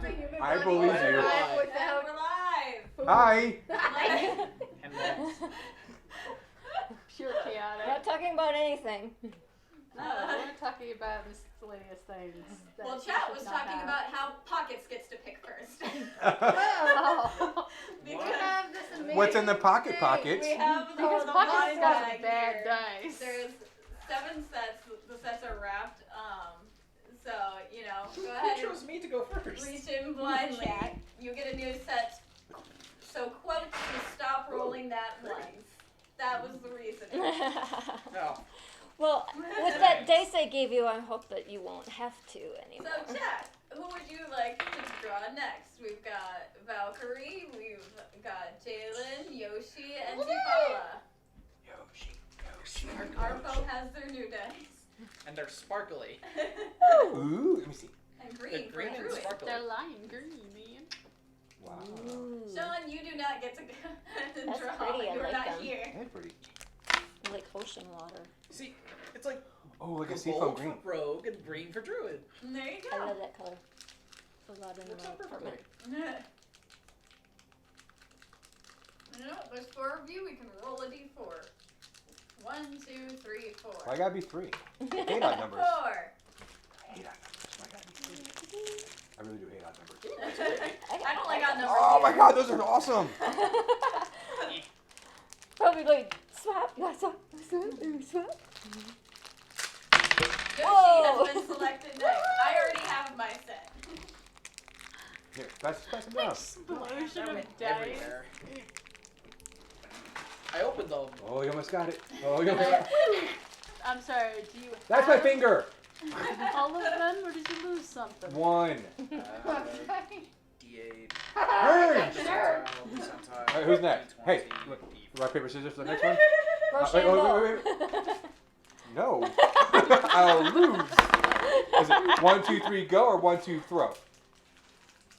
I believe you. We're live. Hi. Pure chaotic. Not talking about anything. No, we're talking about miscellaneous things. Well, chat was talking about how Pockets gets to pick first. Oh. We have this amazing What's in the pockets? We have the Because the Pockets blind got bag bad here. dice. There's 7 sets. The sets are wrapped. So go ahead. Who chose me to go first? Reach in blindly. You get a new set. So quote to stop rolling that once. That was the reason. No. Well, with that dice I gave you, I hope that you won't have to anymore. So chat, who would you like to draw next? We've got Valkyrie, we've got Jalen, Yoshi, and Tifala. Yoshi. Arpo has their new dice. And they're sparkly. Ooh, let me see. And They're green for green and Druid. sparkly. They're lime green, man. Wow. Ooh. Sean, you do not get to That's draw. pretty, I You're like not them. here. That's pretty. Like ocean water. See, it's like Oh, like a seafoam gold green. for rogue and green for druid. There you I go. love that color. A lot in Works my out perfectly. apartment. There's 4 of you. We can roll a d4. 1, 2, 3, 4. Why gotta be 3? I hate odd numbers. 4. I hate odd numbers. Why gotta be 3? I really do hate odd numbers. I don't like odd numbers. Oh my god, those are awesome! Probably like, swap, you got swap, swap. Yoshi Whoa. has been selected next. I already have my set. Here, pass them down. Explosion That of went dice. everywhere. I opened them. Oh, you almost got it. Oh, you almost got it. I'm sorry, do you That's my have finger! all of them, or did you lose something? 1. D8. Hurry! Sure. Alright, who's next? Hey, look. Rock, paper, scissors for the next one? Rochambeau. wait. No. I'll lose. Is it 1, 2, 3, go, or 1, 2, throw?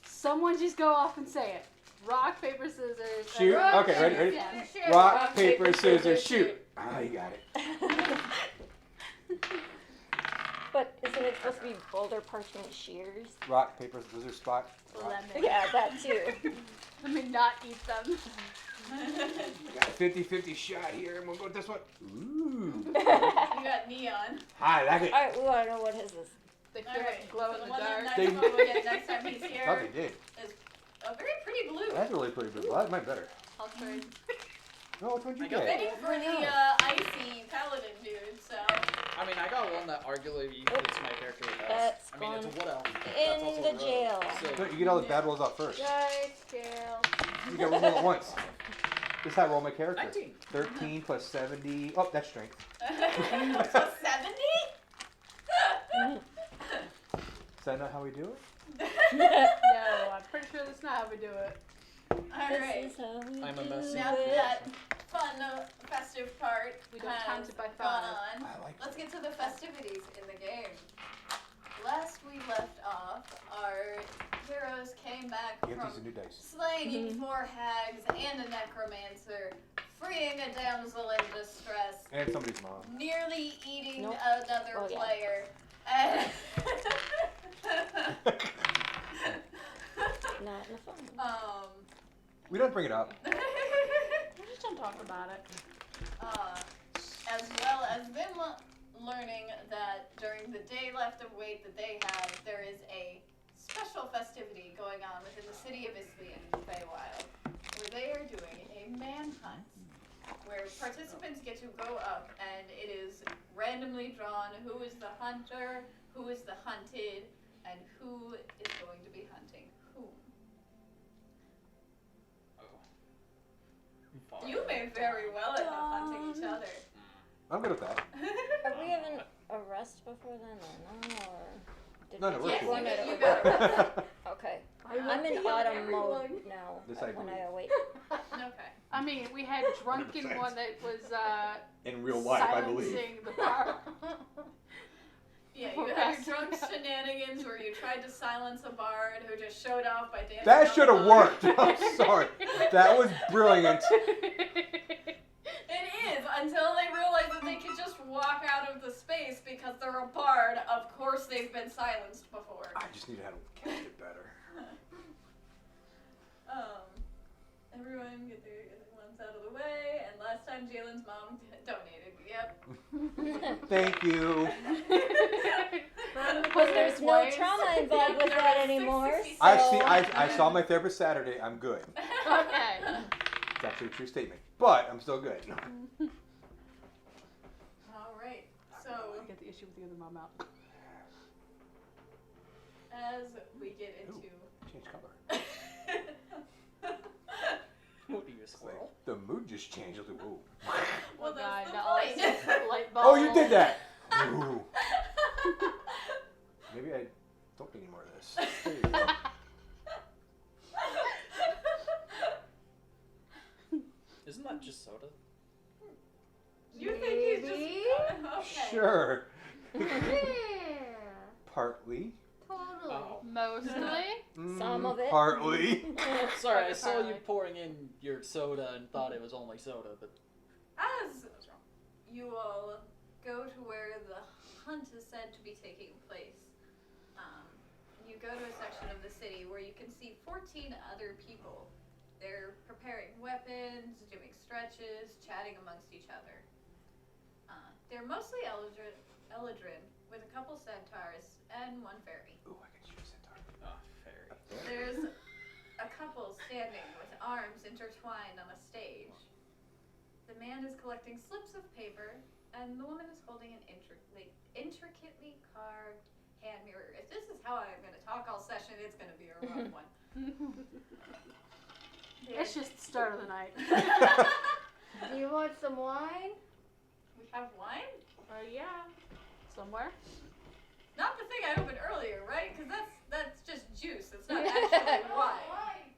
Someone just go off and say it. Rock, paper, scissors. Shoot. Rock, Okay, ready? yeah. Rock, paper, scissors, shoot. Ah, you got it. But isn't it supposed to be boulder parchment shears? Rock, paper, scissors, spot. Lemon. Yeah, that too. Let me not eat them. Got a 50-50 shot here, and we'll go with this one. Ooh. You got neon. Hi, like it. Alright, we want to know what his is. They feel Alright, like glow so in the the one dark. that They- next one we'll get next time he's I thought here they did. is a very pretty blue. That's really pretty good. Well, that's mine better. I'll trade. No, which one did I you got get? Fitting for the icy paladin dude, so. I mean, I got one that arguably fits my character the best. That's I mean, it's a wood elf. That's in also the a rogue, jail. so- No, you get all the bad rolls out first. Dice, scale. You got one roll at once. This is how I roll my character. 19. 13 plus 70. Oh, that's strength. So 70? Is that not how we do it? No, I'm pretty sure that's not how we do it. Alright. This is how we I'm a do messy. Now it. that fun, festive part We don't has count it by gone 5. on, I like let's get to the festivities in the game. Last we left off, our heroes came back Give from these a new dice. slaying 4 hags and a necromancer, freeing a damsel in distress, And somebody's mom. nearly eating Nope. another Oh, yeah. player, and Not in the phone. We don't bring it up. We just don't talk about it. As well as them learning that during the day left of wait that they have, there is a special festivity going on within the city of Islay in Feywild, where they are doing a manhunt, where participants get to go up and it is randomly drawn who is the hunter, who is the hunted, and who is going to be hunting whom. You may very well end up hunting each other. I'm good with that. Are we having a rest before then or no? Or did No, we no, we're keep cool. going at You it? got Okay. I will I'm in heal autumn mode everyone. now This I when believe. I awake. Okay. I mean, we had drunken 100%. one that was In real life, I believe. silencing the bar. Yeah, you had your drunk shenanigans where you tried to silence a bard who just showed off by dancing. That on should the have bar. worked. I'm sorry. That was brilliant. It is, until they realize that they can just walk out of the space because they're a bard. Of course they've been silenced before. I just need to have cast it better. time Jalen's mom donated. Yep. Thank you. But there's no trauma involved with that anymore. So. I saw my therapist Saturday. I'm good. Okay. It's actually a true statement, but I'm still good. All right. So I get the issue with the other mom out. as we get into Change color. What are you, a It's like, squirrel? the mood just changed. I was like, ooh. well, God, that's now the all I point. see is light bulb. Oh, you did that. Ooh. Maybe I don't need any more of this. There you go. Isn't that just soda? You think he's just okay? Sure. Yeah. Partly. Totally. Oh. Mostly. Some of it. Partly. Sorry, I saw you Partly. pouring in your soda and thought it was only soda, but As I was wrong. you all go to where the hunt is said to be taking place, you go to a section of the city where you can see 14 other people. They're preparing weapons, doing stretches, chatting amongst each other. They're mostly Eldrin, with a couple centaurs and one fairy. Ooh, I can shoot a centaur. Oh, fairy. There's a couple standing with arms intertwined on a stage. The man is collecting slips of paper, and the woman is holding an intricately carved hand mirror. If this is how I'm going to talk all session, it's going to be a rough one. It's just the start of the night. Do you want some wine? We have wine? Yeah. Somewhere. Not the thing I opened earlier, right? Because that's just juice. It's not actually wine.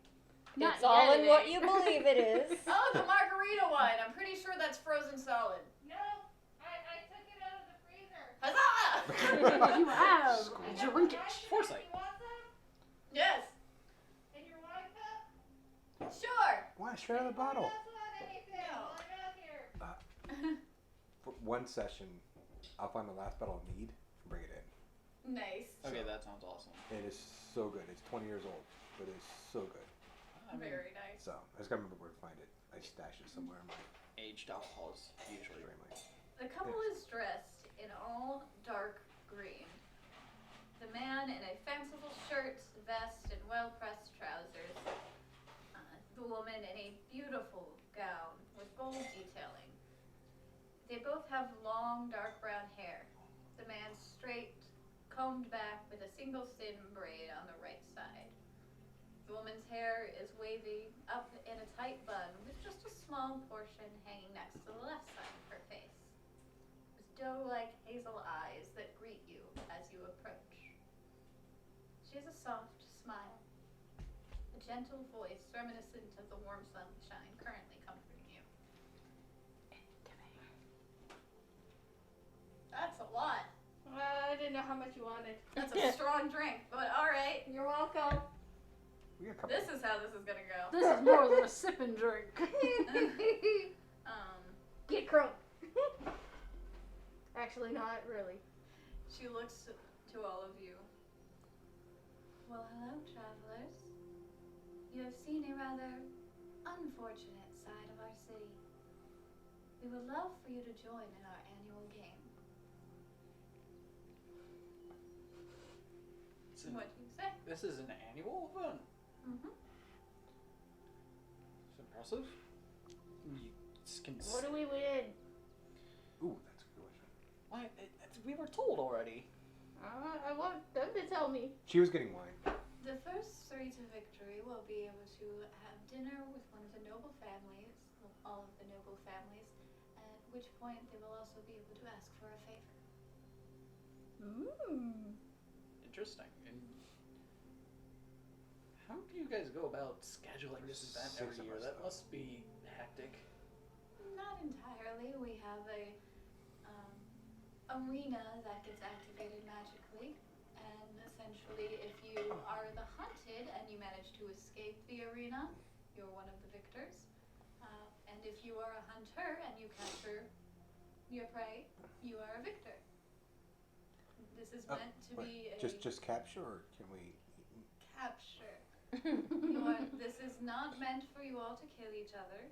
Not It's all yet, in it what ain't. you believe it is. Oh, the margarita wine. I'm pretty sure that's frozen solid. No, I took it out of the freezer. Huzzah! You have drink it. Foresight. You want some? Yes. In your wine cup? Sure. Why? Straight out of the bottle. That's not anything. No. While you're out here. For one session, I'll find the last bottle of mead and bring it in. Nice. Okay, that sounds awesome. It is so good. It's 20 years old, but it's so good. I mean, Very nice. So I just gotta remember where to find it. I stashed it somewhere in my aged alcohol is usually family. The couple is dressed in all dark green. The man in a fanciful shirt, vest, and well-pressed trousers. The woman in a beautiful gown with gold detailing. They both have long, dark brown hair. The man straight, combed back with a single thin braid on the right side. The woman's hair is wavy, up in a tight bun, with just a small portion hanging next to the left side of her face. With doe-like hazel eyes that greet you as you approach. She has a soft smile, a gentle voice reminiscent of the warm sunshine currently comforting you. That's a lot. I didn't know how much you wanted. That's a strong drink, but alright. You're welcome. We got a couple. This is how this is gonna go. This is more than a sip and drink. Get crunk. Actually, not really. She looks to all of you. Well, hello, travelers. You have seen a rather unfortunate side of our city. We would love for you to join in our annual game. What do you say? This is an annual event. Mm-hmm. It's impressive. What do we win? Ooh, that's a good question. Why, we were told already. I want them to tell me. She was getting wine. The first three to victory will be able to have dinner with one of the noble families, all of the noble families, at which point they will also be able to ask for a favor. Interesting. And how do you guys go about scheduling this event Six every of year? us, That though. must be hectic. Not entirely. We have a arena that gets activated magically, and essentially, if you are the hunted and you manage to escape the arena, you're one of the victors. And if you are a hunter and you capture your prey, you are a victor. This is meant to be a Just capture, or can we? capture. This is not meant for you all to kill each other.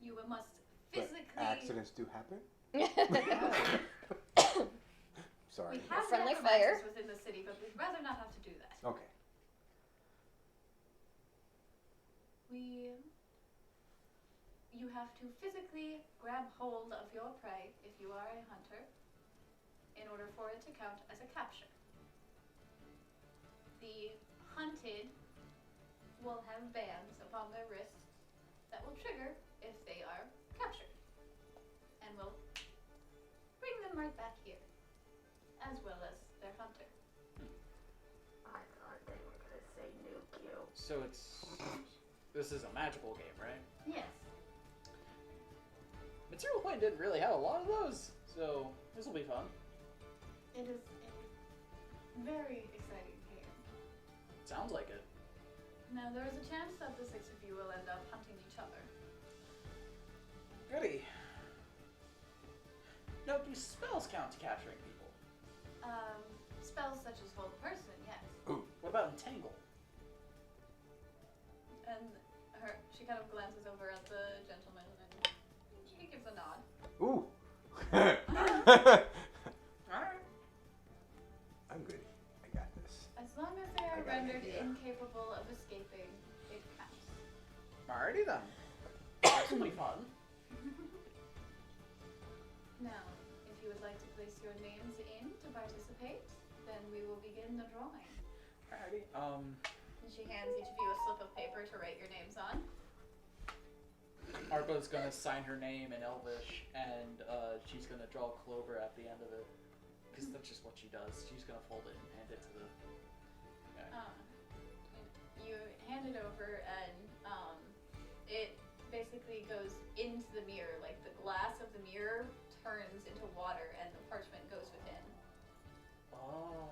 You must But physically. accidents do happen? Sorry. We have Friendly necromancers fire. within the city, but we'd rather not have to do that. Okay. You have to physically grab hold of your prey if you are a hunter in order for it to count as a capture. The hunted will have bands upon their wrists that will trigger if they are captured and will bring them right back here, as well as their hunter. I thought they were gonna say nuke you. So this is a magical game, right? Yes. Material Point didn't really have a lot of those, so this will be fun. It is a very exciting game. Sounds like it. Now, there is a chance that the six of you will end up hunting each other. Goody. Now, do spells count to capturing people? Spells such as Hold Person, yes. What about Entangle? And she kind of glances over at the gentleman and she gives a nod. Ooh. Alright. I'm good. I got this. As long as they I are got an rendered idea. incapable of escaping, it counts. Alrighty then. This will be fun. Now, if you would like to place your names in to participate, then we will begin the drawing. Alrighty. And she hands each of you a slip of paper to write your names on. Arpa's gonna sign her name in Elvish, and she's gonna draw a clover at the end of it. Because that's just what she does. She's gonna fold it and hand it to the guy. You hand it over and it basically goes into the mirror. Like the glass of the mirror turns into water and the parchment goes within. Oh.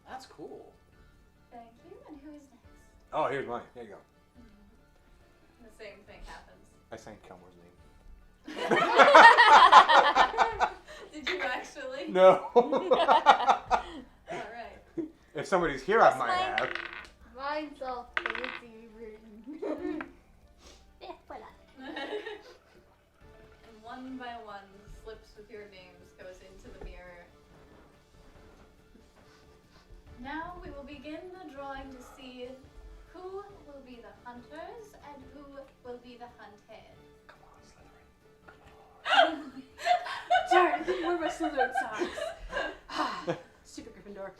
That's cool. Thank you. And who is next? Oh, here's mine. There you go. The same thing happens. I sang Kelmore's name. Did you actually? No. Alright. If somebody's here, I might have. Mine's all fancy written. Yeah, voilà. And one by one, slips with your names goes into the mirror. Now we will begin the drawing to see who will be the hunters and who will be the hunted. Come on, Slytherin. Darn, I didn't wear my Slytherin socks. Stupid Gryffindor.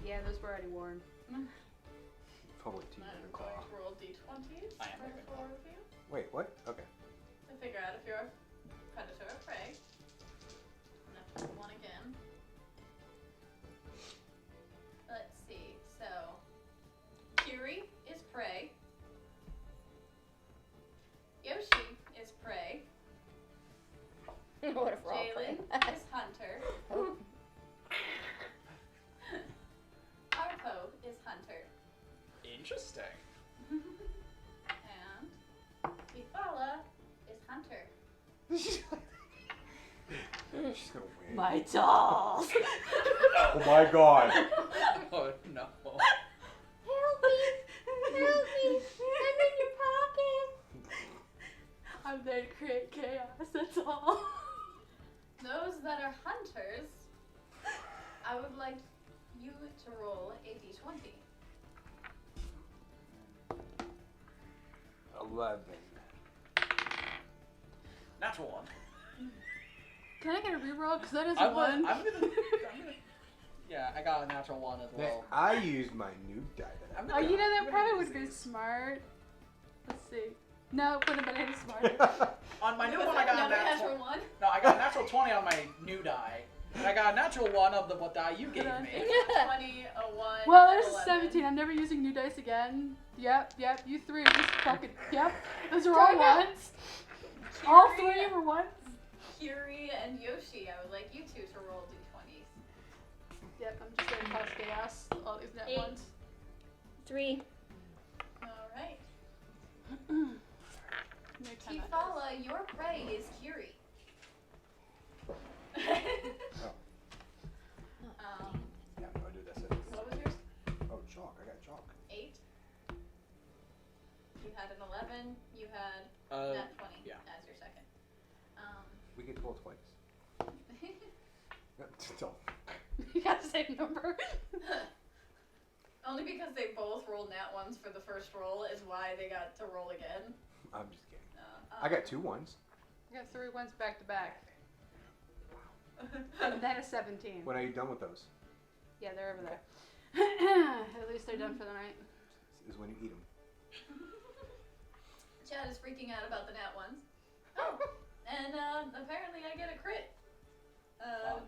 Yeah, those were already worn. Probably two I'm minutes going off. to roll d20s I am for Ravenclaw. four of you Wait, what? Okay. to figure out if you're predator or prey. And that's one again. Let's see. So, Kiri is prey. Yoshi is prey. What if we're all Jalen praying? is hunter. Arpo is hunter. Interesting. And Ifala is hunter. She's gonna win. My dolls. Oh my god. Oh no. Help me! Help me! I'm in your pocket! I'm there to create chaos, that's all. Those that are hunters, I would like you to roll a d20. 11. Natural one. Can I get a reroll? Because that is I'm one. gonna. Yeah, I got a natural one as well. I used my new die that I I'm Oh, gonna- you know, I'm that gonna probably use would have been these. smart. Let's see. No, it wouldn't have been any smarter. On my new Was one, that I got a another natural. one? No, I got a natural 20 on my new die, and I got a natural one of the what die you gave me. 20, a 1, Well, and there's 11. 17. I'm never using new dice again. Yep, you three are just fucking. Yep. Those are all ones. All three were ones. Kiri and Yoshi, I would like you two to roll d20s. Yep, I'm just gonna cause chaos. All these net 8. ones. 3. Alright. Next time I- Tifala, your prey is Kiri. Yeah, I'm gonna do this. What was yours? Oh, chalk. I got chalk. 8. Still. You got the same number. Only because they both rolled nat ones for the first roll is why they got to roll again. I'm just kidding. I got 2 1s. I got 3 ones back to back. And then a 17. When are you done with those? Yeah, they're over there. At least they're done for the night. Is when you eat them. Chad is freaking out about the nat ones. Oh, and apparently I get a crit.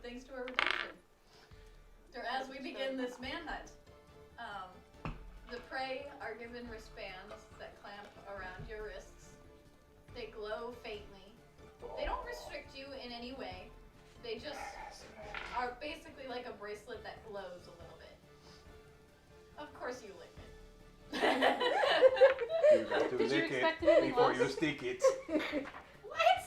Thanks to a redemption. As we begin this manhunt, the prey are given wristbands that clamp around your wrists. They glow faintly. They don't restrict you in any way. They just are basically like a bracelet that glows a little bit. Of course you lick it. You got to Did you lick expect it anything before less? you stick it. What?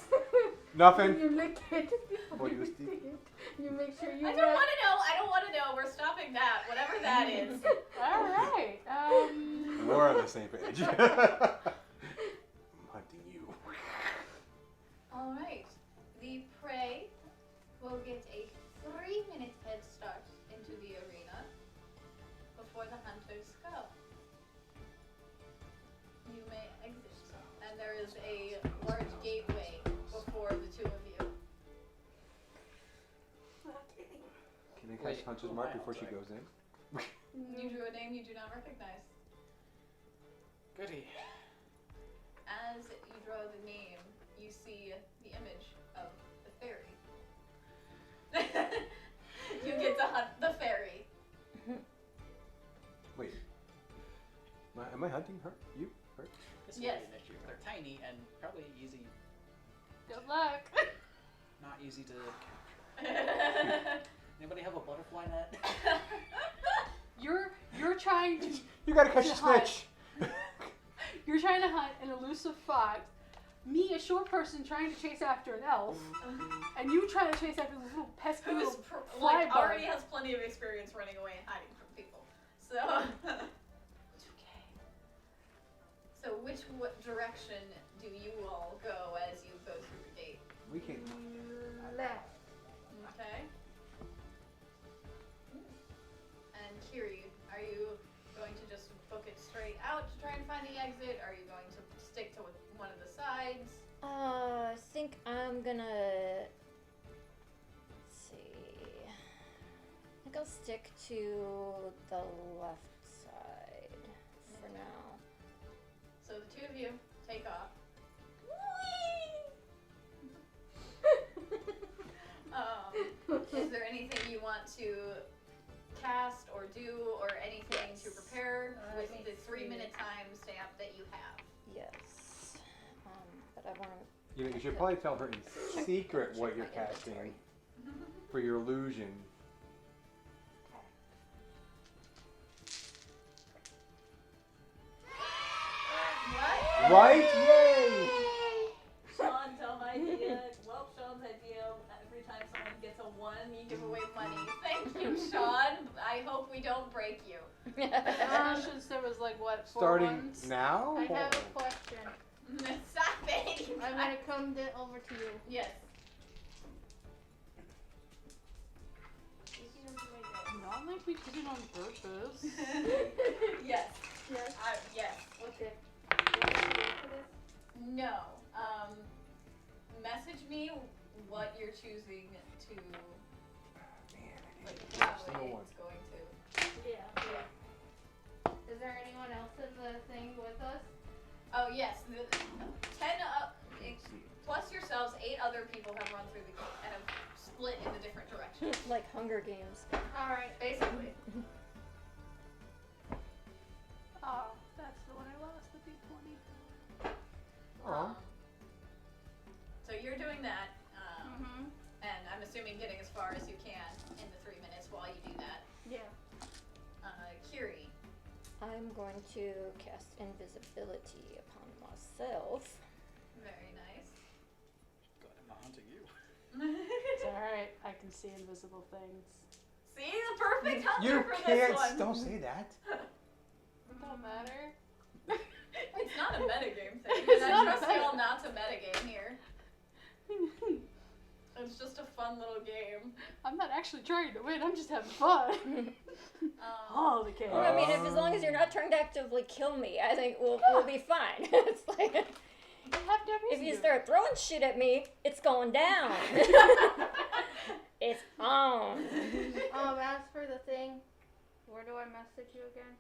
Nothing. You lick it. Before you stick it. You make sure you. I don't want to know. I don't want to know. We're stopping that. Whatever that is. Alright. We're on the same page. I'm hunting you. Alright. The prey will get a 3-minute head start into the arena before the hunters go. You may exit. And there is a large gateway before the 2 of you. Can I Wait, catch Hunter's who am mark I before she outside? goes in? You drew a name you do not recognize. Goody. As you draw the name, you see the image of the fairy. You get to hunt the fairy. Wait. Am I hunting her? You? Her? This Yes. will be an issue. They're tiny and probably easy, Good luck. not easy to capture. Anybody have a butterfly net? You're trying to You gotta catch the Hunt. snitch. You're trying to hunt an elusive fox. Me, a short person, trying to chase after an elf, and you trying to chase after this little pesky Who's little fly bug. already has plenty of experience running away and hiding from people. So, It's okay. so what direction do you all go as you go through the gate? We can't. Left. Okay. And Kiri, are you going to just book it straight out to try and find the exit? Are you going to stick to one of the sides? I think I'm gonna. Let's see. I think I'll stick to the left side for now. So the 2 of you take off. Is there anything you want to cast or do or anything to prepare with the 3-minute time stamp that you have? Yes. But I want to. You should probably tell her in secret what you're casting for your illusion. What? Right? Yay! Sean, tell my idea. Well, Sean's idea. Every time someone gets a 1, you give away money. Thank you, Sean. I hope we don't break you. Since there was like what, 4 Starting ones? now? I have a question. Stop it. I'm gonna come over to you. Yes. Not like we did it on purpose. Yes. Yes. Yes. Okay. You want to wait for this? No. Message me what you're choosing to, Man, I like, didn't how catch single one. it's going to. Yeah. Is there anyone else in the thing with us? Oh yes, 10 plus yourselves, 8 other people have run through the gate and have split in the different directions. Like Hunger Games. All right. Basically. Oh, that's the one I lost, the D20. Aw. So you're doing that, Mhm. and I'm assuming getting as far as you can in the 3 minutes while you do that. Yeah. Kiri. I'm going to cast invisibility upon myself. Very nice. God, I'm not hunting you. It's alright, I can see invisible things. See, the perfect hunter You for this can't. one. Don't say that. It don't matter. It's not a metagame thing, It's and I not trust meta. y'all not to metagame here. It's just a fun little game. I'm not actually trying to win. I'm just having fun. Oh, the cake. Well, I mean, as long as you're not trying to actively kill me, I think we'll be fine. It's like, You have no if reason you to. start throwing shit at me, it's going down. It's on. As for the thing, where do I message you again?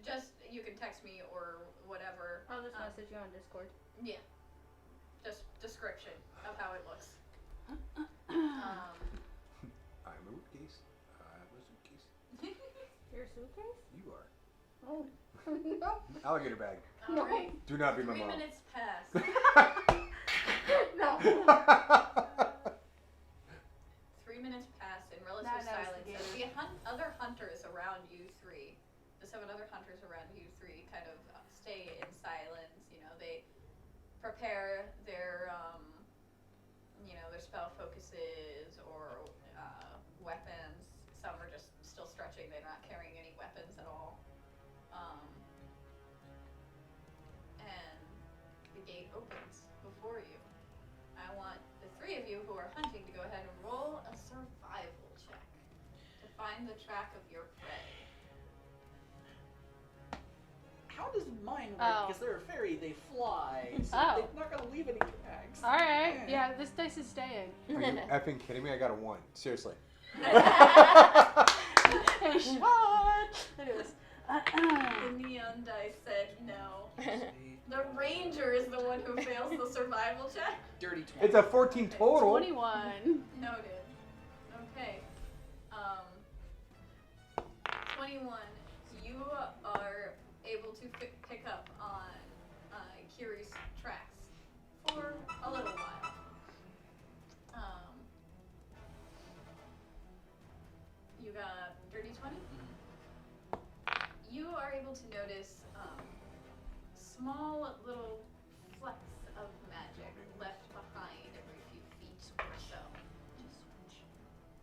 Just, you can text me or whatever. I'll just message you on Discord. Yeah. Just description of how it looks. I'm a suitcase. I'm a suitcase. Your suitcase? You are. Oh. No. Alligator bag. Alright. Do not be my 3 mom. minutes pass. No. 3 minutes pass in relative Not silence. investigating. As the other hunters around you three, the 7 other hunters around you three, kind of stay in silence. You know, they prepare their, their spell focuses or weapons. Some are just still stretching. They're not carrying any weapons at all. And the gate opens before you. I want the 3 of you who are hunting to go ahead and roll a survival check to find the track of your prey. How does mine work? Oh. Because they're a fairy, they fly. So Oh. they're not gonna leave any tracks. All right. Yeah, this dice is staying. Are you effing kidding me? I got a 1. Seriously. Hey, what? Anyways. The neon dice said no. The ranger is the one who fails the survival check. Dirty 20. It's a 14 total. 21. Noted. Okay. 21. You are able to pick up on Kiri's tracks for a little while. You got dirty 20? You are able to notice small little flecks of magic left behind every few feet or so.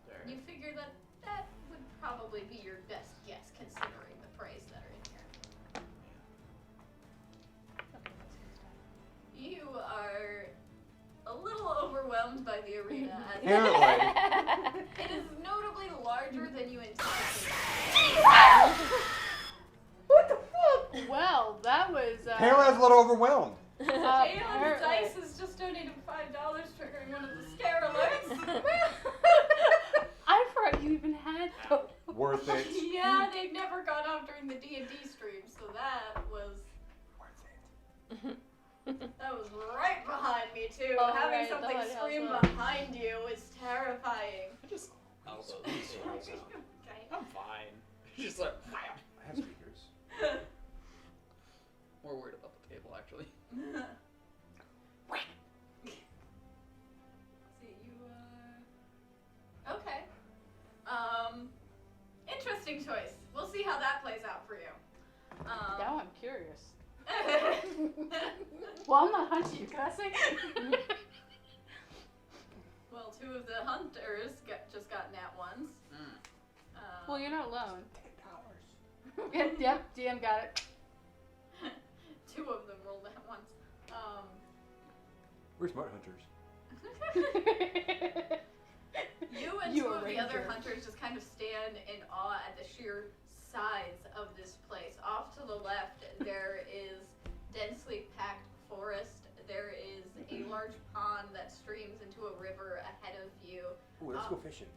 There. You figure that would probably be your best guess considering the praise that are in here. You are a little overwhelmed by the arena. As Apparently. it is notably larger than you anticipated. What the fuck? Well, that was. Apparently I was a little overwhelmed. Jalen's Dice has just donated $5, triggering one of the scare alerts. I forgot you even had those. Worth it. Yeah, they've never gone off during the D&D stream, so that was right behind me too. Oh, Having right, something that scream helps. behind you is terrifying. I just elbow Okay. I'm fine. Just like, I have speakers. more worried about the table actually. See, you okay. Interesting choice. We'll see how that plays out for you. Now I'm curious. Well, I'm not hunting you. Can I say? Well, 2 of the hunters just got nat 1s. Well, you're not alone. $10. Yep, DM got it. 2 of them rolled nat 1s. We're smart hunters. You and You 2 a of the other ranger. hunters just kind of stand in awe at the sheer size of this place. Off to the left, there is densely packed forest. There is a large pond that streams into a river ahead of you. Ooh, let's go fishing.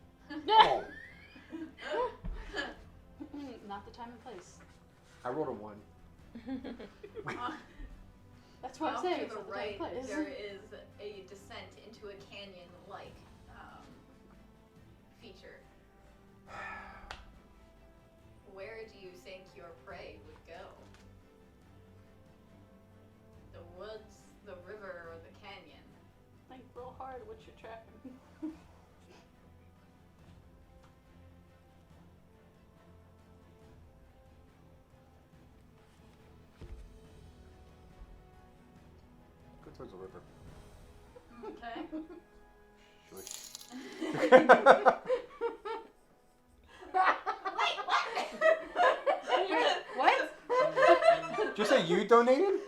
No. Oh, Not the time and place. I rolled a 1. That's what I'm Off saying. to It's the not the time right, and place. there is a descent into a canyon-like feature. Where do you think your prey would go? The woods, the river, or the canyon? Think real hard what you're tracking. Go towards the river. Okay. What? Just say you donated?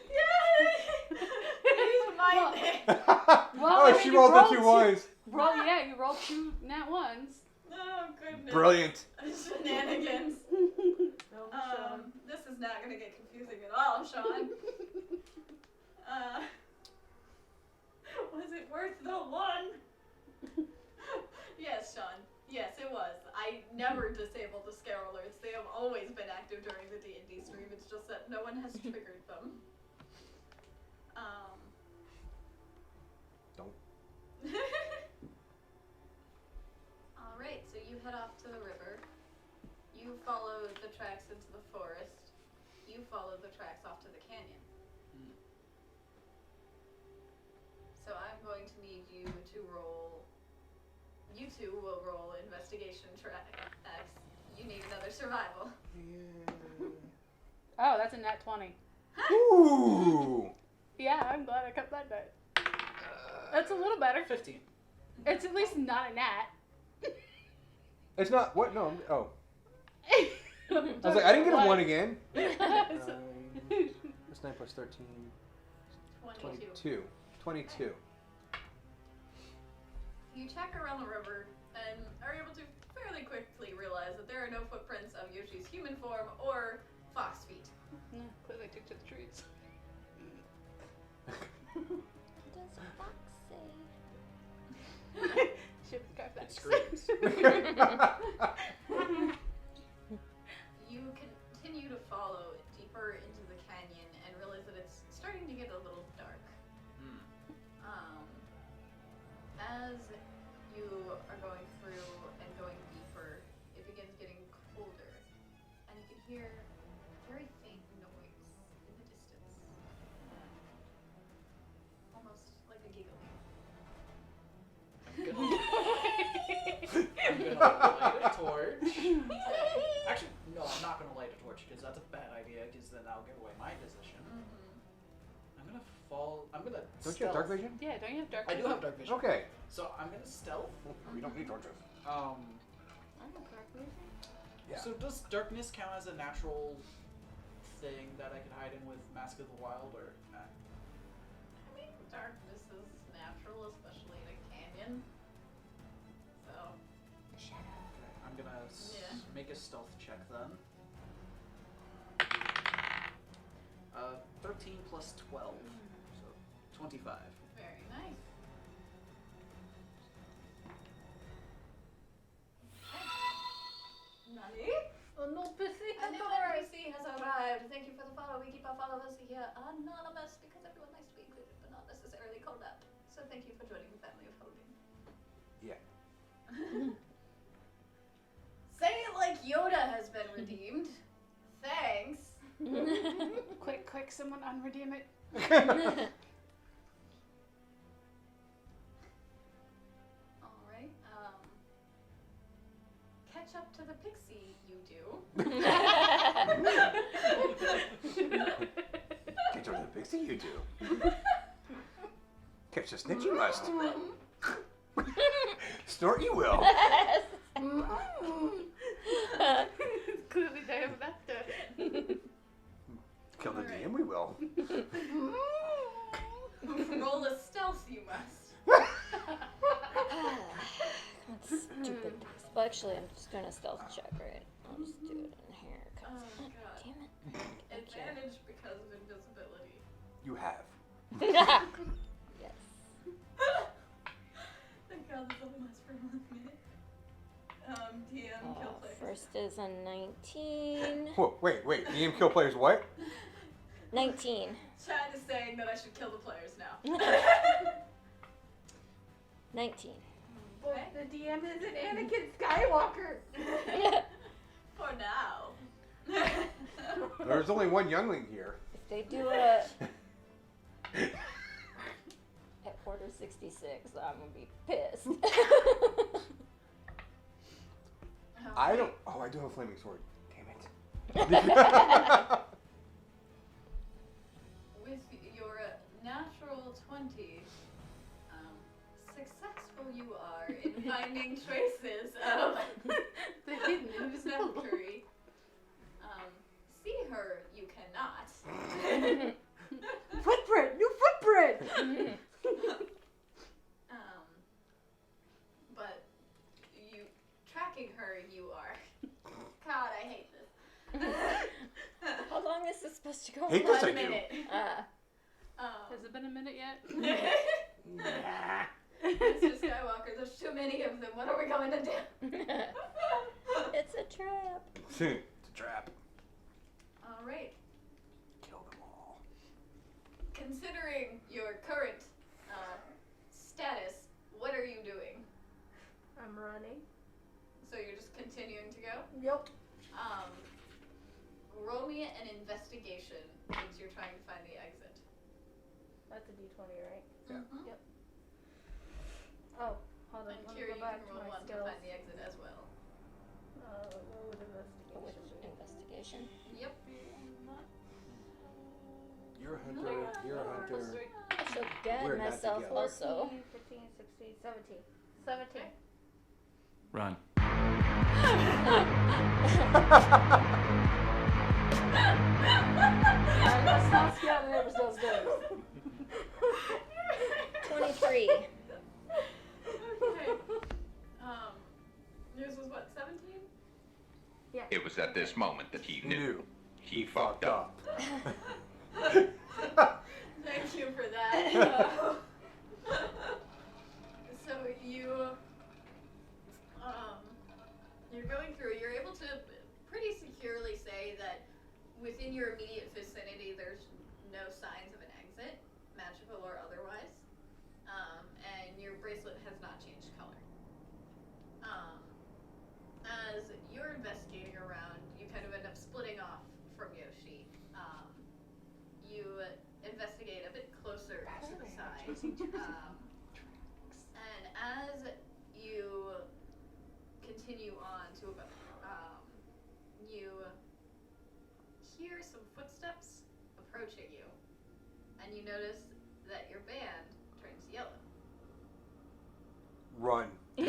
He's minding. Well, I Oh, mean, she you rolled the rolled 2 two- ones. You rolled 2 nat ones. Oh goodness. Brilliant. Shenanigans. This is not gonna get confusing at all, Sean. Was it worth the 1? Yes, Sean. Yes, it was. I never disabled the scare alerts. They have always been active during the D&D stream. It's just that no one has triggered them. Don't. Alright, so you head off to the river. You follow the tracks into the forest. You follow the tracks off to the canyon. So I'm going to need you to roll. You two will roll investigation X. You need another survival. Oh, that's a nat 20. Ooh. Yeah, I'm glad I cut that die. That's a little better. 15. It's at least not a nat. It's not. What? No. Oh. I was like, I didn't get a 1 again. That's 9 plus 13. 22. 22. You check around the river and are able to fairly quickly realize that there are no footprints of Yoshi's human form or fox feet. No, clearly took to the trees. What does fox say? Should have got that. It screams. You continue to follow deeper into the canyon and realize that it's starting to get a little dark. As you are going through and going deeper, it begins getting colder, and you can hear a very faint noise in the distance. Almost like a giggling. I'm gonna light a torch. Actually, no, I'm not gonna light a torch because that's a bad idea because then I'll give away my position. I'm gonna Don't you have dark vision? Yeah, don't you have dark I vision? do have dark vision. Okay. So I'm gonna stealth. We don't need torches. I have dark vision. Yeah. So does darkness count as a natural thing that I could hide in with Mask of the Wild or? I mean, darkness is natural, especially in a canyon. So, I'm gonna make a stealth check then. 13 plus 12, so 25. very nice. Nani? Oh no, pissy. A new NPC has arrived. Thank you for the follow. We keep our followers here anonymous because everyone likes to be included, but not necessarily called out. So thank you for joining the family of Hogan. Yeah. Say it like Yoda has been redeemed. Thanks. Quick, someone unredeem it. Alright, catch up to the pixie, you do. Catch on the pixie, you do. Catch a snitch, you must. Snort, you will. Clearly they have that. Kill the DM, we will. Roll a stealth, you must. That's stupid. But actually, I'm just gonna stealth check, right? I'll just do it in here. Oh god. Damn it. Advantage because of invisibility. You have. Yes. Thank god this only lasts for 1 minute. DM kill players. First is a 19. Whoa, wait. DM kill players what? 19. Chad is saying that I should kill the players now. 19. Okay. The DM is an Anakin Skywalker. For now. There's only one youngling here. If they do it at order 66, I'm gonna be pissed. I don't. Oh, I do have a flaming sword. Damn it. With your natural 20, successful you are in finding traces of The hidden invisibility. Valkyrie. See her, you cannot. Footprint! New footprint! attacking her, you are. God, I hate this. How long is this supposed to go? Hate this I 1 do. minute. Has it been a minute yet? Mr. Skywalker, there's too many of them. What are we going to do? It's a trap. It's a trap. All right. Kill them all. Considering your current status, what are you doing? I'm running. So you're just continuing to go? Yep. Roll me an investigation since you're trying to find the exit. That's a d20, right? Yeah. Mm-hmm. Yep. Oh, hold on. And Let me Kira, go you back can to roll my one to skills. find the exit as well. What would Which investigation be? investigation? Yep. You're a hunter. You're a hunter. I should guide We're not myself together. also. 15, 16, 17. 17. Run. Alright, let's not scare the neighbors downstairs. 23. Okay. Yours was what, 17? It was at this moment that he knew. He fucked Fucked up. Thank you for that. So you're going through, you're able to pretty securely say that within your immediate vicinity there's no signs of an exit, magical or otherwise, and your bracelet has not changed color. As you're investigating around, you kind of end up splitting off from Yoshi. You investigate a bit closer to the side, and as you continue on to about, you hear some footsteps approaching you, and you notice that your band turns yellow. Run. At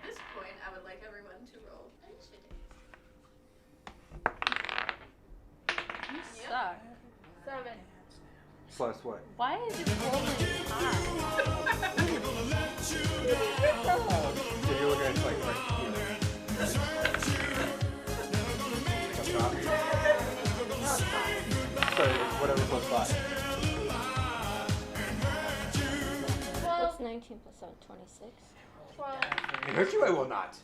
this point, I would like everyone to roll initiative. You suck. 7. Plus what? Why is it rolling high? If you look at it, it's like right here. Like up top. So whatever plus 5. What's 19 plus 26? 12. I hurt you, I will not.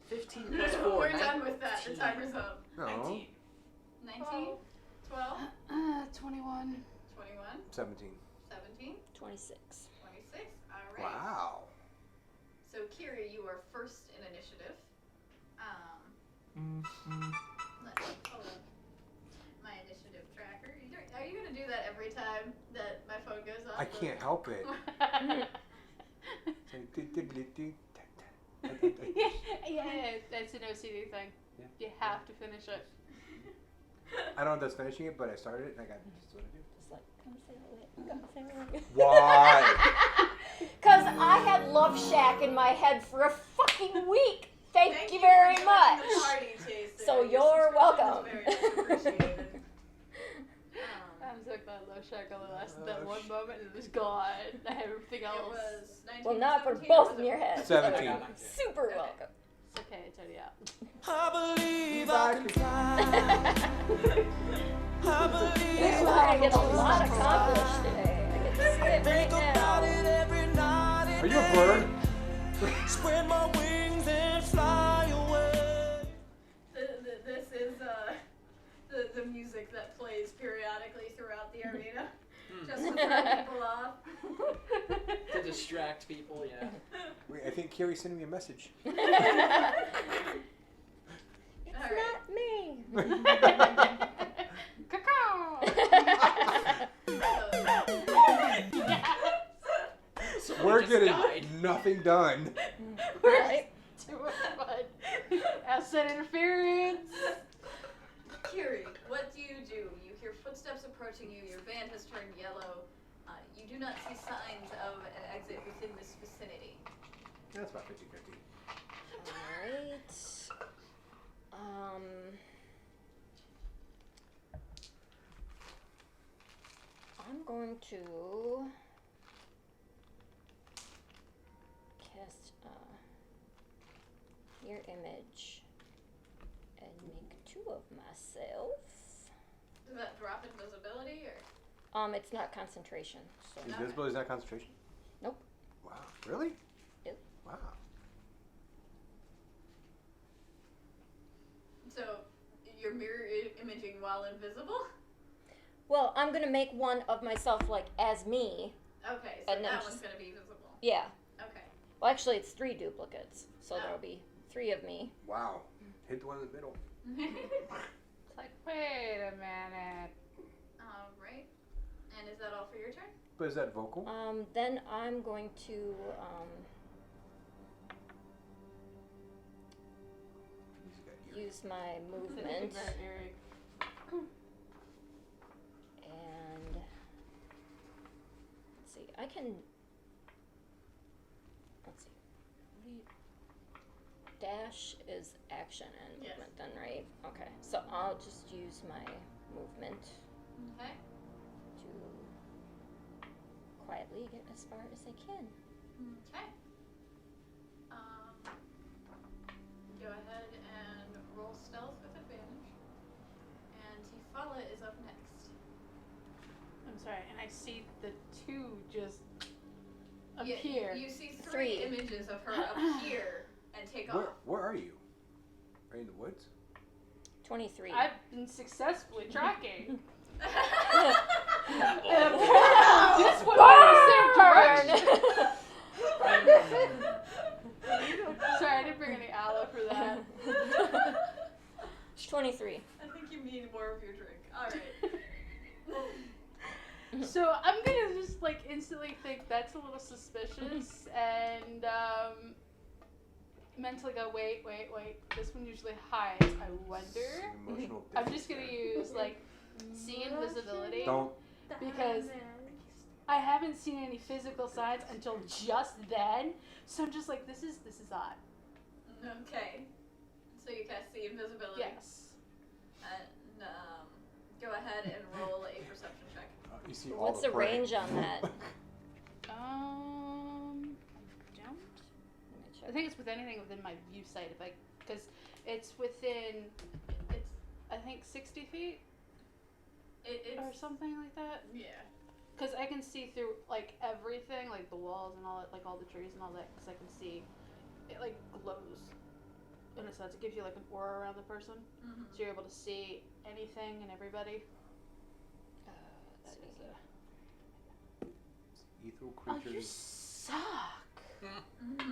15 plus 4. We're done with that. The timer's up. No. 19. 19, 12, 21. 21, 17. 17, 26. 26. All right. Wow. So Kira, you are first in initiative. Let's pull up my initiative tracker. Are you gonna do that every time that my phone goes off? I can't help it. Yeah, it's an OCD thing. Yeah. You have to finish it. I don't know if that's finishing it, but I started it and I got this is what I do. Just like, come say it. Come say it. Why? Because I had Love Shack in my head for a fucking week. Thank you very for much. joining the party, Jason. So Your you're subscription welcome. is very much appreciated. I'm so glad Love Shack only lasted that one moment and it was gone. I had everything It else. was 19, Well, not for 17, both or in your was it- head. 17. Super Okay. welcome. It's okay, I tell you out. I believe I can fly. I believe This one I get a lot accomplished today. I get to sit right think about now. it every night. Are you a bird? Spread my wings and fly away. This is the music that plays periodically throughout the arena, just to throw people off. To distract people, yeah. Wait, I think Carrie's sending me a message. It's All right. not me. We're just getting died. nothing done. Right? Too much fun. Outside interference. Kiri, what do? You hear footsteps approaching you. Your van has turned yellow. You do not see signs of an exit within this vicinity. That's about 50-50. Alright. I'm going to cast your image and make 2 of myself. Does that drop invisibility or? It's not concentration. So Invisibility is not concentration? Nope. Wow. Really? Yep. Wow. So you're mirror imaging while invisible? Well, I'm gonna make one of myself like as me. Okay, so And then that one's just- gonna be visible. Yeah. Okay. Well, actually, it's 3 duplicates, so Oh. there'll be 3 of me. Wow. Hit the one in the middle. It's like, wait a minute. Alright. And is that all for your turn? But is that vocal? Then I'm going to He's got ears. use my movement and let's see. I can. Let's see. What do you? Dash is action and Yes. movement, then, right? Okay. So I'll just use my movement Okay. to quietly get as far as I can. Okay. Go ahead and roll stealth with advantage. And Tifala is up next. I'm sorry, and I see the 2 just Yeah, appear. you see 3 3. images of her appear and take off. Where are you? Are you in the woods? 23. I've been successfully tracking. Burn! This one in the same direction. Sorry, I didn't bring any aloe for that. 23. I think you need more of your drink. Alright. So I'm gonna just like instantly think that's a little suspicious and mentally go, wait. This one usually hides. I wonder. Emotional I'm just gonna distance use like see invisibility there. Don't. because I haven't seen any physical signs until just then. So I'm just like, this is odd. Okay. So you cast the invisibility. Yes. And go ahead and roll a perception check. You see all What's the the prey. range on that? I don't. I think it's with anything within my view sight, because it's within, it's I think 60 feet It's or something like that. yeah. Because I can see through like everything, like the walls and all that, like all the trees and all that. Because I can see it like glows. In a sense, it gives you like an aura around the person, Mm-hmm. so you're able to see anything and everybody. Let's That see. is Ethereal Oh, you creatures. suck. Mm-hmm.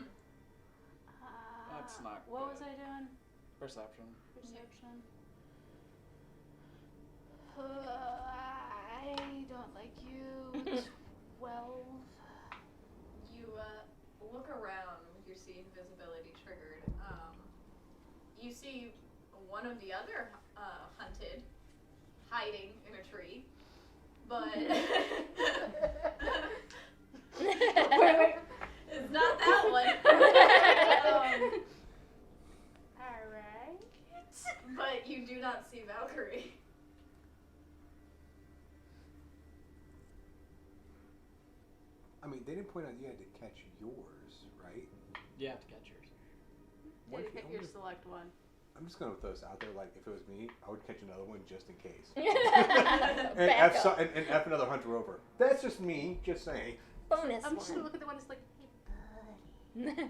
That's not What was good. I doing? Perception. Perception. I don't like you. 12. You look around with your see invisibility triggered. You see one of the other hunted hiding in a tree, but Wait. it's not that one. Alright. But you do not see Valkyrie. I mean, they didn't point out you had to catch yours, right? You have to catch yours. What Did if you you pick your only- select one? I'm just gonna throw this out there. Like, if it was me, I would catch another one just in case. and, Back F up. and F another hunter over. That's just me. Just saying. Bonus I'm just gonna one. look at the one that's like, hey buddy,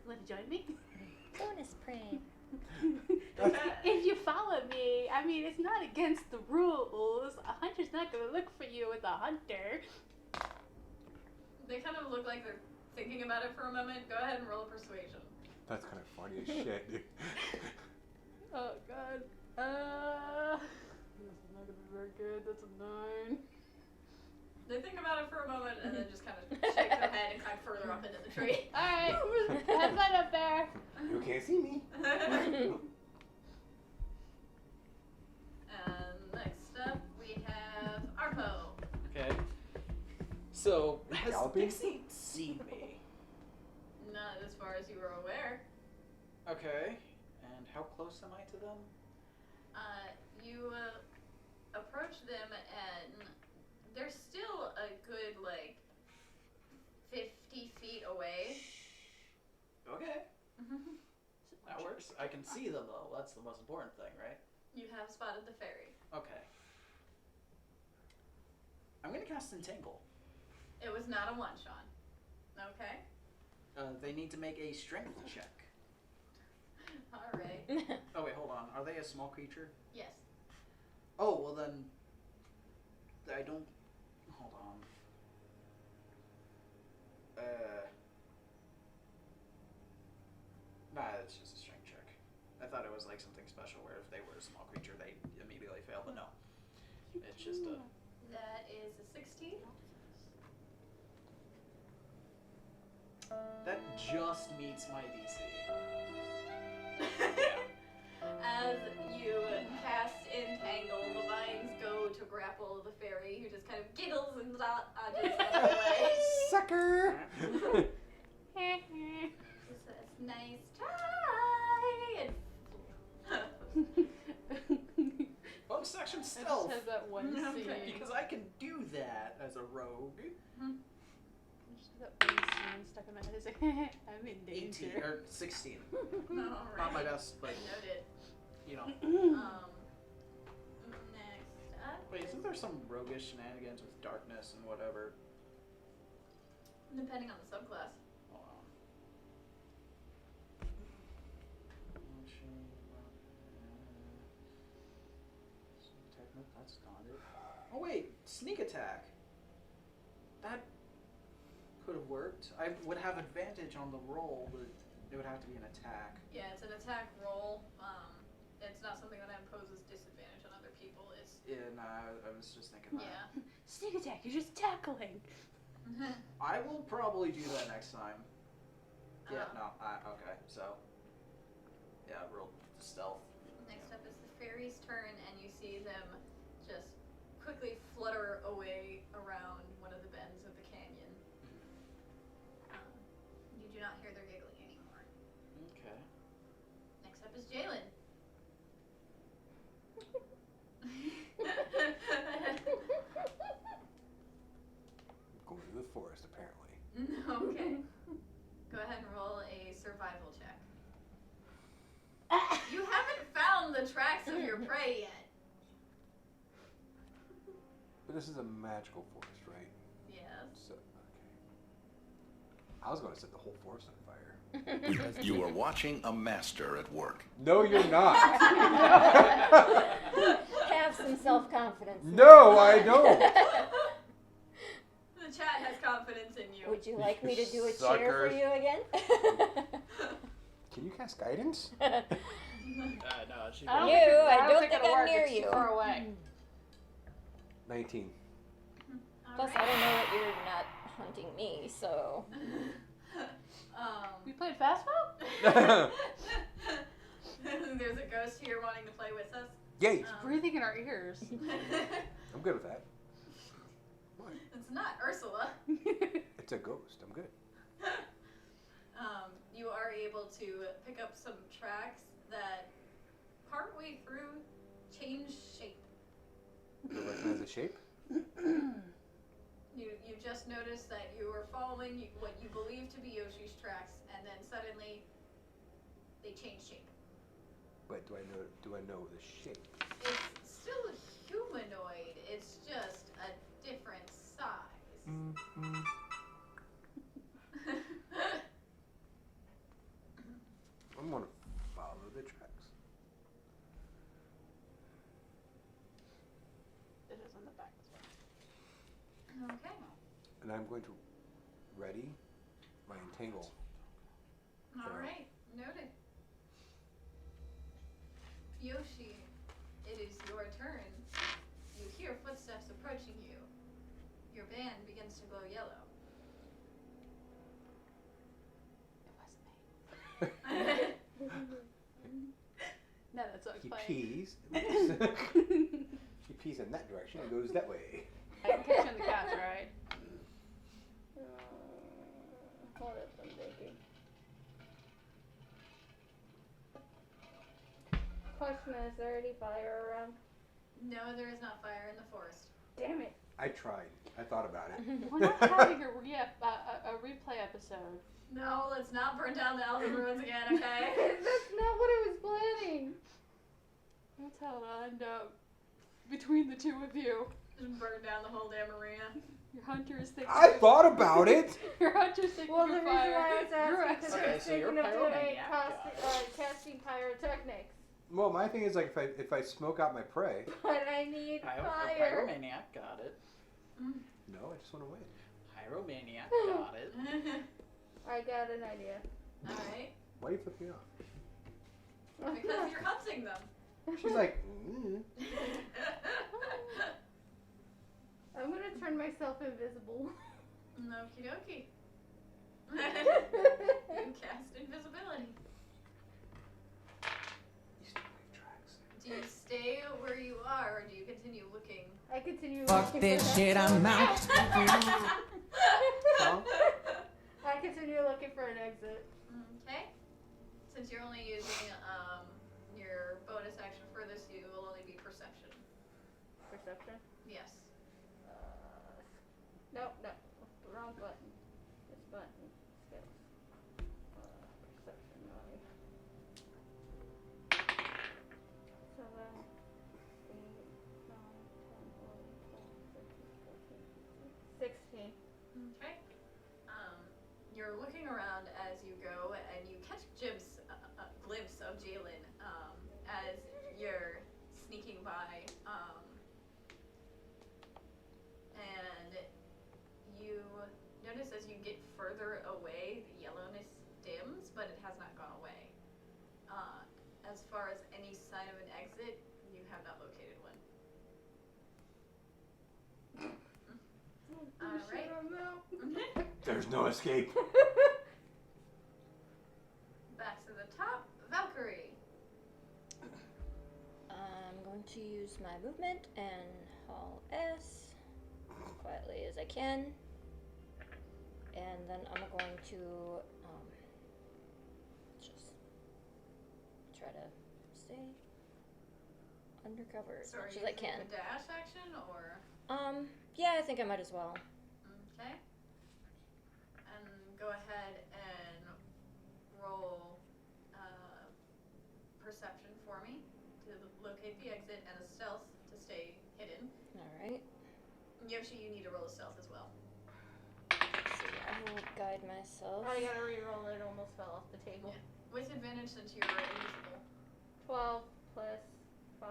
wanna join me? Bonus prey. If you follow me, I mean, it's not against the rules. A hunter's not gonna look for you with a hunter. They kind of look like they're thinking about it for a moment. Go ahead and roll a persuasion. That's kind of funny as shit, dude. Oh god. This is not gonna be very good. That's a 9. They think about it for a moment and then just kind of shake their head and climb further up into the tree. Alright, have fun up there. You can't see me. Next up, we have Arpo. Okay. So, has Galloping? Dixie seen me? Not as far as you were aware. Okay. And how close am I to them? You approach them and they're still a good, 50 feet away. I can see them though. That's the most important thing, right? You have spotted the fairy. Okay. I'm gonna cast Entangle. It was not a one, Sean. Okay. They need to make a strength check. All right. Oh wait, hold on. Are they a small creature? Yes. Oh well then. I don't. Hold on. Nah, it's just a strength check. I thought it was like something special where if they were a small creature, they immediately fail, but no. It's just a. That is a 16. That just meets my DC. As you cast Entangle, the vines go to grapple the fairy, who just kind of giggles and dodges out of the way. Sucker! Just says, nice try! Bonus action I just stealth. have that one scene. Because I can do that as a rogue. I just have that one scene stuck in my head. It's like, I'm in 18 danger. or 16. Alright. Not my best, but Noted. you know. Next up. Wait, isn't there some roguish shenanigans with darkness and whatever? Depending on the subclass. Hold on. That's not it. Oh wait, sneak attack. That could have worked. I would have advantage on the roll, but it would have to be an attack. Yeah, it's an attack roll. It's not something that imposes disadvantage on other people. It's Yeah, nah, I was just thinking that. yeah. Sneak attack, you're just tackling. I will probably do that next time. Yeah, Oh. no, okay, so. Yeah, roll stealth. Next up is the fairy's turn, and you see them just quickly flutter away around one of the bends of the canyon. You do not hear their giggling anymore. Okay. Next up is Jalen. Going to the forest, apparently. Okay. Go ahead and roll a survival check. You haven't found the tracks of your prey yet. But this is a magical forest, right? Yes. So, okay. I was going to set the whole forest on fire. You are watching a master at work. No, you're not. Have some self-confidence. No, I don't. The chat has confidence in you. Would you like me to do a cheer Suckers. for you again? Can you cast guidance? No, she I don't You, think, I don't think think it'll I'm work. near It's too you. far away. 19. Plus, I don't know that you're not hunting me, so. We played fastball? There's a ghost here wanting to play with us. Yay! Breathing in our ears. I'm good with that. What? It's not Ursula. It's a ghost. I'm good. You are able to pick up some tracks that partway through change shape. Do you recognize the shape? You just noticed that you were following what you believe to be Yoshi's tracks, and then suddenly they change shape. But do I know the shape? It's still humanoid. It's just a different size. I'm gonna follow the tracks. It is on the back as well. Okay. And I'm going to ready my entangle. All right. Noted. Yoshi, it is your turn. You hear footsteps approaching you. Your band begins to glow yellow. It wasn't me. No, that's what He I'm pees. He pees in that direction and goes that way. I'm catching the catch, right? Hold up, I'm thinking. Question: is there any fire around? No, there is not fire in the forest. Damn it! I tried. I thought about it. We're not having a replay episode. No, let's not burn down the Elven Ruins again, okay? That's not what I was planning. That's how it'll end up between the two of you. Just burn down the whole damn arena. Your hunters think. I thought about it. Your hunters think Well, the you're reason why fire. I was asking because I Okay, was so you're thinking of doing pyromaniac. casting pyrotechnics. Well, my thing is like if I smoke out my prey. But I need fire. Pyromaniac, got it. No, I just want to win. Pyromaniac, got it. I got an idea. Alright. Why are you flipping me off? Because you're hunting them. She's like, I'm gonna turn myself invisible. Okie dokie. You cast invisibility. you still leave tracks. Do you stay where you are, or do you continue looking? I continue. Fuck looking this for shit, I'm out. Huh? I continue looking for an exit. Okay. Since you're only using your bonus action for this, you will only be perception. Perception? Yes. No, wrong button. This button. Skills. Perception. 7, 8, 9, 10, 11, 12, 13, 14, 16. Okay. You're looking around as you go, and you catch a glimpse of Jalen as you're sneaking by, and you notice as you get further away, the yellowness dims, but it has not gone away. As far as any sign of an exit, you have not located one. Alright. There's no escape. Back to the top, Valkyrie. I'm going to use my movement and haul S quietly as I can. And then I'm going to just try to stay undercover as So are much you as I using can. the dash action, or? Yeah, I think I might as well. Okay. And go ahead and roll perception for me to locate the exit, and a stealth to stay hidden. Alright. Yoshi, you need to roll a stealth as well. Let's see, I will guide myself. I gotta reroll it. Almost fell off the table. Yeah. With advantage since you're invisible. 12 plus 5.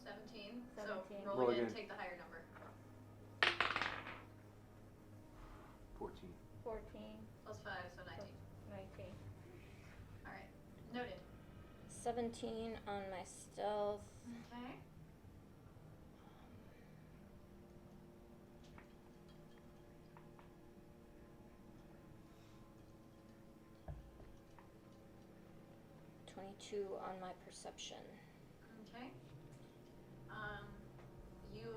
17. 17. So Roll roll again, again. take the higher number. 14. 14. Plus 5, so 19. 19. Alright. Noted. 17 on my stealth. Okay. On my perception. Okay. You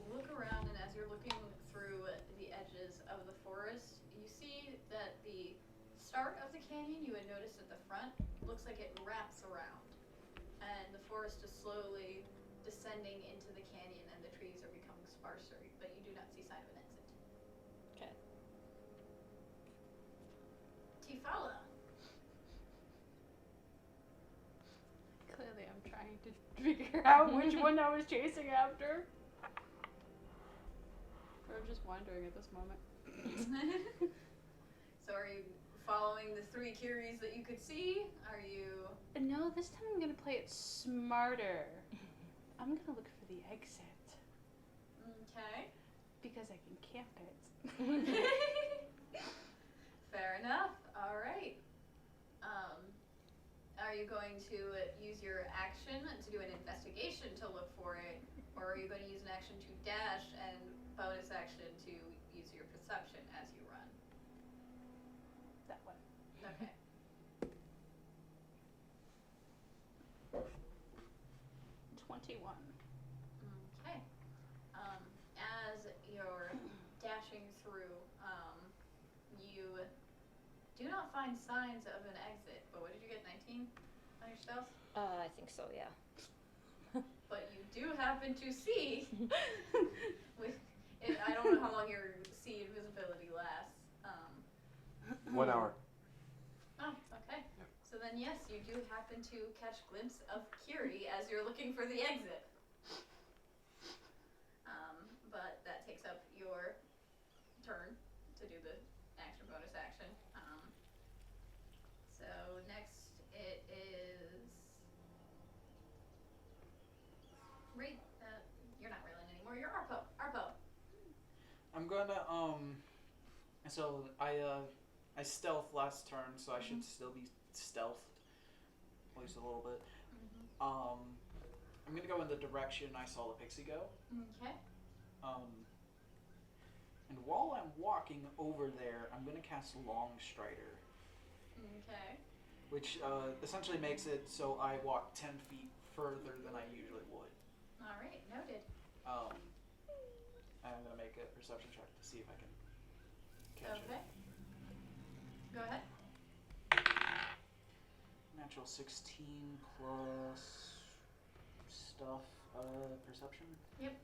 look around, and as you're looking through the edges of the forest, you see that the start of the canyon you had noticed at the front looks like it wraps around, and the forest is slowly descending into the canyon, and the trees are becoming sparser, but you do not see sign of an exit. Okay. Tifala. Clearly, I'm trying to figure out which one I was chasing after. Or just wondering at this moment. So are you following the 3 Curies that you could see? Are you... No, this time I'm gonna play it smarter. I'm gonna look for the exit. Okay. Because I can camp it. Fair enough. All right. Are you going to use your action to do an investigation to look for it, or are you going to use an action to dash and bonus action to use your perception as you run? That one. Okay. 21. Okay. As you're dashing through, you do not find signs of an exit. But what did you get? 19 on your stealth? I think so, yeah. But you do happen to see, with I don't know how long your sea invisibility lasts. 1 hour. Oh, okay. Yep. So then, yes, you do happen to catch a glimpse of Kiri as you're looking for the exit. But that takes up your turn to do the action bonus action. So next it is you're not Raylan anymore. You're Arpo. Arpo. I'm gonna so I stealth last turn, so I should still be stealthed at least a little bit. I'm gonna go in the direction I saw the pixie go. Okay. And while I'm walking over there, I'm gonna cast Long Strider, Okay. which essentially makes it so I walk 10 feet further than I usually would. All right. Noted. And I'm gonna make a perception check to see if I can catch Okay. Go ahead. Natural 16 plus stuff, perception? Yep.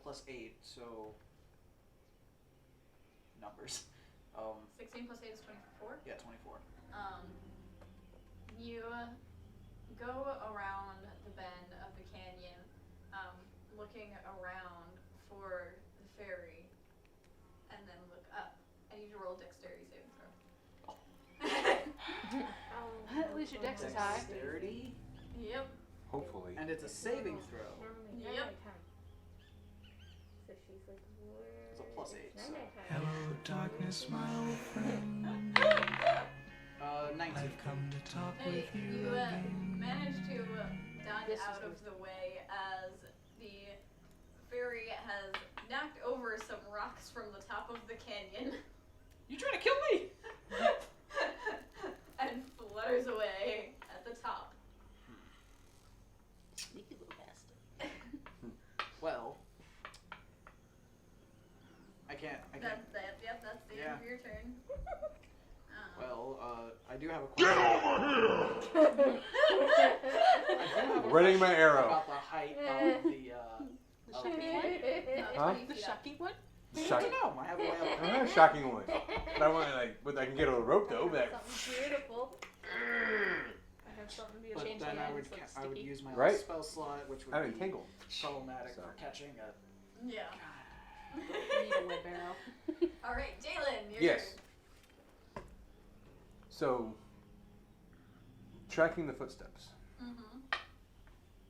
Plus 8, so numbers. 16 plus 8 is 24. Yeah, 24. You go around the bend of the canyon, looking around for the ferry, and then look up. I need you to roll dexterity saving throw. At least your dex is high. Dexterity? Yep. Hopefully. And it's a saving throw. Yep. So she's like, where? It's a plus 8, so. Hello, darkness, my old friend. 19. I've come to talk Hey, with you you again. managed to dodge This is out of the way as the ferry has knocked over some rocks from the top of the canyon You trying to kill me? and flutters away at the top. Sneaky little bastard. Well, I can't. That's the end of your turn. Well, I do have a question. Get over here! Readying my arrow. About the height of the, of the plane. Huh? 20 The feet up. shocking one? I Shock- don't know. I have a way I up. don't have a shocking one. But I want to, but I can get a rope though. But Something beautiful. I have something to But change then the I end, would, it's like I would sticky. use my Right. spell slot, which would I'm be entangled. problematic So. for catching a. Yeah. You need a whip arrow. All right, Jalen, your yes. turn. So, tracking the footsteps. Mm-hmm.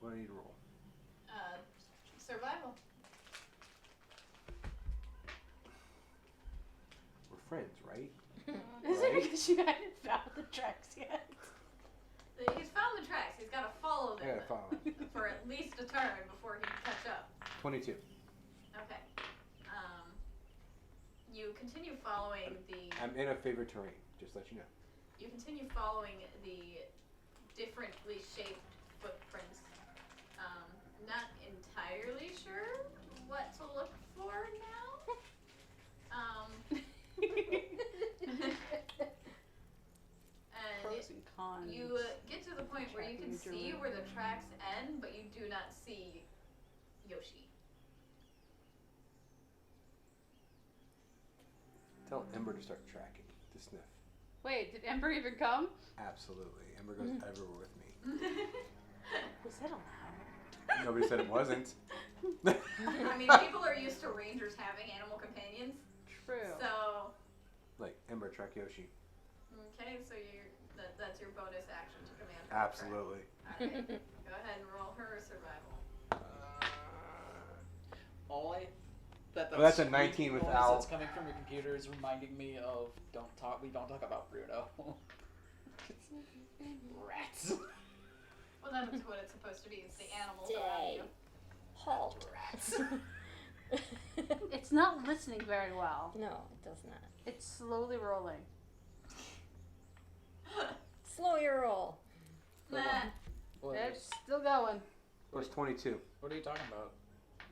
What do I need to roll? Survival. We're friends, right? Is Right? it because you hadn't found the tracks yet? He's found the tracks. He's got to follow I them gotta follow. for at least a turn before he can catch up. 22. Okay. You continue following the. I'm in a favored terrain. Just to let you know. You continue following the differently shaped footprints. Not entirely sure what to look for now. Pros And and cons. you get to the point where you can Tracking see your where the tracks end, but you do not see Yoshi. Tell Ember to start tracking. To sniff. Wait, did Ember even come? Absolutely. Ember goes everywhere with me. Was that allowed? Nobody said it wasn't. I mean, people are used to rangers having animal companions, True. so Like Ember track Yoshi. okay. So that's your bonus action to command her. correct? Absolutely. All right. Go ahead and roll her survival. All I. That's that's a squeaky 19 with noise Al. that's coming from your computer is reminding me of we don't talk about Bruno. Rats. Well, that's what it's supposed to be. It's the animals around you. Halt. Rats. It's not listening very well. No, it does not. It's slowly rolling. Slow your roll. Nah. It's still going. What's 22? What are you talking about?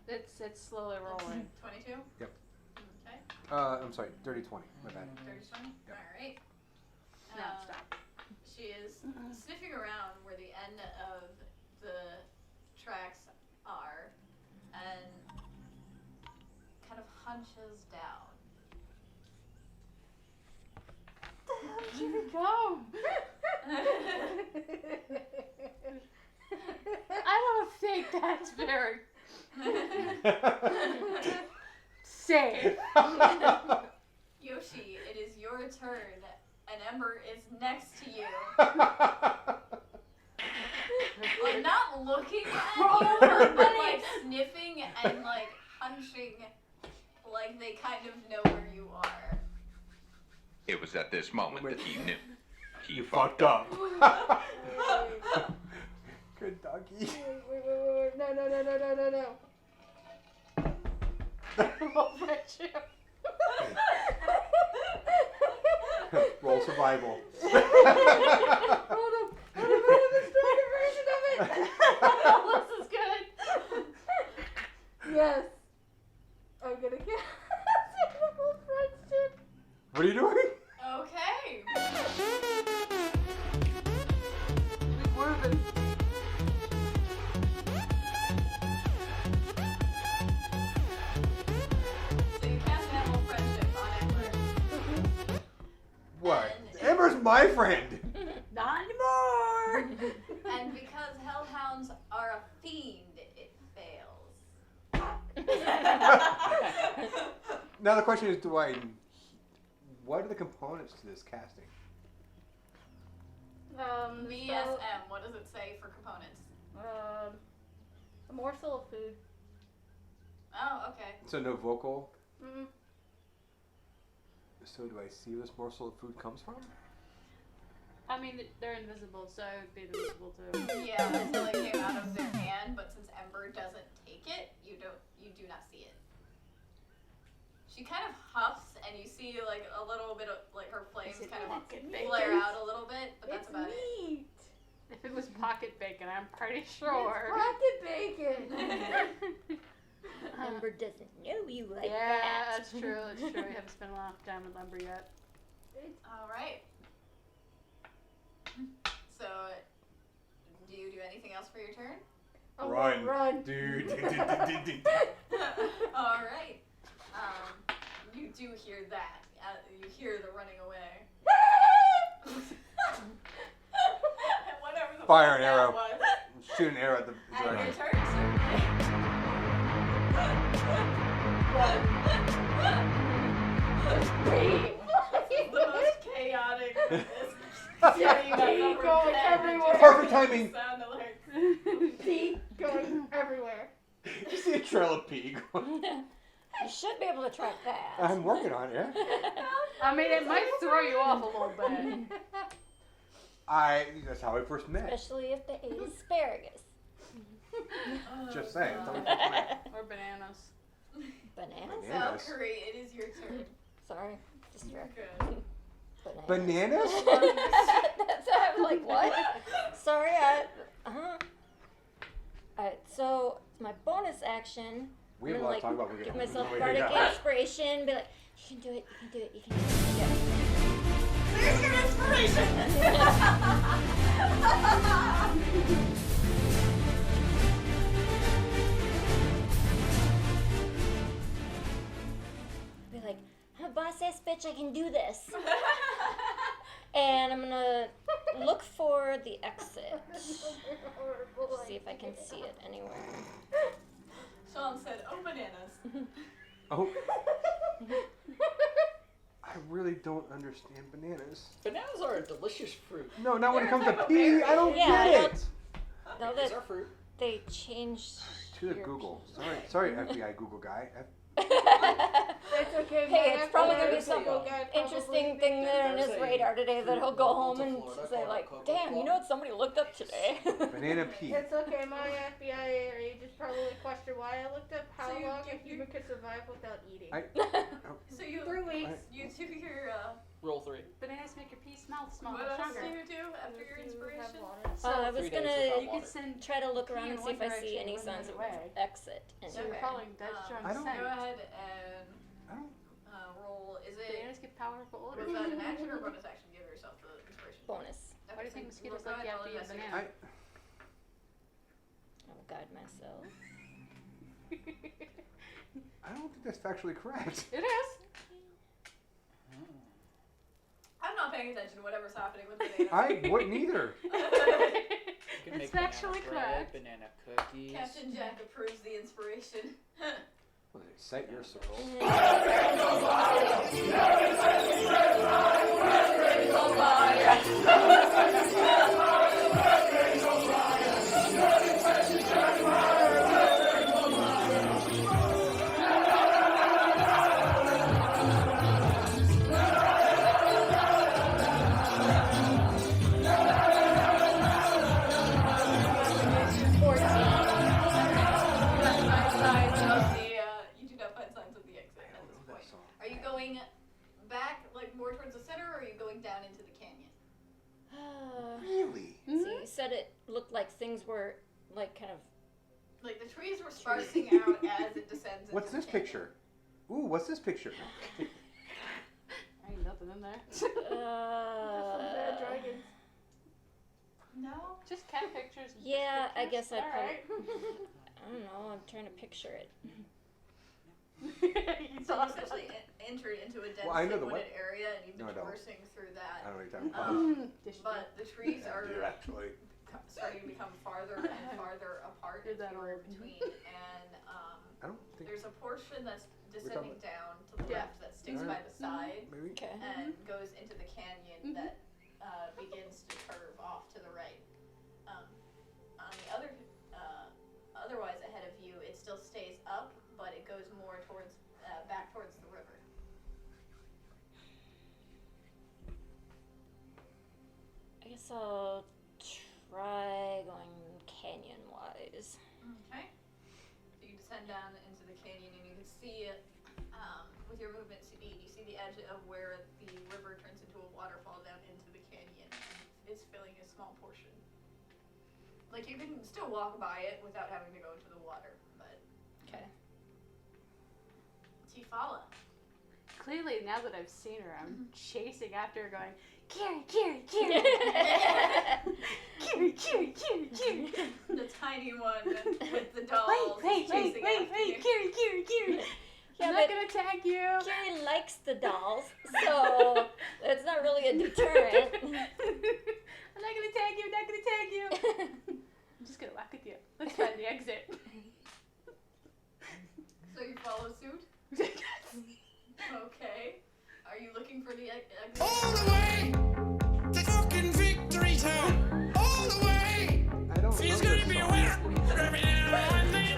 It's slowly rolling. 22? Yep. Okay. I'm sorry. Dirty 20. My bad. 30, 20? Yep. Alright. No, stop. She is sniffing around where the end of the tracks are, and hunches down. Where did you become? I don't think that's very safe. Yoshi, it is your turn, and Ember is next to you. Like, not looking at you, but like sniffing and like hunching, like they kind of know where you are. It was at this moment that he knew. He You fucked up. Good doggy. Wait. No. Roll friendship. Roll survival. Hold up. I have a stronger version of it. This is good. Yes. I'm gonna get roll friendship. What are you doing? Okay. So you cast animal friendship on Ember. What? Ember's my friend. Not anymore. And because hellhounds are a fiend, it fails. Now the question is, what are the components to this casting? VSM, what does it say for components? A morsel of food. Oh, okay. So no vocal. Mm-hmm. So do I see where this morsel of food comes from? I mean, they're invisible, so it would be invisible too. Yeah, until it came out of their hand, but since Ember doesn't take it, you do not see it. She kind of huffs, and you see like a little bit of like her flames kind of flare out a little bit, but that's about it. If it was pocket bacon, I'm pretty sure. Pocket bacon. Ember doesn't know you like Yeah, that. that's true. That's true. We haven't spent a lot of time with Ember yet. All right. So, do you do anything else for your turn? Run. Dude. All right. You do hear that. You hear the running away. Whatever the Fire fuck an that arrow. was. Shoot an arrow at the And your dragon. turn, certainly. This is the most chaotic city I've ever Going been. everywhere. Perfect timing. Sound alert. Pee going everywhere. You see a trail of pee going. You should be able to track that. I'm working on it. Yeah. I mean, it might throw you off a little bit. That's how we first met. Especially if they ate asparagus. Just saying. That's how we God. first met. Or bananas. Bananas? Banana. So, Curry, it is your turn. Sorry. You're Distracted. good. Bananas? That's I'm like, what? Sorry, Alright, so my bonus action, We I'm have a lot gonna to talk about. give myself Oh, bardic yeah. inspiration, be like, you can do it, you can do it, you can do it. Yeah. There's your inspiration! Be like, I'm a boss ass bitch, I can do this. And I'm gonna look for the exit. See if I can see it anywhere. Sean said, oh, bananas. Oh. I really don't understand bananas. Bananas are a delicious fruit. No, not when it comes to They're a pee. type of I don't berry. Yeah, I get don't- it. Now These that are fruit. they changed To the your Google. pee. Sorry, FBI Google guy. That's okay. Hey, it's probably gonna be There's a, some interesting thing there on his there's a radar today that he'll go fruit home local and to Florida say called like, Cocoa damn, you Plum. know what somebody looked up today? Banana pee. It's okay, my FBI agents probably question why I looked up how So you long do- a human could survive without eating. So you 3 weeks. you do your Roll 3. Bananas make your pee smell what else stronger. do you do after your If you have inspiration? water. So I was 3 days gonna without you water. could send try to look pee around in and see if one I see direction any and signs run of away. exit. And So you're Okay. following Dutch I John's don't- scent. Go ahead and I don't. roll. Is it Bananas get powerful was odors. that an action or bonus action? Give yourself the inspiration. bonus. Why do you think so mosquitoes go like you ahead, have to eat a I'll banana? I'll guide myself. I don't think that's factually correct. It is. I'm not paying attention to whatever's happening with bananas. I wouldn't either. You can It's make banana factually bread, correct. banana cookies. Captain Jack approves the inspiration. Well, Cite your source. You do not find signs of the exit at this point. Are you going back, like more towards the center, or are you going down into the canyon? Really? So you said it looked like things were like kind of. Like the trees were sparsing out as it descends. Into What's the this canyon. picture? Ooh, what's this picture? Ain't nothing in there. Some bad dragons. No. Just cat pictures. and Yeah, fish I pictures. guess I All right. I don't know. I'm trying to picture it. You So saw you essentially entered into a densely Well, I know the wooded what- area, and you've been No, I don't. traversing through that. I don't know what you're talking about. But the trees are Yeah, actually. starting to become farther and farther apart Did that fewer all. between, and I don't think. there's a portion that's descending talking down to the Yeah. left that sticks Alright. by the side Maybe. Okay. and goes into the canyon that begins to curve off to the right. On the other, otherwise ahead of you, it still stays up, but it goes more towards back towards the river. I guess I'll try going canyon wise. Okay. So you descend down into the canyon, and you can see, with your movement speed, you see the edge of where the river turns into a waterfall down into the canyon. It's filling a small portion. Like you can still walk by it without having to go into the water, but Okay. Tifala. Clearly, now that I've seen her, I'm chasing after her, going, Carrie, Carrie, Carrie, Carrie, Carrie, Carrie, Carrie. The tiny one with the dolls Wait, chasing after you. Carrie, Carrie, Carrie. Yeah, I'm but not gonna tag you. Carrie likes the dolls, so it's not really a deterrent. I'm not gonna tag you. I'm not gonna tag you. I'm just gonna walk with you. Let's find the exit. So you follow suit? Okay. Are you looking for the exit? All the way to fucking Victory Town. All the way. I don't She's know gonna this be a song. winner every now and then.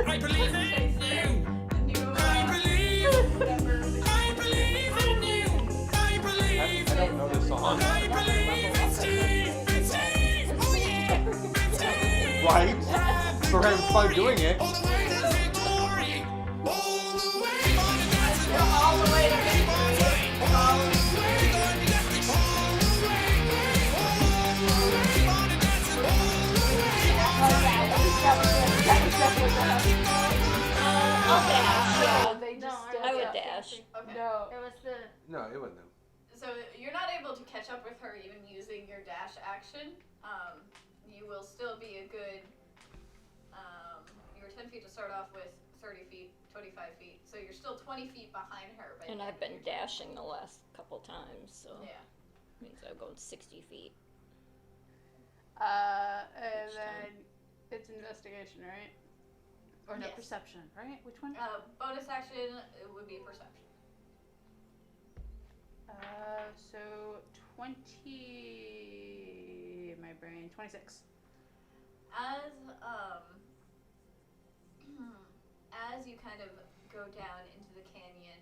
I believe in you. I believe. I believe in you. I believe. I don't know this song. I believe in Steve. It's Steve. Oh yeah. It's Steve. Right? So we're having fun doing it. All the way to victory. All the way. All the way to victory. I'll dash. No, they No, just I I would Yeah. dash. Okay. No. It was the. No, it wasn't them. So you're not able to catch up with her even using your dash action. You will still be a good. You were 10 feet to start off with, 30 feet, 25 feet. So you're still 20 feet behind her. By And the I've end been of your turn. dashing the last couple times, so Yeah. means I've gone 60 feet. And Each then it's investigation, right? Or no, Yes. perception, right? Which one? Bonus action it would be perception. So 20. My brain. 26. As you kind of go down into the canyon,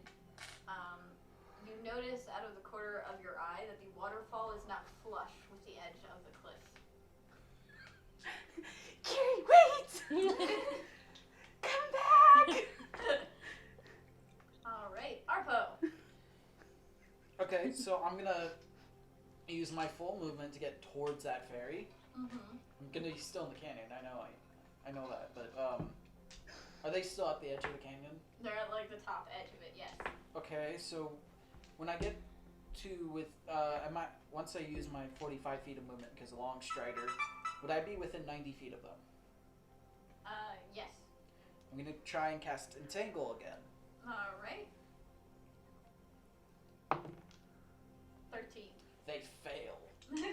you notice out of the corner of your eye that the waterfall is not flush with the edge of the cliff. Carrie, wait! Come back! All right, Arpo. Okay, so I'm gonna use my full movement to get towards that ferry. Mm-hmm. I'm gonna be still in the canyon. I know that, but are they still at the edge of the canyon? They're at like the top edge of it, yes. Okay, so when I get to once I use my 45 feet of movement because a long strider, would I be within 90 feet of them? Yes. I'm gonna try and cast Entangle again. Alright. 13. They fail. So,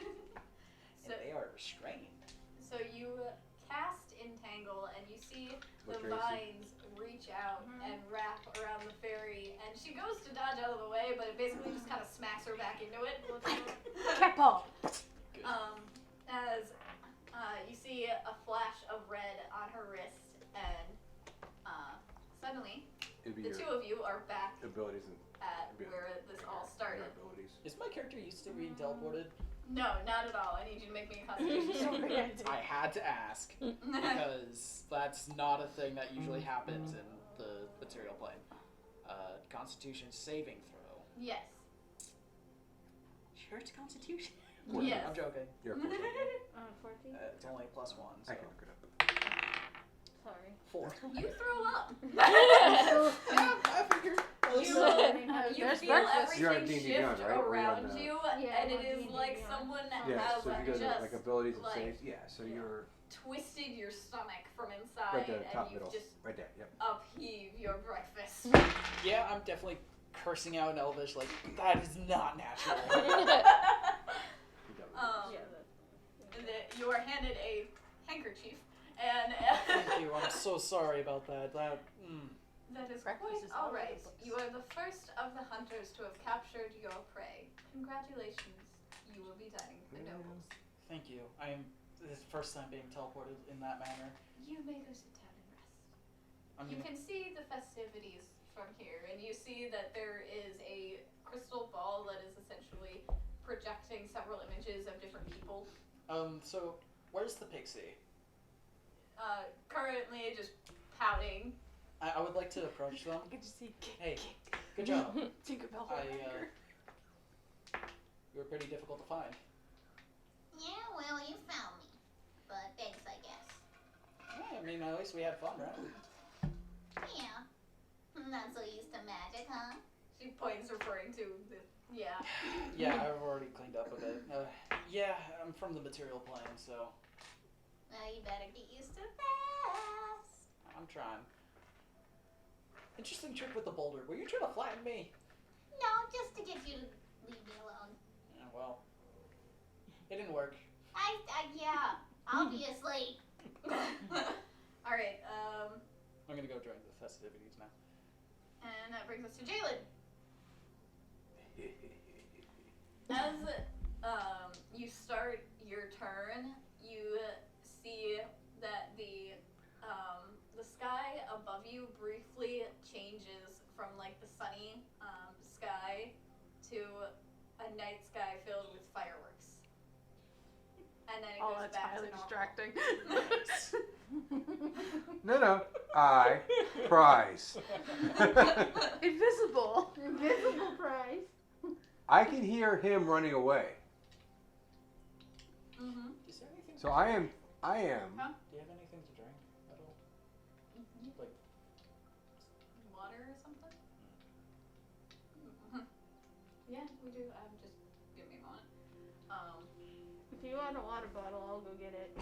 And they are restrained. so you cast Entangle, and you see the What Tracy? vines reach out and wrap around the fairy, and she goes to dodge out of the way, but it basically just kind of smacks her back into it. Kepo. Good. As you see a flash of red on her wrist, and suddenly It'd be the your two of you are back abilities and at Yeah. where this all your started. abilities. Is my character used to being teleported? No, not at all. I need you to make me a constitution check. I had to ask because that's not a thing that usually happens in the material plane. Constitution saving throw. Yes. Sure, it's Constitution. Yes. I'm joking. You're a 14. 14. It's only a +1. So. I can look it up. Sorry. 4. You throw up. Yeah, I figured. You There's feel breakfast. You're on everything D&D shift Beyond, right? Or you're on around the- you, Yeah, and I'm it on is D&D like Beyond. someone Yeah, has so if you go to just like abilities and like, saves, yeah, so you're twisted your stomach from inside, right there, top and you middle, just right there. Yep. upheave your breakfast. Yeah, I'm definitely cursing out in Elvish like that is not natural. You got it. You are handed a handkerchief, and Thank you. I'm so sorry about that. That. that is Breakfast quite is all all right. over the place. You are the first of the hunters to have captured your prey. Congratulations. You will be dining the nobles. Thank you. I am. This is the first time being teleported in that manner. You may go sit down and rest. I'm You gonna. can see the festivities from here, and you see that there is a crystal ball that is essentially projecting several images of different people. So where's the pixie? Currently just pouting. I would like to approach them. I could just see Hey, good job. Tinkerbell. You were pretty difficult to find. Yeah, well, you found me. But thanks, I guess. Yeah, I mean, at least we had fun, right? Yeah. I'm not so used to magic, huh? She points, referring to the yeah. Yeah, I've already cleaned up a bit. Yeah, I'm from the material plane, so Well, you better get used to fast. I'm trying. Interesting trick with the boulder. Were you trying to flatten me? No, just to get you to leave me alone. Yeah, well, it didn't work. Yeah, obviously. Alright, I'm gonna go join the festivities now. and that brings us to Jalen. As you start your turn, you see that the sky above you briefly changes from like the sunny sky to a night sky filled with fireworks, and then it Oh, goes that's back highly to normal. distracting. No, I prize. Invisible. Invisible prize. I can hear him running away. Mm-hmm. Is there anything? So I am. Huh? Do you have anything to drink at all? Like, Water or something? Mhm. Yeah, we do. Just give me a moment. If you want a water bottle, I'll go get it.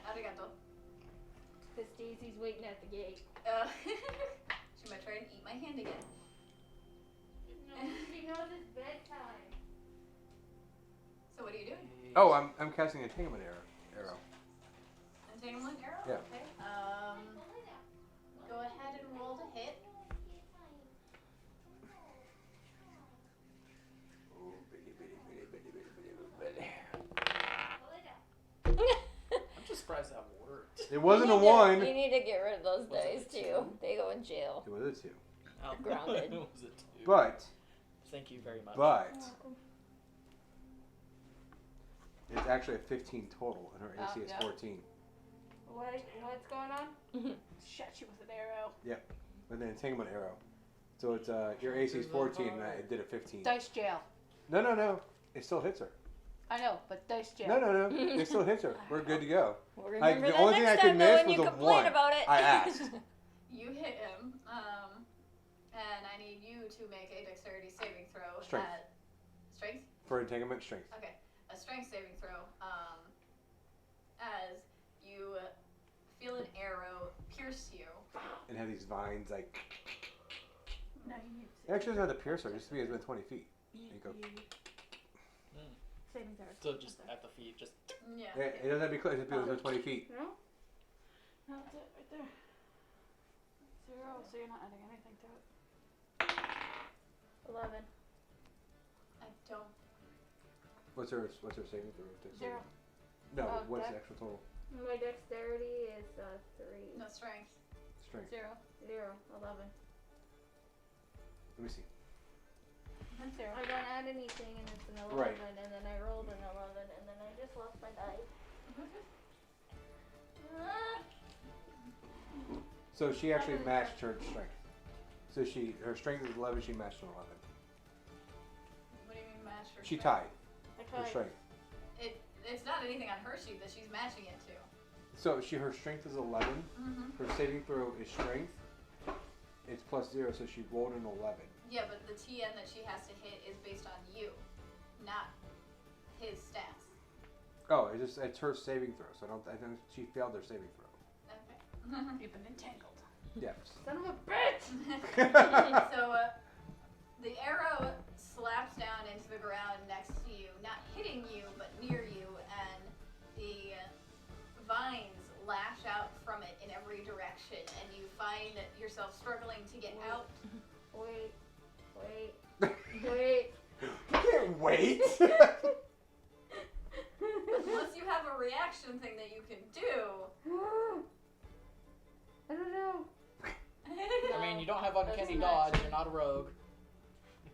Arigato. Because Daisy's waiting at the gate. She might try and eat my hand again. No, she knows it's bedtime. So what are you doing? Oh, I'm casting a entanglement arrow. Entanglement arrow? Yeah. Okay. Go ahead and roll to hit. I'm just surprised that worked. It wasn't a You one. need to get rid of those Was it dice a too. two? They go in jail. It was a 2. Grounded. It was a 2. But Thank you very much. it's actually a 15 total, and her AC is yeah. 14. What's going on? Shot you with an arrow. With an entanglement arrow. So it's your AC is 14, and I did a 15. Dice jail. No. It still hits her. I know, but dice jail. No. It still hits her. We're good to go. We'll Like, remember the that only thing next I could time, though, miss when you was a complain 1. about it. I asked. You hit him. And I need you to make a dexterity saving throw. Strength. At strength? For entanglement strength. Okay. A strength saving throw. As you feel an arrow pierce you and have these vines like. No, you need It actually doesn't have to pierce her. It just to be within 20 feet. You go. saving throw. So just at the feet, just. Yeah. It doesn't have to be close. It has to be within 20 feet. No? No, that's it, right there. 0, so you're not adding anything to it. 11. I don't. What's her saving throw? 0. No, Oh, what's the dex? actual total? My dexterity is 3. No strength. Strength. 0. 0. 11. Let me see. And 0. I don't add anything, and it's an 11, Right. and then I rolled an 11, and then I just lost my die. So she actually matched her strength. So her strength is 11. She matched an 11. What do you mean match her She strength? tied her strength. It's not anything on her sheet that she's matching it to. So her strength is 11. Mm-hmm. Her saving throw is strength. It's plus 0, so she rolled an 11. Yeah, but the TN that she has to hit is based on you, not his stats. Oh, it's her saving throw. So I think she failed her saving throw. Okay. You've been entangled. Yes. Son of a bitch! So the arrow slaps down into the ground next to you, not hitting you, but near you, and the vines lash out from it in every direction, and you find yourself struggling to get out. Wait. You can't wait. Unless you have a reaction thing that you can do. I don't know. I mean, you don't have uncanny dodge. You're not a rogue.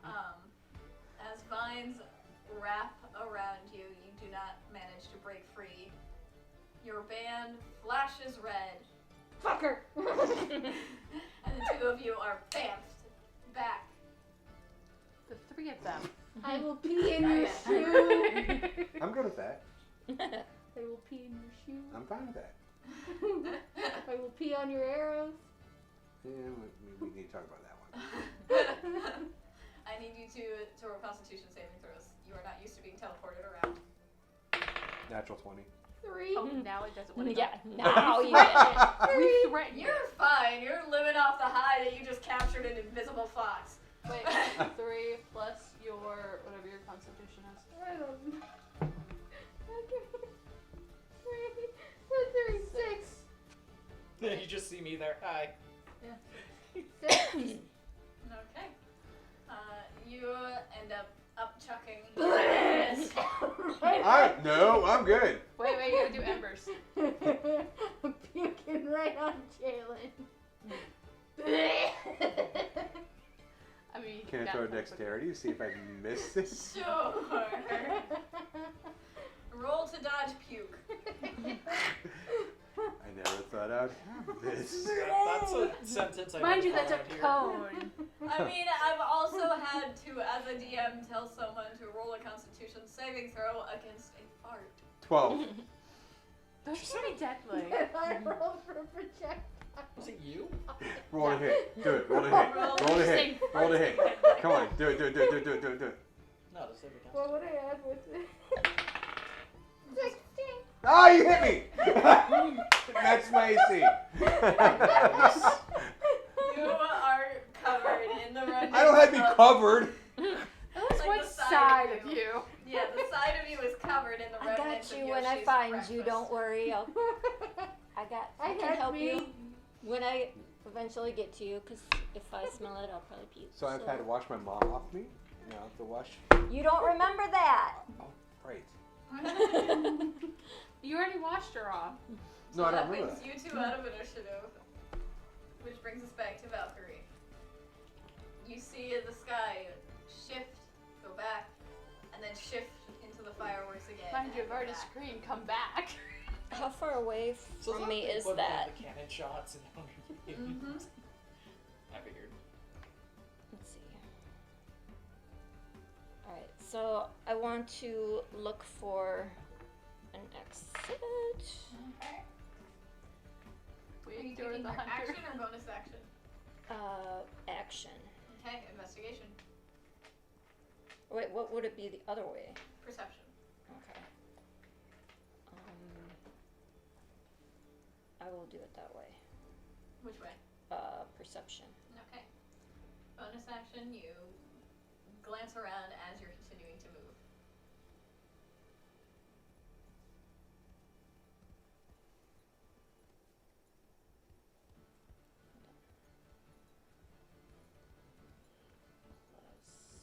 As vines wrap around you, you do not manage to break free. Your band flashes red, Fucker! and the two of you are bamfed back. The 3 of them. I will pee in your Okay. shoe. I'm good with that. I will pee in your shoe. I'm fine with that. I will pee on your arrows. Yeah, we need to talk about that one. I need you to roll Constitution saving throws. You are not used to being teleported around. Natural 20. 3. Oh, now it doesn't want to Yeah, now you get it. We threatened it. You're fine. You're living off the high that you just captured an invisible fox. Wait, 3 plus your, whatever your constitution is. I don't know. Okay. 3, 6. You just see me there. Hi. 6. Okay. You end up upchucking your bonus. No, I'm good. Wait, you gotta do embers. I'm puking right on Jalen. I mean, Can I that throw one's dexterity to see if I miss it? Sure. Roll to dodge puke. I never thought I'd have this. That's a sentence I Mind you, never that's a thought I'd hear. cone. I mean, I've also had to, as a DM, tell someone to roll a Constitution saving throw against a fart. 12. Those should be deadly. I rolled for projectile. Was it you? Roll to hit. Do it. Roll to hit. Roll to hit. Roll to hit. Come on. Do it. Do it. Do it. Do it. Do it. Do it. Do it. No, the saving counts. What would I add with it? 16. Ah, you hit me! That's my AC. You are covered in the remnants. I don't have to be covered. At least Like one the side side of of you. Yeah, the side of you is covered in the I remnants got of you when I Yoshi's find breakfast. you. Don't worry. I I can had help me. you when I eventually get to you. Because if I smell it, I'll probably puke. So I've had to wash my mom off me. Now I have to wash. You don't remember that? Oh, right. You already washed her off. No, I that don't remember brings that. you two out of initiative, which brings us back to Valkyrie. You see the sky shift, go back, and then shift into the fireworks again. Mind you, and I've already back. screamed, come back. How far away So from me the is equivalent of that? The cannon shots and Mhm. I figured. Let's see. Alright, so I want to look for an exit. Okay. We Are you ignored taking the your hunter. action or bonus action? Action. Okay, investigation. Wait, what would it be the other way? Perception. Okay. I will do it that way. Which way? Perception. Okay. Bonus action, you glance around as you're continuing to move.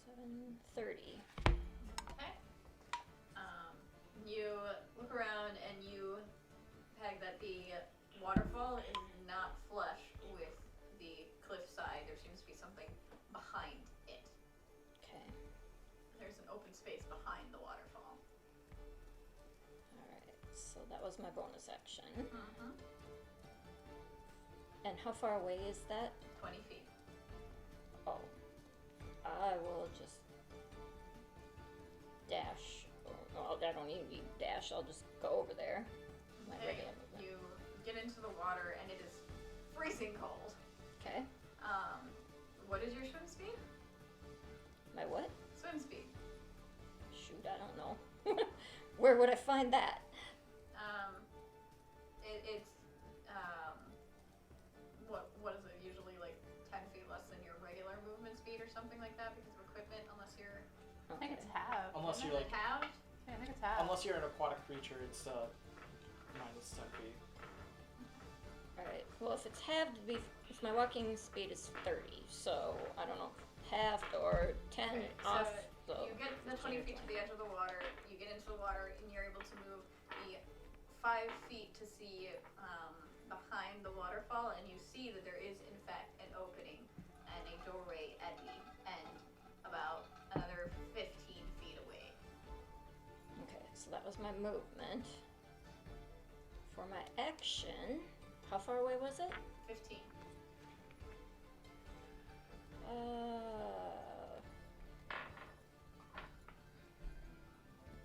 $730. Okay. You look around and you peg that the waterfall is not flush with the cliffside. There seems to be something behind it. Okay. There's an open space behind the waterfall. Alright, so that was my bonus action. Mm-hmm. And how far away is that? 20 feet. Oh. I will just dash. Well, I don't need to dash. I'll just go over there. My Okay. regular movement. You get into the water and it is freezing cold. Okay. What is your swim speed? My what? Swim speed. Shoot, I don't know. Where would I find that? It's what is it usually, like 10 feet less than your regular movement speed or something like that because of equipment, unless you're I think it's half. Unless you're like, halved. Yeah, I think it's half. unless you're an aquatic creature, it's minus 10 feet. Alright, well, if it's halved, if my walking speed is 30, so I don't know, halved or 10 Okay, off. so So you get the 20 feet to the edge of the water, you get into the water, and you're able to move the 5 feet to see behind the waterfall, and you see that there is, in fact, an opening and a doorway at the end, about another 15 feet away. Okay, so that was my movement. For my action, how far away was it? 15.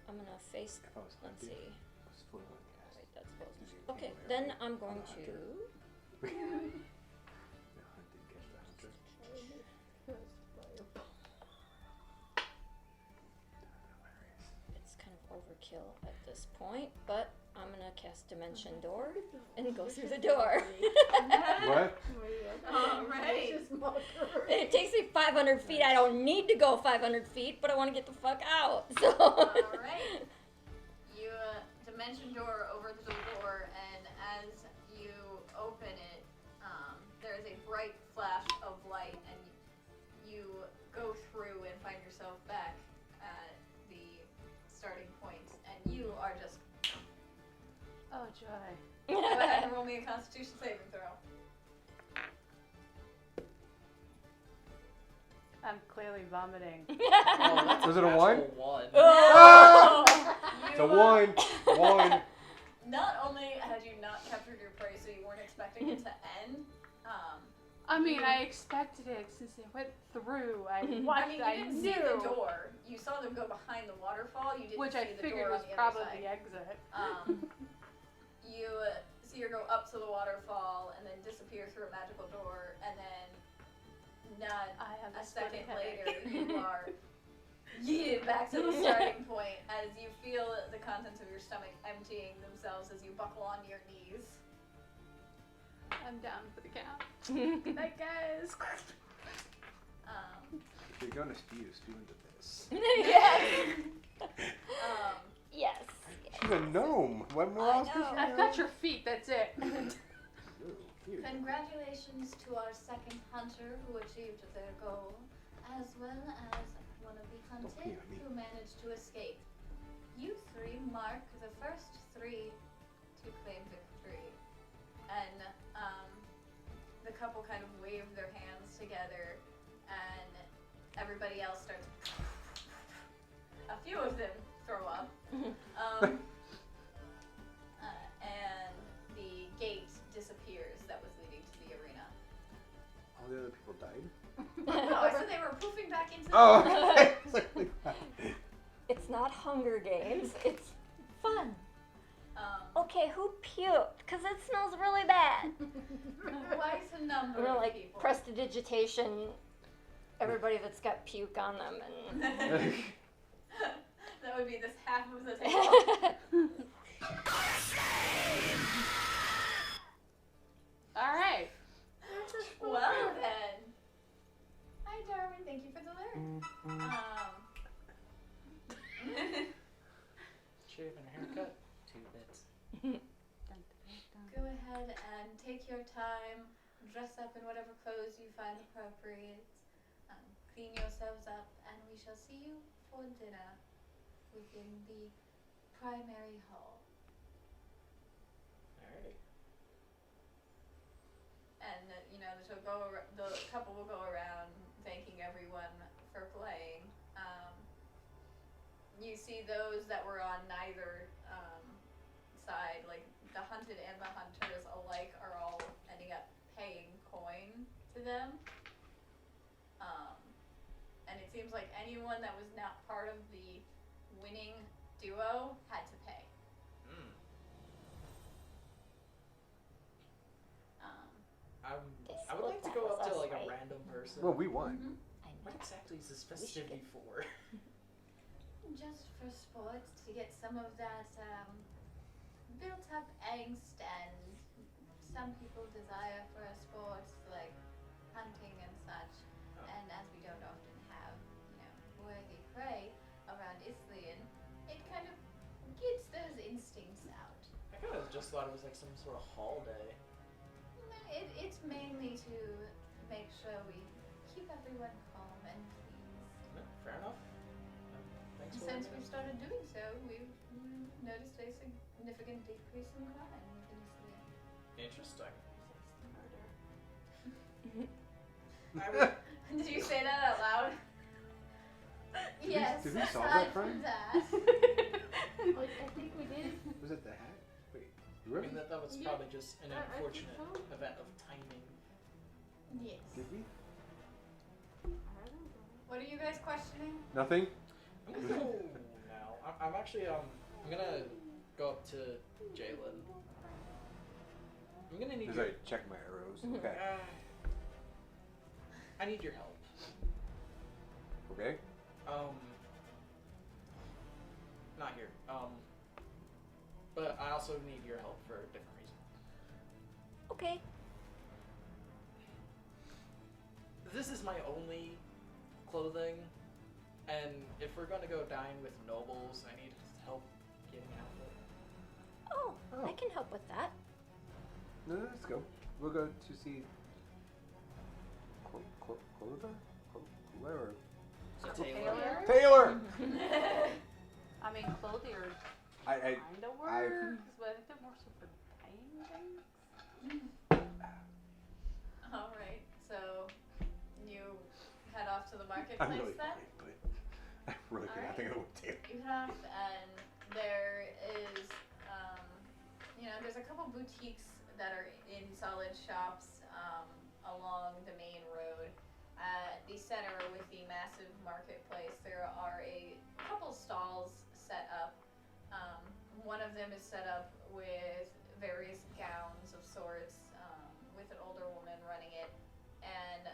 I'm gonna face. If I was Let's hunting, see. I was fully on gas. Wait, that's close. Did you Okay, anywhere then else? I'm going I'm a to. hunter. The hunted catch the hunter. Hilarious. It's kind of overkill at this point, but I'm gonna cast Dimension Door and go through the door. What? Alright. It takes me 500 feet. I don't need to go 500 feet, but I want to get the fuck out. So. Alright. You dimension door over to the door, and as you open it, there is a bright flash of light, and you go through and find yourself back at the starting point, and you are just. Oh, joy. Go ahead and roll me a Constitution saving throw. I'm clearly vomiting. Oh, Was it a one? One. Oh! It's a one. One. Not only had you not captured your prey, so you weren't expecting it to end. I mean, I expected it since they went through. I watched. I mean, you I didn't knew. see the door. You saw them go behind the waterfall. You didn't Which see I the figured door was on the probably other the side. exit. You see her go up to the waterfall and then disappear through a magical door, and then not I have a splitting second later, headache. you are yeeted back to the starting point as you feel the contents of your stomach emptying themselves as you buckle onto your knees. I'm down for the count. Good night, guys. If you're gonna spew into this. Yes. Yes. She's a gnome. What more I else could know. she I've got your feet. That's it. Ooh, cute. Congratulations to our second hunter who achieved their goal, as well as one of the Don't pee hunted on me. who managed to escape. You three mark the first three to claim victory. And the couple kind of wave their hands together, and everybody else starts. A few of them throw up. And the gate disappears that was leading to the arena. All the other people died? No, I said they were poofing back into the Oh, okay. It's not Hunger Games. It's fun. Okay. Okay, who puked? Because it smells really bad. Quite a number We're of like people. prestidigitation. Everybody that's got puke on them. And That would be this half of the table. All right. shave and a haircut. 2 bits. Go ahead and take your time, dress up in whatever clothes you find appropriate, clean yourselves up, and we shall see you for dinner within the primary hall. Alrighty. And the couple will go around thanking everyone for playing. You see those that were on neither side, like the hunted and the hunters alike, are all ending up paying coin to them. And it seems like anyone that was not part of the winning duo had to pay. I would like to go up to like a random person. Well, we won. Mm-hmm. What exactly is this festivity for? Just for sport, to get some of that built up angst, and some people desire for a sport like hunting and such. Oh. And as we don't often have, worthy prey around Islian, it kind of gets those instincts out. I kind of just thought it was like some sort of hall day. It's mainly to make sure we keep everyone calm and pleased. No, fair enough. Thanks for Since letting me we've started doing so, we've noticed a significant decrease in crime within Islian. know. Interesting. Did you say that out loud? Yes. did we solve aside that from crime? that. I think we did. Was it the hat? Wait, you I really? mean, that was Yeah, probably just an I think unfortunate so. event of timing. Yes. Did we? What are you guys questioning? Nothing. I'm gonna go now. I'm actually I'm gonna go up to Jalen. I'm gonna need As your. I check my arrows. Okay. I need your help. Okay. Not here. But I also need your help for a different reason. Okay. This is my only clothing, and if we're gonna go dine with nobles, I need help getting out of it. Oh, Oh. I can help with that. No, let's go. We'll go to see Clotha? Where? Taylor? Taylor! I mean, clothier I kind of works, but I think they're more so for buying things. Alright, so you head off to the I'm marketplace really then? funny, but I really cannot think of what Taylor. You head off, and there is, there's a couple boutiques that are in solid shops along the main road. At the center with the massive marketplace, there are a couple stalls set up. One of them is set up with various gowns of sorts, with an older woman running it, and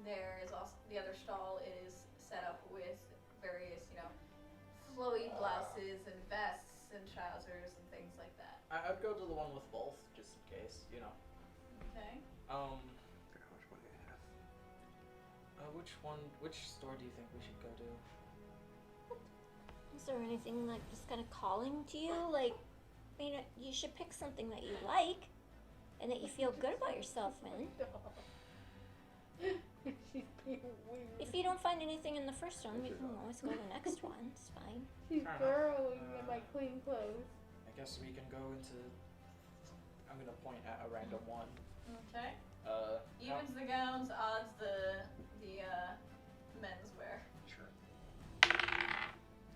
there is also the other stall is set up with various, flowy blouses and vests and trousers and things like that. I'd go to the one with both, just in case, Okay. How much money I have. Which store do you think we should go to? Is there anything like just kind of calling to you? Like, you should pick something that you like and that you feel good about yourself in. She's being weird. If you don't find anything in the first one, we can always go to the next one. It's fine. She's Fair enough. burrowing in my clean clothes. I guess we can go into. I'm gonna point at a random one. Okay. How- Evens the gowns, odds the menswear. Sure.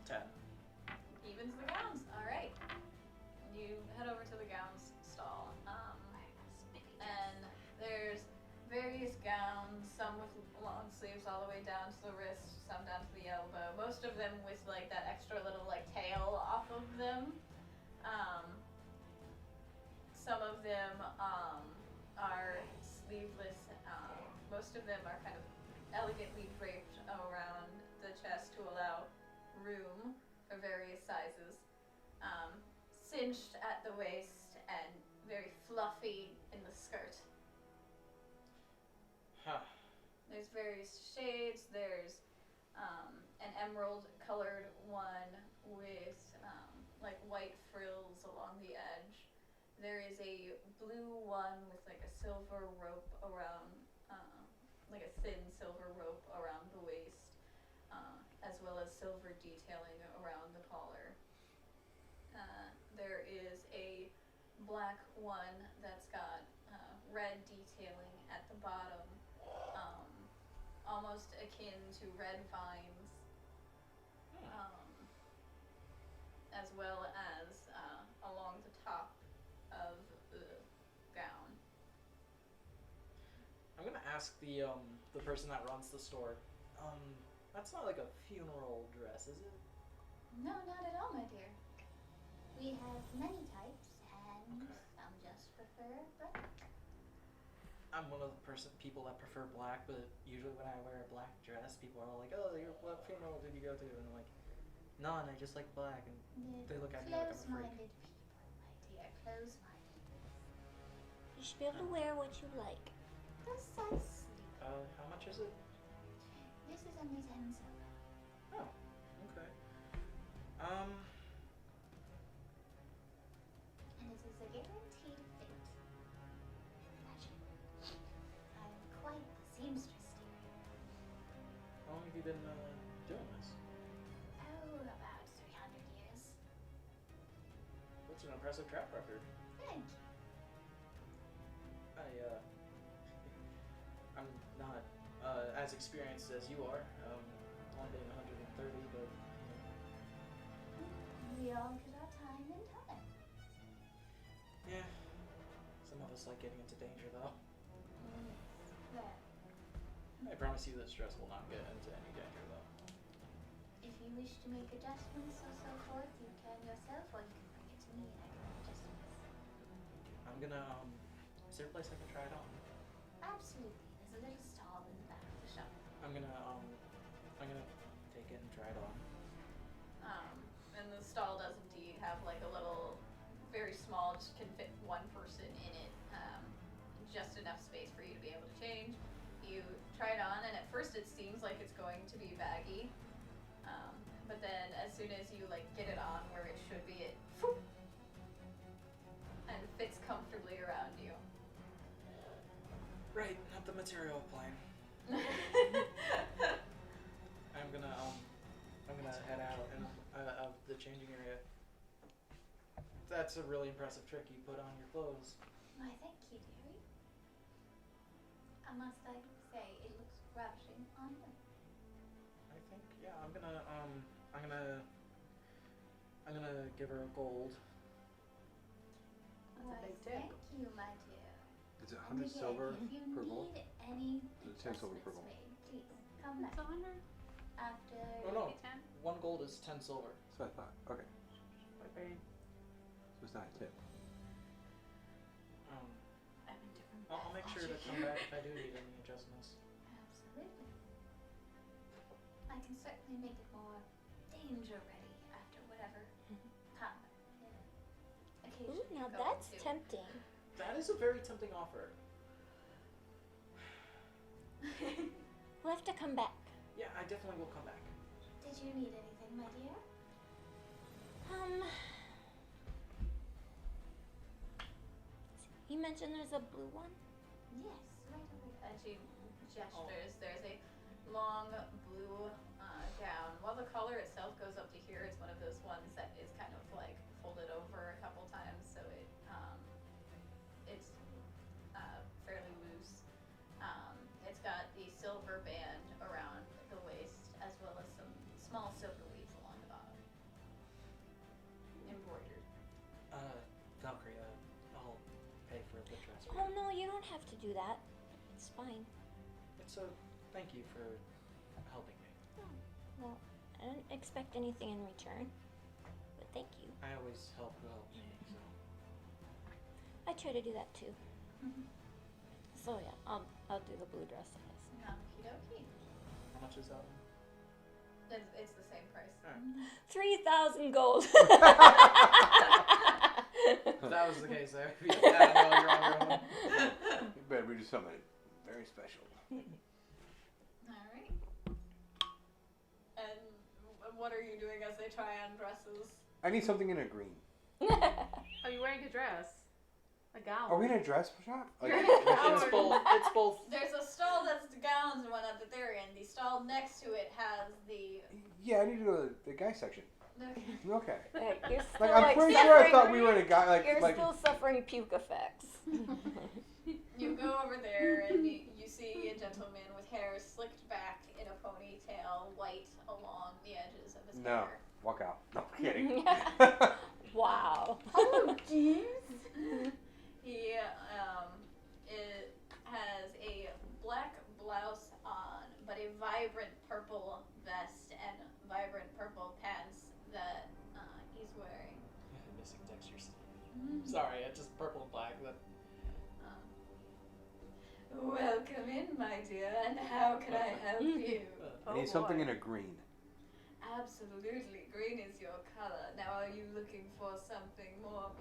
10. Evens the gowns. All right. You head over to the gowns stall, and there's various gowns. Some with long sleeves all the way down to the wrist, some down to the elbow. Most of them with like that extra little like tail off of them. Some of them are sleeveless. Most of them are kind of elegantly draped around the chest to allow room for various sizes. Cinched at the waist and very fluffy in the skirt. Huh. There's various shades. There's an emerald colored one like white frills along the edge. There is a blue one with like a silver rope around, like a thin silver rope around the waist, as well as silver detailing around the collar. There is a black one that's got red detailing at the bottom, almost akin to red vines, as well as along the top of the gown. I'm gonna ask the person that runs the store. That's not like a funeral dress, is it? No, not at all, my dear. We have many types, and Okay. some just prefer black. I'm one of the people that prefer black, but usually when I wear a black dress, people are all like, "Oh, what funeral did you go to?" And I'm like, "None. I just like black." And they look at me like I'm a freak. Close-minded people, my dear. Close-minded. You should be able to wear what you like. Precisely. How much is it? This is only 10 silver. Oh, okay. And it is a guaranteed fit. Magic. I am quite the seamstress, dear. How long have you been doing this? Oh, about 300 years. That's an impressive track record. Thank you. I'm not as experienced as you are. Only been 130, but We all get our time in time. yeah. Some of us like getting into danger, though. Well, I promise you, this dress will not get into any danger, though. if you wish to make adjustments or so forth, you can yourself, or you can bring it to me and I can make adjustments. I'm gonna. Is there a place I can try it on? Absolutely. There's a little stall in the back of the shop. I'm gonna take it and try it on. And the stall does indeed have like a little, very small, just can fit one person in it, just enough space for you to be able to change. You try it on, and at first it seems like it's going to be baggy, but then as soon as you like get it on where it should be, it and fits comfortably around you. Right, not the material plane. I'm gonna head out and of the changing area. That's a really impressive trick you put on your clothes. Why, thank you, dearie. Must I say, it looks ravishing on you. I think, yeah, I'm gonna give her a gold. That's a Why, big tip. thank you, my dear. Is it And 100 again, silver if you per gold? need any Is it 10 silver per adjustments gold? made, please come back. It's 100. After Oh no, Maybe 10. 1 gold is 10 silver. That's what I thought. Okay. Okay. So it's not a tip. I'm in different. I'll make sure to come back if I do need any adjustments. Absolutely. I can certainly make it more danger ready after whatever occasion. Ooh, now Go that's to. tempting. That is a very tempting offer. We'll have to come back. Yeah, I definitely will come back. Did you need anything, my dear? You mentioned there's a blue one? Yes, right over there. And she gestures. There's a long blue gown. While the collar itself goes up to here, it's one of those ones that is kind of like folded over a couple times, so it's fairly loose. It's got the silver band around the waist, as well as some small silver leaves along the bottom, embroidered. Valkyrie, I'll pay for the dress. Oh no, you don't have to do that. It's fine. It's a thank you for helping me. Well, I didn't expect anything in return, but thank you. I always help who help me, so. I try to do that too. So yeah, I'll do the blue dress, I guess. Okie dokie. How much is that one? It's the same price. Alright. 3,000 gold. If that was the case, I would be no longer on. You better do something very special. Alright. And what are you doing as they try on dresses? I need something in a green. Are you wearing a dress? A gown? Are we in a dress shop? Like, It's both. It's both. There's a stall that's the gowns and whatnot that they're in. The stall next to it has the. yeah, I need to go to the guy section. Okay. You're still Like, I'm pretty sure I thought we were in a guy. You're Like, still suffering puke effects. You go over there and you see a gentleman with hair slicked back in a ponytail, white along the edges of his no, hair. walk out. No, I'm kidding. Wow. Oh, jeez. He it has a black blouse on, but a vibrant purple vest and vibrant purple pants that he's wearing. Missing textures. Sorry, it's just purple and black. But Welcome in, my dear, and how can I help you? I need something in a green. Absolutely, green is your color. Now, are you looking for something more?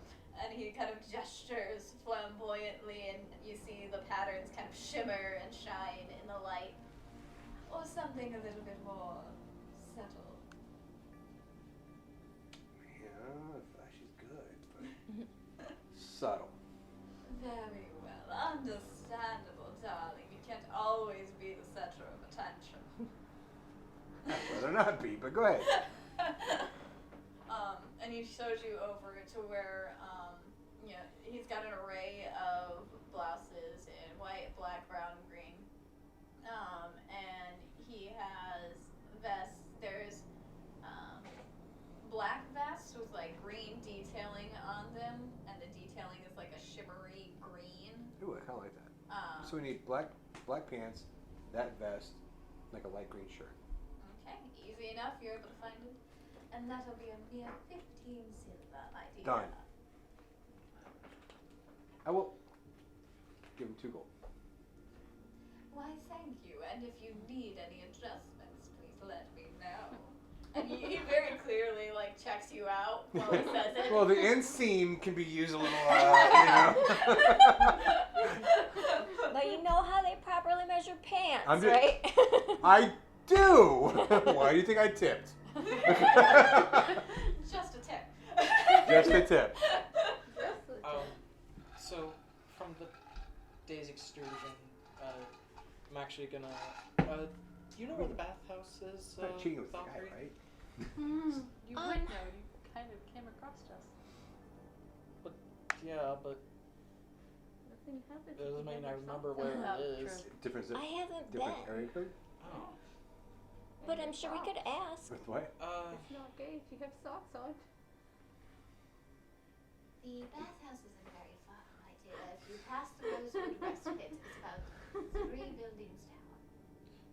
And he kind of gestures flamboyantly, and you see the patterns kind of shimmer and shine in the light. Or something a little bit more subtle. Yeah, flash is good, but subtle. Very well, understandable, darling. You can't always be the center of attention. I'd rather not be, but go ahead. And he shows you over to where, he's got an array of blouses in white, black, brown, and green. And he has vests. There's black vests with like green detailing on them, and the detailing is like a shimmery green. Ooh, I kind of like that. So we need black pants, that vest, like a light green shirt. Okay, easy enough. You're able to find it. And that'll be a mere 15 silver, my dear. Done. I will give him 2 gold. Why, thank you. And if you need any adjustments, please let me know. And he very clearly, like, checks you out while he says it. Well, the inseam can be used a little, But you know how they properly measure pants, I'm just- right? I do! Why do you think I tipped? Just a tip. Just a tip. so from the day's excursion, I'm actually gonna. You know where the bathhouse is? I'm not cheating with the guy, Valkyrie? right? You would know. You kind of came across us. Yeah, but Nothing happened. it doesn't mean I remember something. where Oh, it is. true. Different zip, I haven't different been. area code? Oh. But I'm sure we could ask. With what? It's not gay if you have socks on. The bathhouse isn't very far, my dear. If you pass the Rosewood Rest Pit, it's about 3 buildings down.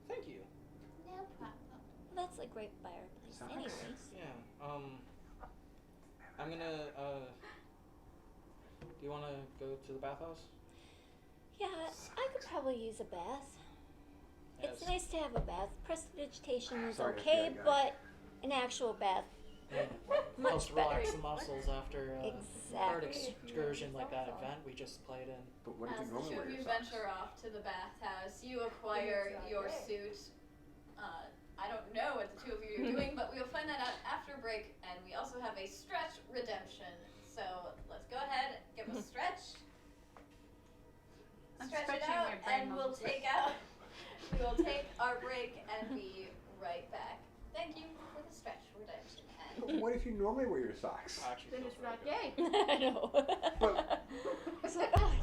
Thank you. No problem. That's a great fireplace, Socks. anyways. Yeah. I'm gonna. Do you want to go to the bathhouse? Yeah, I could probably use a bath. It's Yes. nice to have a bath. Prestidigitation is Sorry, okay, FBI guy. but an actual bath, Yeah. much Helps better. relax the muscles after a hard Exactly. excursion like that event we just played in. But what did As you the normally two wear of your you socks? venture off to the bathhouse, you acquire your suit. I don't know what the two of you are doing, but we'll find that out after break. And we also have a stretch redemption. So let's go ahead, give a stretch. I'm Stretch it stretching out, my brain and we'll muscles. we will take our break and be right back. Thank you for the stretch redemption. But And what if you normally wear your socks? Actually, Then feels it's really not good. gay. I know. But- It's like, oh,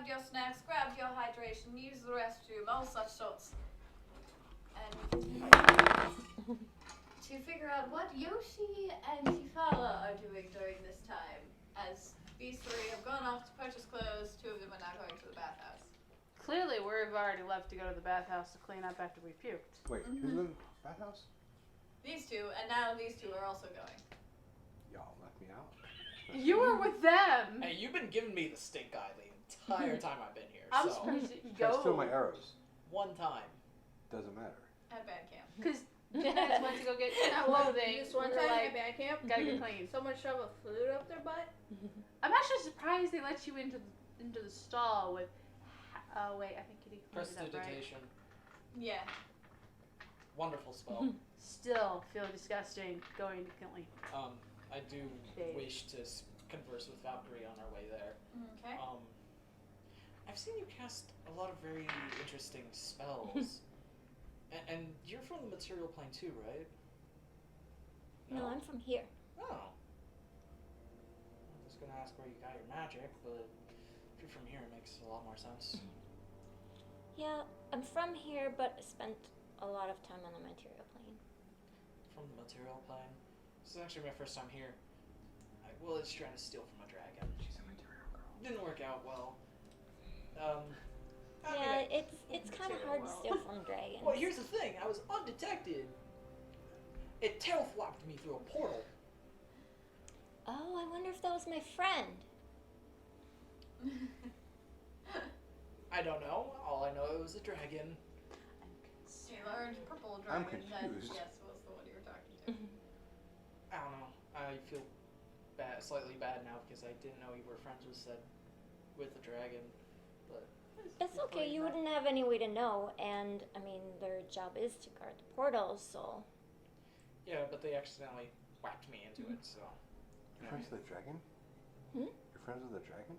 grabbed your snacks, grabbed your hydration, used the restroom, all such sorts. And to figure out what Yoshi and Tifala are doing during this time, as these three have gone off to purchase clothes, two of them are now going to the bathhouse. Clearly, we've already left to go to the bathhouse to clean up after we puked. Wait, who's in the bathhouse? These two, and now these two are also going. Y'all left me out. You were with them. Hey, you've been giving me the stink eye the entire time I've been here. I'm so surprised that you Try to steal go. my arrows. one time. Doesn't matter. At band camp. Because you guys went to go get clothing. Just one We were time like, at band camp, gotta get clean. someone shoved a flute up their butt. I'm actually surprised they let you into the stall with. Oh wait, I think Kitty cleaned it up, right? Prestidigitation. Yeah. Wonderful spell. Still feel disgusting going to clean. I do Dave. wish to converse with Valkyrie on our way there. Okay. I've seen you cast a lot of very interesting spells. and you're from the material plane too, right? No, I'm from here. Oh. I was gonna ask where you got your magic, but if you're from here, it makes a lot more sense. Yeah, I'm from here, but I spent a lot of time on the material plane. From the material plane? This is actually my first time here. It's trying to steal from a dragon. She's a material girl. Didn't work out well. Yeah, it's kind of hard to steal from dragons. Well, here's the thing. I was undetected. It tail flopped me through a portal. Oh, I wonder if that was my friend. I don't know. All I know it was a dragon. A large purple I'm dragon that, confused. yes, was the one you were talking to. I don't know. I feel slightly bad now because I didn't know you were friends with the dragon. But It's okay, you wouldn't have any way to know, and I mean, their job is to guard the portals, so. yeah, but they accidentally whacked me into it. So. You're friends with the dragon? Hmm? You're friends with the dragon?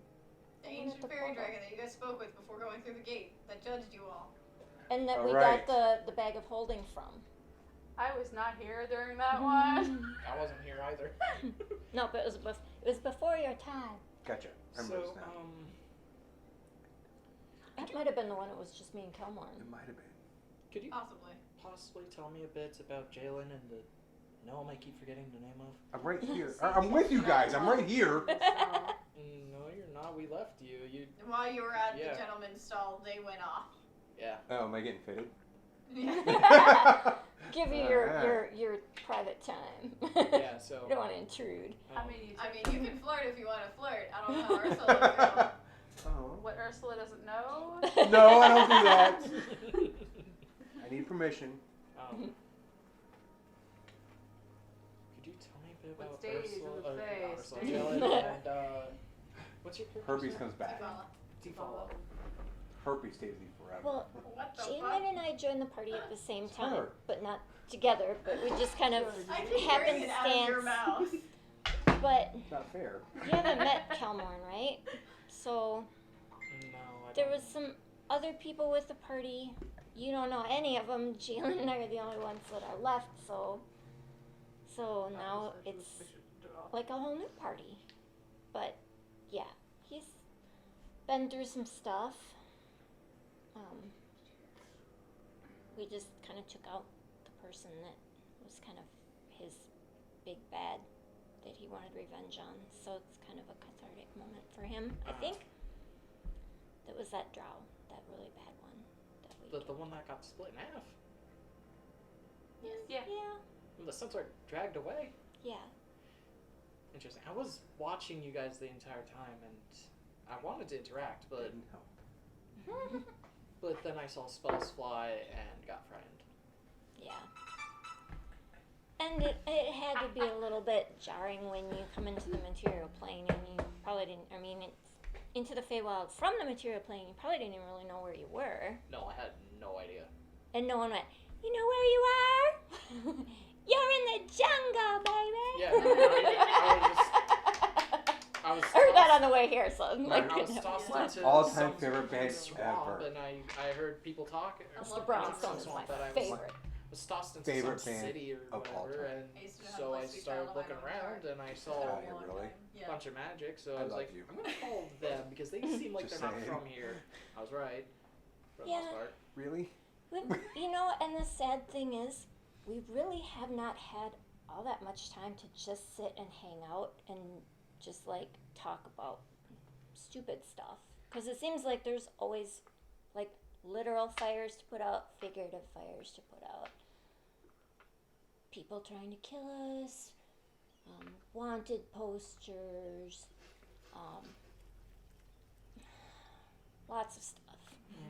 The One ancient with the fairy portal. dragon that you guys spoke with before going through the gate that judged you all. And that All we right. got the bag of holding from. I was not here during that one. I wasn't here either. No, but it was before your time. Gotcha. I remember So, this now. That might have been the one. It was just me and Kelmorn. It might have been. could you Possibly. possibly tell me a bit about Jalen and the gnome I keep forgetting the name of? I'm right here. I'm with you guys. I'm right here. No, you're not. We left you. You. While you were at Yeah. the gentleman's stall, they went off. Yeah. Oh, am I getting fitted? Yeah. Give you Alright. your private time. Yeah. So. You don't want to intrude. I mean, you can flirt if you want to flirt. I don't know, Ursula. Oh. what Ursula doesn't know. No, I don't do that. I need permission. Could you tell me a bit What about stage is Ursula? in the Not face? Ursula, Jalen, and what's your character's Herpes name? comes back. Tifala. Herpes stays with you forever. Well, What the fuck? Jalen and I joined the party at the same It's time, her. but not together. But we just kind of I keep hearing it out of your happenstance. mouth. But It's not fair. you haven't met Kelmorn, right? So No, I there don't. was some other people with the party. You don't know any of them. Jalen and I are the only ones that are left. So now it's like a whole new party. But yeah, he's been through some stuff. We just kind of took out the person that was kind of his big bad that he wanted revenge on. So it's kind of a cathartic moment for him, I think. That was that drow, that really bad one that we The one that got split in half. Yeah. Yeah. The centaur dragged away. Yeah. Interesting. I was watching you guys the entire time, and I wanted to interact, but Didn't help. then I saw spells fly and got frightened. Yeah. And it had to be a little bit jarring when you come into the material plane and you probably didn't, it's into the Feywild from the material plane, you probably didn't even really know where you were. No, I had no idea. And no one went, you know where you are? You're in the jungle, baby! Yeah, I was I heard that on the way here, so I'm like, I was tossed into All-time some favorite band swamp, ever. and I heard people talk. Mr. Brownstone is swamp my that I was favorite. was tossed into Favorite some band city or of all whatever, time. and I used to have so I Leslie started Child on my looking own around card. and I For saw Oh, a yeah, long really? time. a Yeah. bunch of magic, so I I was love like, you. I'm gonna follow them because they seem like Just they're not saying. from here. I was right, for the Yeah. most part. Really? You know, and the sad thing is, we really have not had all that much time to just sit and hang out and just like talk about stupid stuff. Because it seems like there's always like literal fires to put out, figurative fires to put out. People trying to kill us, wanted posters, lots of stuff.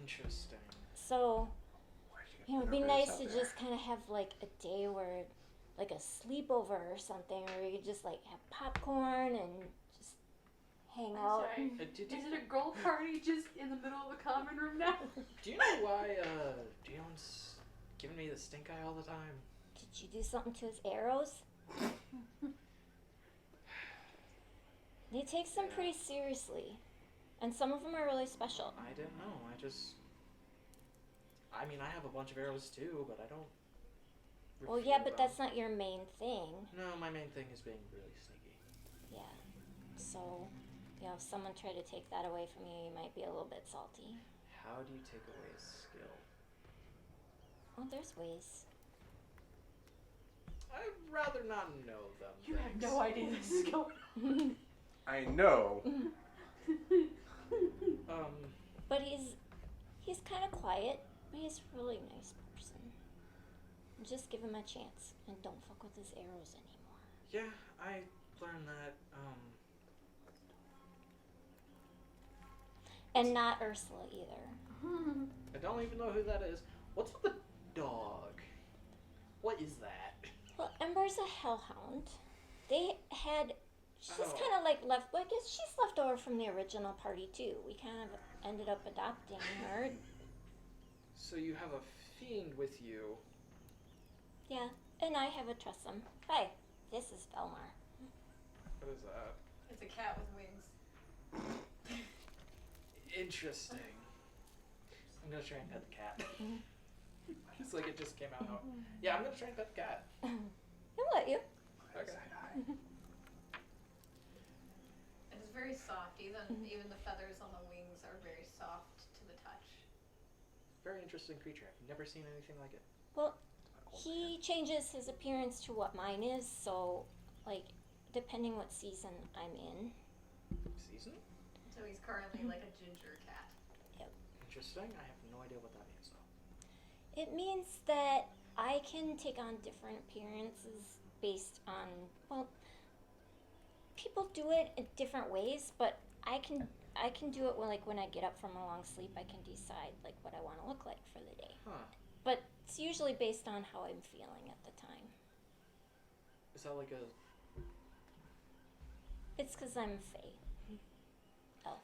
Interesting. So, you know, it'd be Interface nice out to there. just kind of have like a day where, like a sleepover or something, where you just like have popcorn and just hang I'm out. sorry. Did Is you, it a girl party just in the middle of the common room now? do you know why Jalen's giving me the stink eye all the time? Did you do something to his arrows? He takes them Yeah. pretty seriously, and some of them are really special. I didn't know. I mean, I have a bunch of arrows too, but I don't. Well, yeah, refuel but them. that's not your main thing. No, my main thing is being really sneaky. Yeah. So, you know, if someone tried to take that away from you, you might be a little bit salty. How do you take away a skill? Oh, there's ways. I'd rather not know them. You have things. no idea this is going I know. But he's kind of quiet, but he's a really nice person. Just give him a chance and don't fuck with his arrows anymore. Yeah, I learned that. And not Ursula either. I don't even know who that is. What's with the dog? What is that? Well, Ember's a hellhound. She's Oh. kind of like left, I guess she's left over from the original party too. We kind of ended up adopting her. So you have a fiend with you. Yeah, and I have a Tressum. Hi, this is Belmar. What is that? It's a cat with wings. Interesting. I'm gonna try and pet the cat. It's like it just came out. Yeah, I'm gonna try and pet the cat. He'll let you. Okay. It is very soft. Even the feathers on the wings are very soft to the touch. Very interesting creature. I've never seen anything like it. Well, he changes his appearance to what mine is, so, like, depending what season I'm in. Season? So he's currently like a ginger cat. Interesting. I have no idea what that means though. It means that I can take on different appearances based on, well, people do it in different ways, but I can do it when I get up from a long sleep. I can decide like what I want to look like for the day. Huh. But it's usually based on how I'm feeling at the time. Is that like a... It's because I'm a fae. Elf.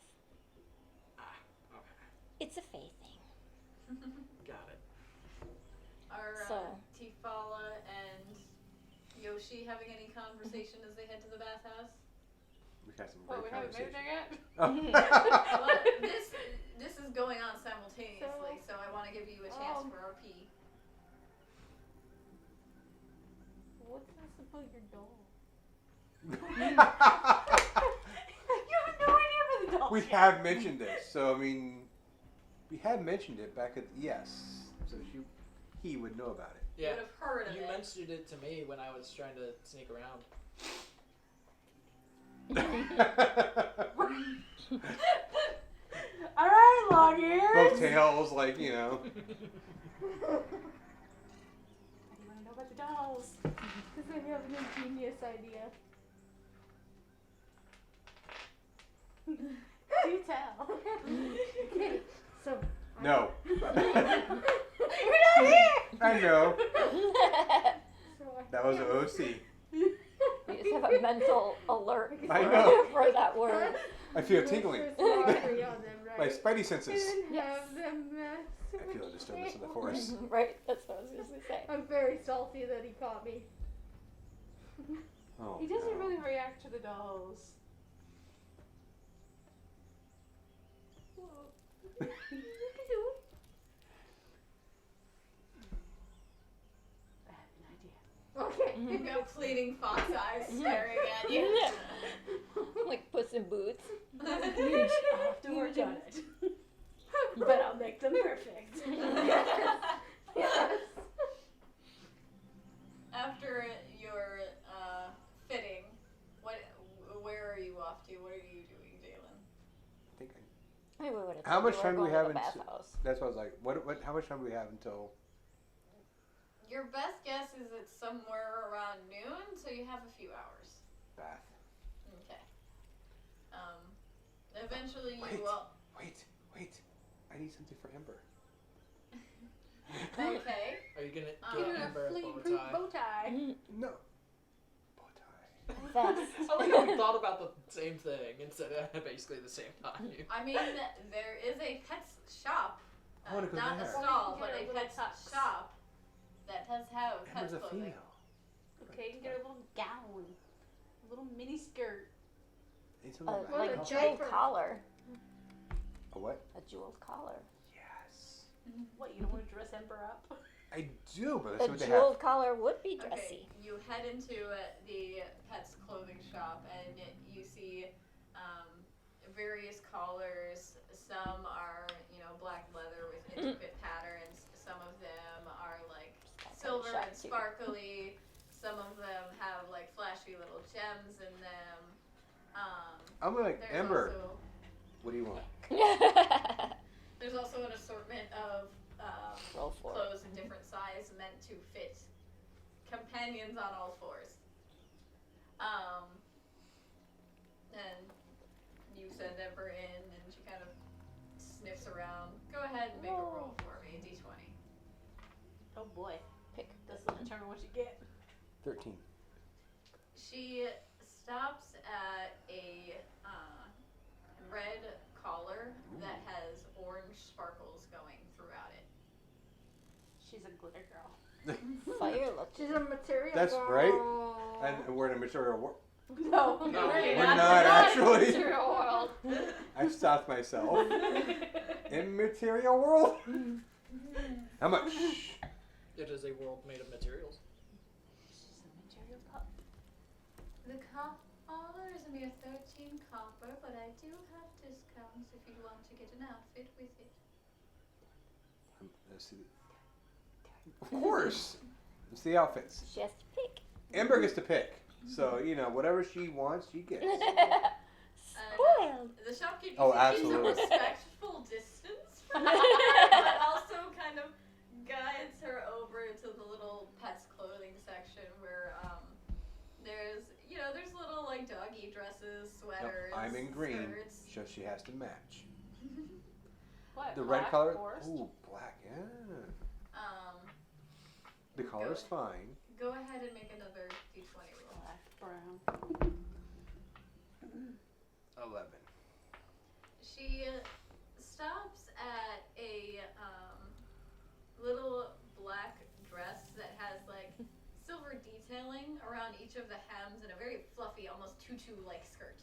Ah, okay. It's a fae thing. Got it. Are So- Tifala and Yoshi having any conversation as they head to the bathhouse? We've had some What, great we haven't made conversation. it there yet? Well, this is going on simultaneously, so I want to give you a chance for our pee. What's this about your doll? We You have no idea where the doll is. have mentioned this, so I mean, we had mentioned it back at so he would know about it. You would have heard of You it. mentioned it to me when I was trying to sneak around. Alright, long ears! Both tails, like, you know. I want to know about the dolls. Because I have an ingenious idea. Do tell. Okay, so. No. You're not here! I know. So That was an OC. You just have a mental alert I know. for that word. I feel tingling. Laundry on them, My right? spidey senses. Didn't Yes. have them I feel a disturbance in the forest. Right, that's what I was going to say. I'm very salty that he caught me. Oh, He doesn't no. really react to the dolls. You've got pleading fox eyes staring at you. Like Puss in Boots. I'll have to work on it. But I'll make them perfect. Yes. After your fitting, where are you off to? What are you doing, Jalen? I think Maybe we would have How said much we were time do we going to have the until- bathhouse. that's what I was like. What? How much time do we have until? Your best guess is it's somewhere around noon, so you have a few hours. Bath. Okay. Eventually you Wait. will. Wait. I need something for Ember. Okay. Are you gonna Give get her Amber a bow Fleet-proof tie? bow tie. No. Bow tie. Vest. I like how we thought about the same thing instead of basically the same time. I mean, there is a pets shop. I wanna go Not a there. stall, Or you but can a get a pets little tux. shop that does have Ember's pets a clothing. female. Okay, you can get a little gown. A little mini skirt. Need something A, back. like a a jeweled diaper. collar. A what? A jeweled collar. Yes. What, you don't want to dress Ember up? I do, but let's A see what they have. jeweled collar would be Okay, dressy. you head into the pets clothing shop and you see various collars. Some are, black leather with intricate patterns. Some of them are like silver and sparkly. Some of them have like flashy little gems in them. I'm like There's Ember. also What do you want? there's also an assortment of Roll for it. clothes in different size meant to fit companions on all fours. And you send Ember in, and she kind of sniffs around. Go ahead and make a roll for me, a d20. Oh boy. Pick. This will determine what you get. 13. She stops at a red collar that has orange sparkles going throughout it. She's a glitter girl. Fire look. She's a material That's girl. right. And we're in a material world. No, No, Right, we're not not actually. material world. I stopped myself. In material world? How much? It is a world made of materials. She's a material pup. The collar is a mere 13 copper, but I do have discounts if you want to get an outfit with it. Let's see. Of course. It's the outfits. She has to pick. Ember gets to pick. So, whatever she wants, she gets. Spoiled. The shopkeeper Oh, keeps a absolutely. respectful distance, but also kind of guides her over to the little pets clothing section where there's little like doggy dresses, sweaters. I'm in green, skirts. so she has to match. What? The red black color. forest? Ooh, black. Yeah. The Go. color's fine. Go ahead and make another d20 roll. Black, brown. 11. She stops at a little black dress that has like silver detailing around each of the hems and a very fluffy, almost tutu-like skirt.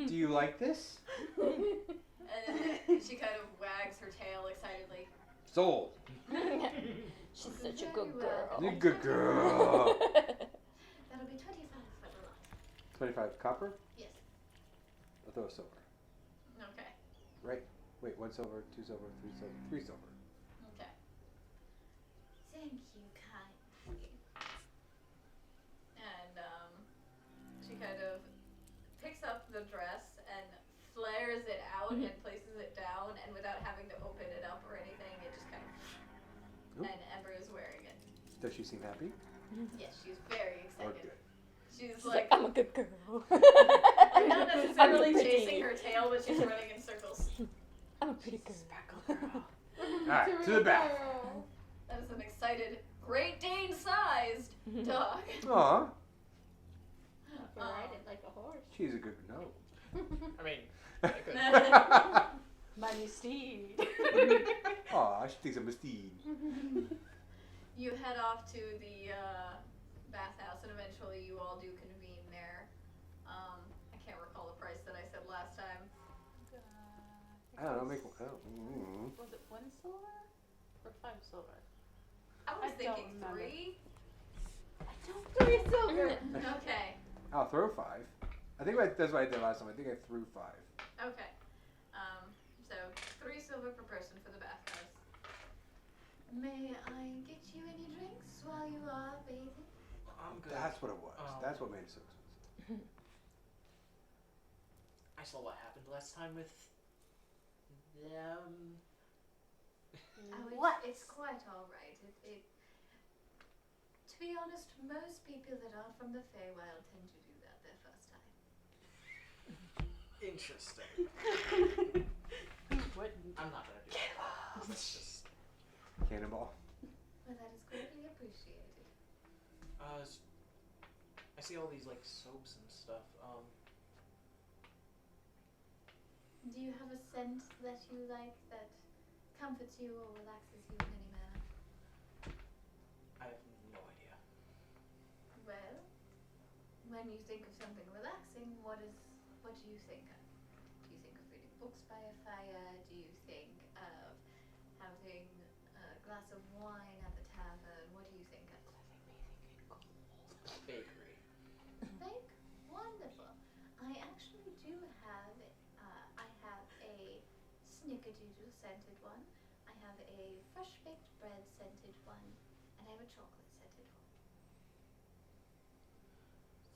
Do you like this? And she kind of wags her tail excitedly. Sold. She's such a good Very well. girl. You good girl. That'll be 25 for the lot. 25 copper? Yes. I'll throw a silver. Okay. Right. Wait, 1 silver, 2 silver, 3 silver, 3 silver. Okay. Thank you, kind. And she kind of picks up the dress and flares it out and places it down, and without having to open it up or anything, it just kind of. Oop. And Ember is wearing it. Does she seem happy? Yes, she's very Or excited. good? She's She's like, like, I'm a good girl. I'm not necessarily I'm pretty. chasing her tail, but she's running in circles. I'm a pretty girl. Alright, to the back. That is an excited, Great Dane-sized dog. Aw, You can ride it like a horse. she's a good no. I mean, I could. My new steed. Aw, she thinks I'm a steed. You head off to the bathhouse, and eventually you all do convene there. I can't recall the price that I said last time. I don't know, make one. Was it 1 silver or 5 silver? I was I don't thinking remember. 3. 3 silver. Okay. I'll throw 5. I think that's what I did last time. I think I threw 5. Okay. So 3 silver per person for the bathhouse. May I get you any drinks while you are bathing? I'm good. That's what it was. That's what made it so expensive. I saw what happened last time with them. Oh, it's quite all right. To be honest, most people that aren't from the Feywild tend to do that their first time. Interesting. I'm not gonna do that. Let's just. Cannonball. Well, that is greatly appreciated. I see all these like soaps and stuff. Do you have a scent that you like that comforts you or relaxes you in any manner? I have no idea. Well, when you think of something relaxing, what do you think of? Do you think of reading books by a fire? Do you think of having a glass of wine at the tavern? What do you think of? Bakery. Bake? Wonderful. I actually do have, I have a snickerdoodle scented one. I have a fresh baked bread scented one. And I have a chocolate scented one.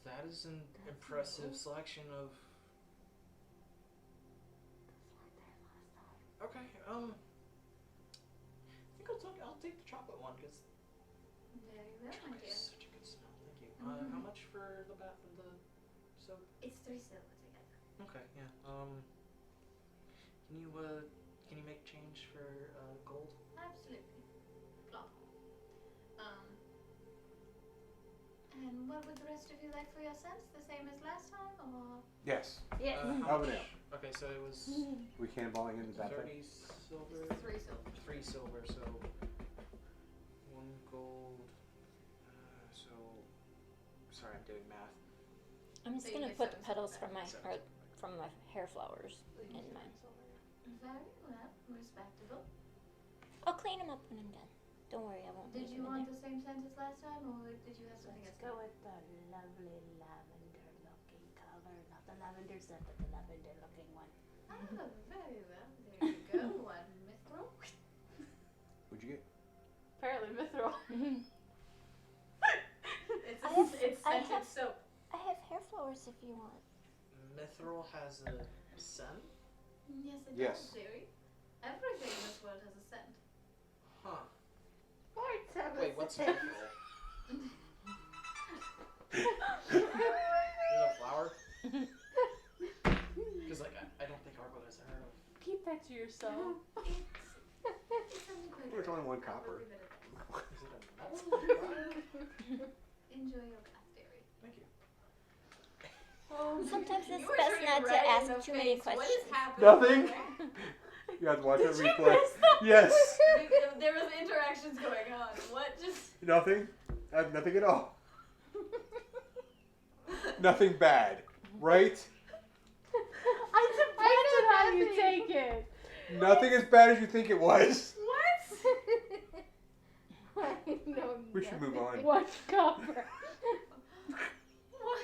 That is an impressive selection of. Okay. I think I'll take the chocolate one because. Very well, my dear. Such a good smell. Thank you. How much for the bath and the soap? It's 3 silver together. Okay. Yeah. Can you make change for gold? Absolutely. Plop. And what would the rest of you like for your cents? The same as last time, or? Yes. Yes. How Over much? there. Okay, so it was We cannonballing in the bathroom. 30 silver. 3 silver. 3 silver. So 1 gold. So sorry, I'm doing math. I'm just So you gonna get put the 7 petals silver. from my hair flowers in mine. Very well. Respectable. I'll clean them up when I'm done. Don't worry, I won't. Did leave you them in want the same scent as last time, or did you have something Let's else? go with the lovely lavender-looking color. Not the lavender scent, but the lavender-looking one. Oh, very well. There you go. One mithril. What'd you get? Apparently mithril. It's I scented have- soap. I have hair flowers if you want. Mithril has a scent? Yes, it Yes. does, dearie. Everything in this world has a scent. Huh. Parts have a Wait, what's scent. mithril? Is it a flower? Because like I don't think Argo has heard of. Keep that to yourself. It's only quite There's only one I'll copper. leave it at that. Is it a nut? Enjoy your bath, dearie. Thank you. Sometimes You it's were best turning not to red in ask the too many face. What questions. is happening? Nothing? there? You have to watch that Did you replay. miss that? Yes. There was interactions going on. What just? Nothing. Nothing at all. Nothing bad, right? I know how you take it. Nothing as bad as you think it was. What? I know We should move on. One copper. What?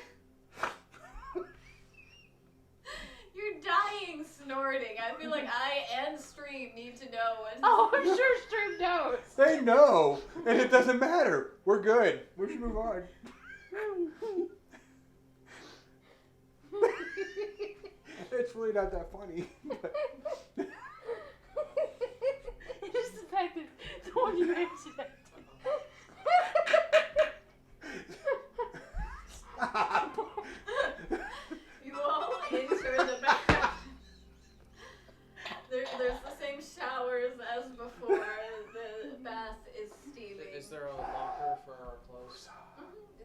You're dying snorting. I feel like I and Stream need to know what. Oh, I'm sure Stream knows. They know, and it doesn't matter. We're good. We should move on. It's really not that funny. but- Just the fact that the one you mentioned. Stop. You all enter the bath. There's the same showers as before. The bath is steaming. Is there a locker for our clothes?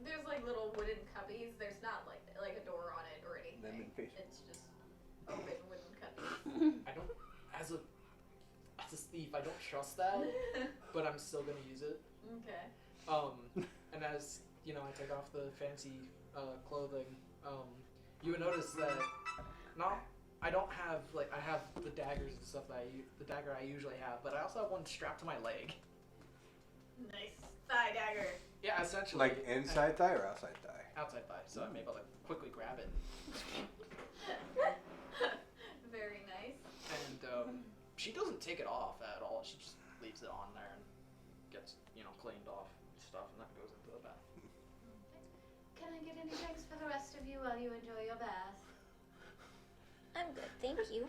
There's like little wooden cubbies. There's not like a door on it or anything. Lemon face. It's just open wooden cubbies. I don't, as a thief, I don't trust that, but I'm still gonna use it. Okay. And as you know, I take off the fancy clothing. You would notice that I don't have I have the daggers and stuff the dagger I usually have, but I also have one strapped to my leg. Nice thigh dagger. Yeah, essentially. Like inside thigh or outside thigh? Outside thigh, so I'm able to quickly grab it. Very nice. And she doesn't take it off at all. She just leaves it on there and gets, cleaned off stuff, and that goes into the bath. Can I get any drinks for the rest of you while you enjoy your bath? I'm good, thank you.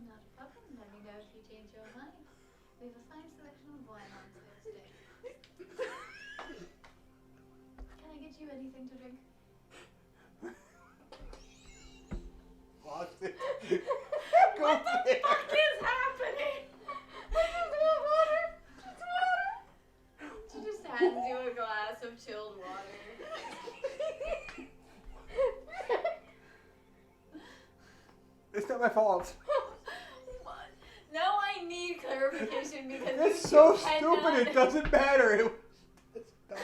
Not a problem. Let me know if you change your mind. We have a fine selection of wine on Thursday. Can I get you anything to drink? Lost it. What the fuck is happening? I just want water. Just water. She just hands you a glass of chilled water. It's not my fault. What? Now I need clarification because It's you so two stupid. cannot- It doesn't matter. It's dumb.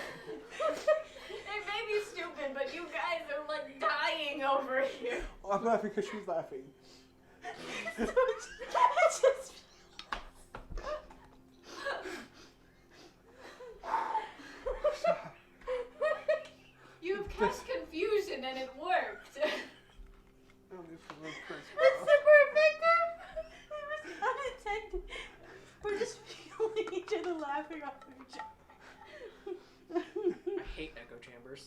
It may be stupid, but you guys are like dying over here. Oh, I'm laughing because she's laughing. You've cast confusion and it worked. It's super effective. It was unintended. We're just feeling each other laughing off of each other. I hate echo chambers.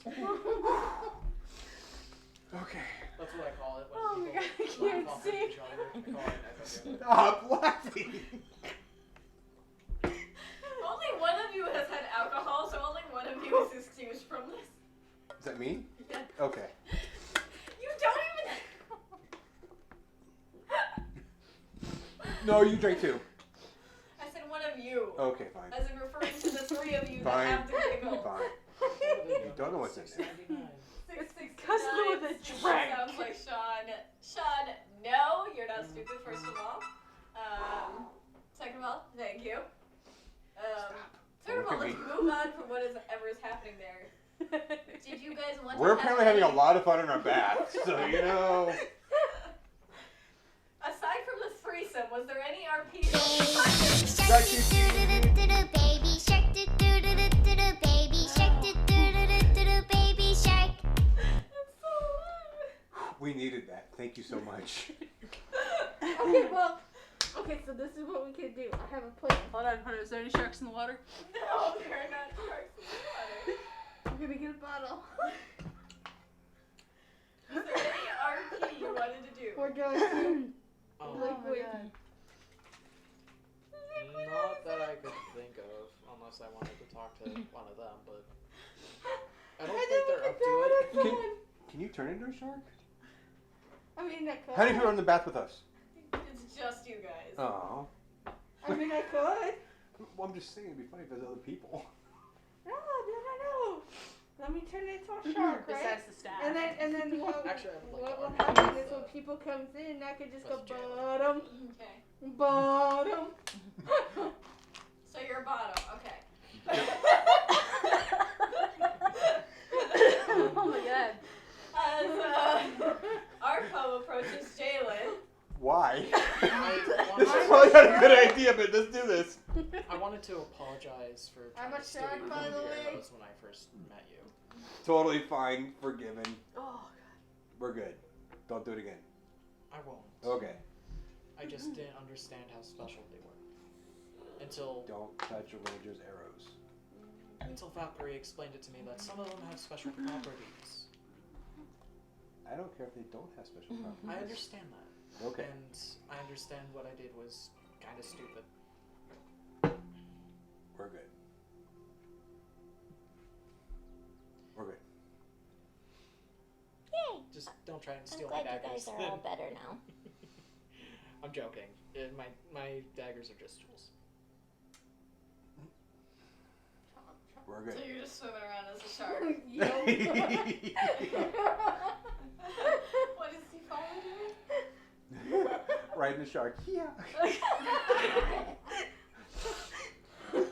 Okay. That's what I call it when Oh my people God, I can't laugh off of see. each other. I call it an echo chamber. Stop laughing. Only one of you has had alcohol, so only one of you is excused from this. Is that me? Yeah. Okay. You don't even. No, you drink too. I said one of you. Okay, fine. As in referring to the three of you Fine. that have the giggle. Fine. You don't know what's in there. It's 669. because of the It drink. sounds like Sean. Sean, no, you're not stupid, first of all. Second of all, thank you. Third of all, Look at let's move on from whatever is happening there. Did you guys want We're to apparently have having a any- lot of fun in our bath, so you know. Aside from the threesome, was there any RP? Shark doo doo doo doo doo baby shark doo doo doo doo doo doo baby shark doo doo doo doo doo doo baby shark. That's so loud. We needed that. Thank you so much. Okay, well, so this is what we could do. I have a plan. Hold on, is there any sharks in the water? No, there are not sharks in the water. I'm gonna get a bottle. Was there any RP you wanted to do? We're going to Oh, liquid. not that I could think of, unless I wanted to talk to one of them, but I don't think they're up to it. Can you turn into a shark? I mean, I could. How do you run the bath with us? It's just you guys. Oh. I mean, I could. Well, I'm just saying it'd be funny if there's other people. No. Let me turn it into a shark, right? Besides the staff. And then what, Actually, I would like what to will argue happen with is when people comes in, I could just go Let's jail. bottom, Okay. bottom. So you're a bottom. Okay. Oh my god. As Arpo approaches Jalen. Why? I This is wanted, probably not a good idea, but let's do this. I wanted to apologize for I'm trying a to steal shark, your by the way. arrows when I first met you. Totally fine, forgiven. Oh, We're good. Don't do it again. I won't. Okay. I just didn't understand how special they were. Until Don't touch a ranger's arrows. Valkyrie explained it to me that some of them have special properties. I don't care if they don't have special properties. I understand that. Okay. And I understand what I did was kind of stupid. We're good. We're good. Yay! Just don't try and I'm steal my glad you daggers. guys are all better now. I'm joking. My daggers are just tools. We're So good. you're just swimming around as a shark. What is he following? Riding the shark. Yeah. With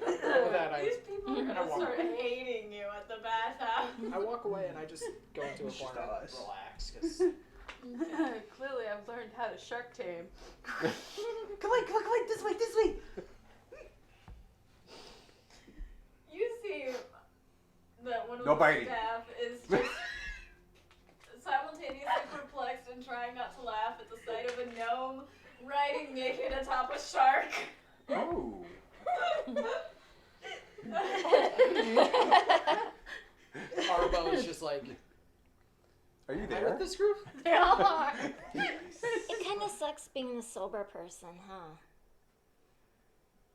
that, These people are I gonna walk start away. hating you at the bathhouse. I walk away and I just go into a It's just corner and us. relax. Cause Clearly, I've learned how to shark tame. come on, this way. You seem one of No the biting. staff is just simultaneously perplexed and trying not to laugh at the sight of a gnome riding naked atop a shark. Oh. Arbo is just like, Are you am I there? with this group? They all are. It kind of sucks being the sober person, huh?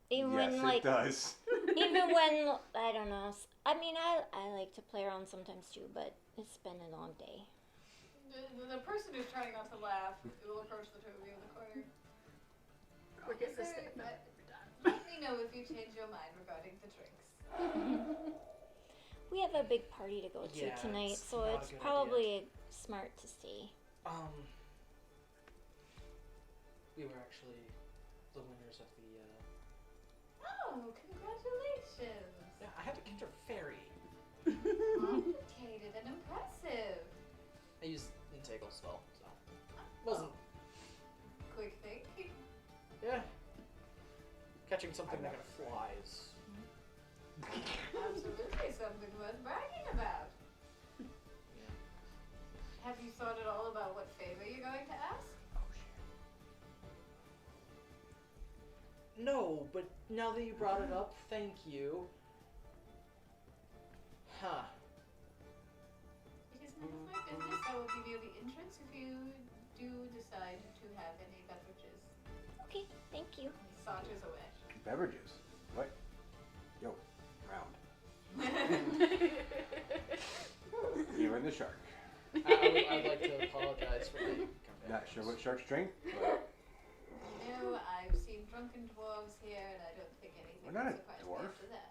Even Yes, when, it like, does. even when, I don't know. I mean, I like to play around sometimes too, but it's been a long day. The person who's trying not to laugh will approach the two of you in the corner. We're getting this Sir, thing. let me know if you change your mind regarding the drinks. We have a big party to go to Yeah, tonight, it's so not a it's good probably smart to stay. We were actually the winners of the, Oh, congratulations! yeah, I had to catch a fairy. Complicated and impressive. I used Integral spell, so. Wasn't, Quick thinking. yeah. Catching something that flies. Absolutely something worth bragging about. Yeah. Have you thought at all about what favor you're going to ask? No, but now that you brought it up, thank you. Huh. It is none of my business. I will give you the entrance if you do decide to have any beverages. Okay, thank you. He saunters away. Beverages. What? Yo, round. You're in the shark. I'd like to apologize for my Not sure what sharks drink, but You know, I've seen drunken dwarves here, and I don't think anything We're not will a surprise me dwarf. after that.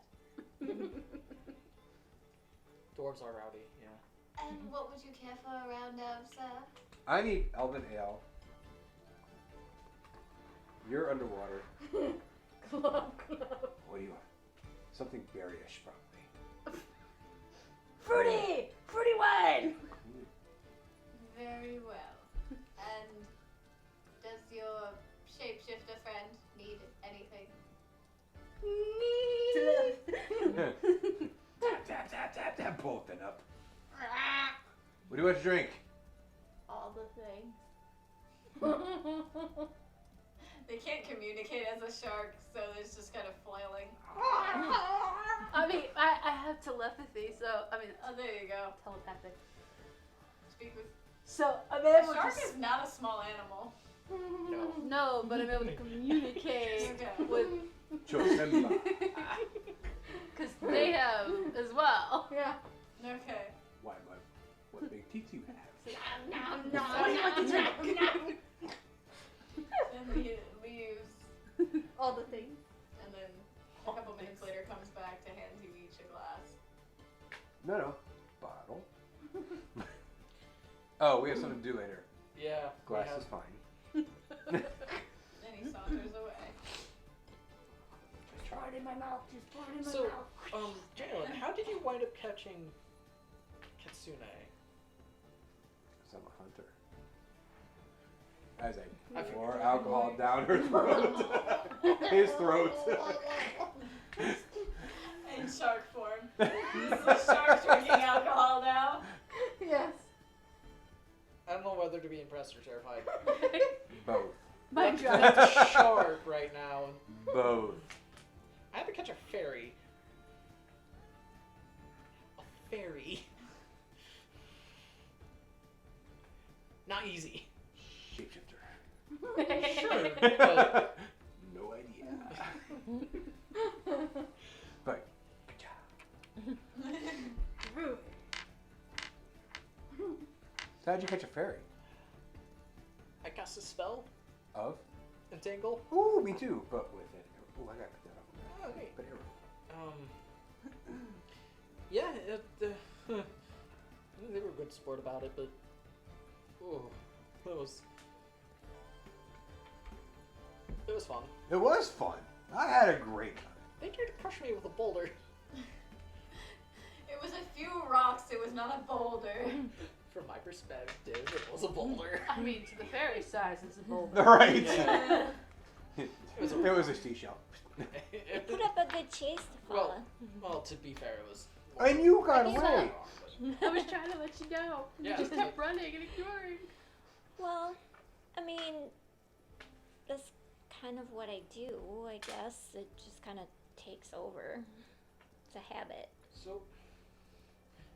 Dwarves are rowdy, yeah. And what would you care for a round of, sir? I need Elven Ale. You're underwater. Club. What do you want? Something berryish, probably. Fruity wine. Very well. And does your shapeshifter friend need anything? Tap, bolting up. What do you want to drink? All the things. They can't communicate as a shark, so it's just kind of flailing. I mean, I have telepathy, so I mean, Oh, there you go. telepathic. Speak with. So I'm A able shark to. is not a small animal. No, but I'm able to communicate Okay. with, Chosemba. because they have as well. Yeah. Okay. Why, what big teeth you have? And he leaves, All the things. and then a couple minutes later comes back to hand you each a glass. No. Bottle. Oh, we have something to do later. Yeah. Glass we have- is fine. Then he saunters away. Pour it in my mouth. Just pour it in my So, mouth. Jalen, how did you wind up catching Kitsune? Because I'm a hunter. As I I pour alcohol down her throat. His throat. In shark form. The shark drinking alcohol now. Yes. I don't know whether to be impressed or terrified. Both. My I'm God. a shark right now. Both. I had to catch a fairy. A fairy. Not easy. Shapeshifter. Sure, but No idea. But good job. So how'd you catch a fairy? I cast a spell. Of? Entangle. Ooh, me too. But with it. Ooh, I gotta put that up. Okay. But arrow. Yeah, they were a good sport about it, but it was fun. It was fun. I had a great time. They tried to crush me with a boulder. It was a few rocks, it was not a boulder. From my perspective, it was a boulder. I mean, to the fairy size, it's a boulder. Right. Yeah. It was a seashell. It- Put up a good chase to follow. well, to be fair, it was I knew you got Like, he's away. I was trying to let you know. Yeah, You just it's kept running and ignoring. Well, I mean, that's kind of what I do, I guess. It just kind of takes over. It's a habit. So,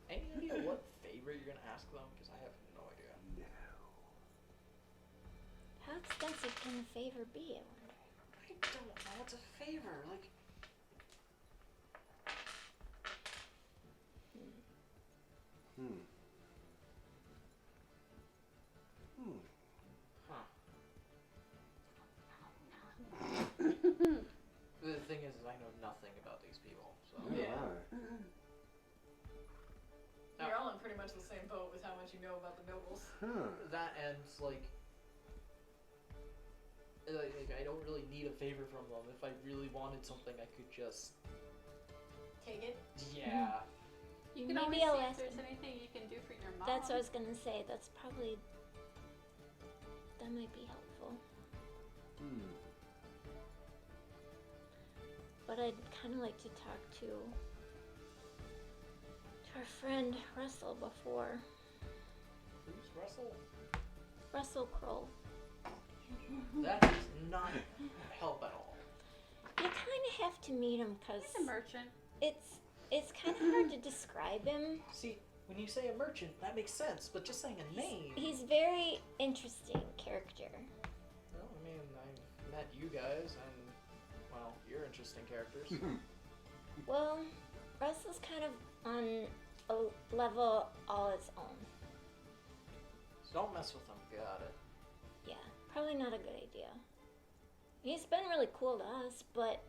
any idea what favor you're gonna ask them? Because I have no idea. How expensive can a favor be, I wonder? I don't know. What's a favor? Like, Hmm. the thing is, I know nothing about these people. So Yeah. Alright. You're all in pretty much the same boat with how much you know about the nobles. Huh. that ends like I don't really need a favor from them. If I really wanted something, I could just Take it. yeah. You can Maybe always I'll see if ask there's him. anything you can do for your mom. That's what I was gonna say. That might be helpful. Hmm. But I'd kind of like to talk to our friend Russell before. Who's Russell? Russell Crowe. That does not help at all. You kind of have to meet him because He's a merchant. it's kind of hard to describe him. See, when you say a merchant, that makes sense. But just saying a name. He's very interesting character. Well, I mean, I've met you guys, and well, you're interesting characters. Well, Russell's kind of on a level all its own. So don't mess with him. Got it. Yeah, probably not a good idea. He's been really cool to us, but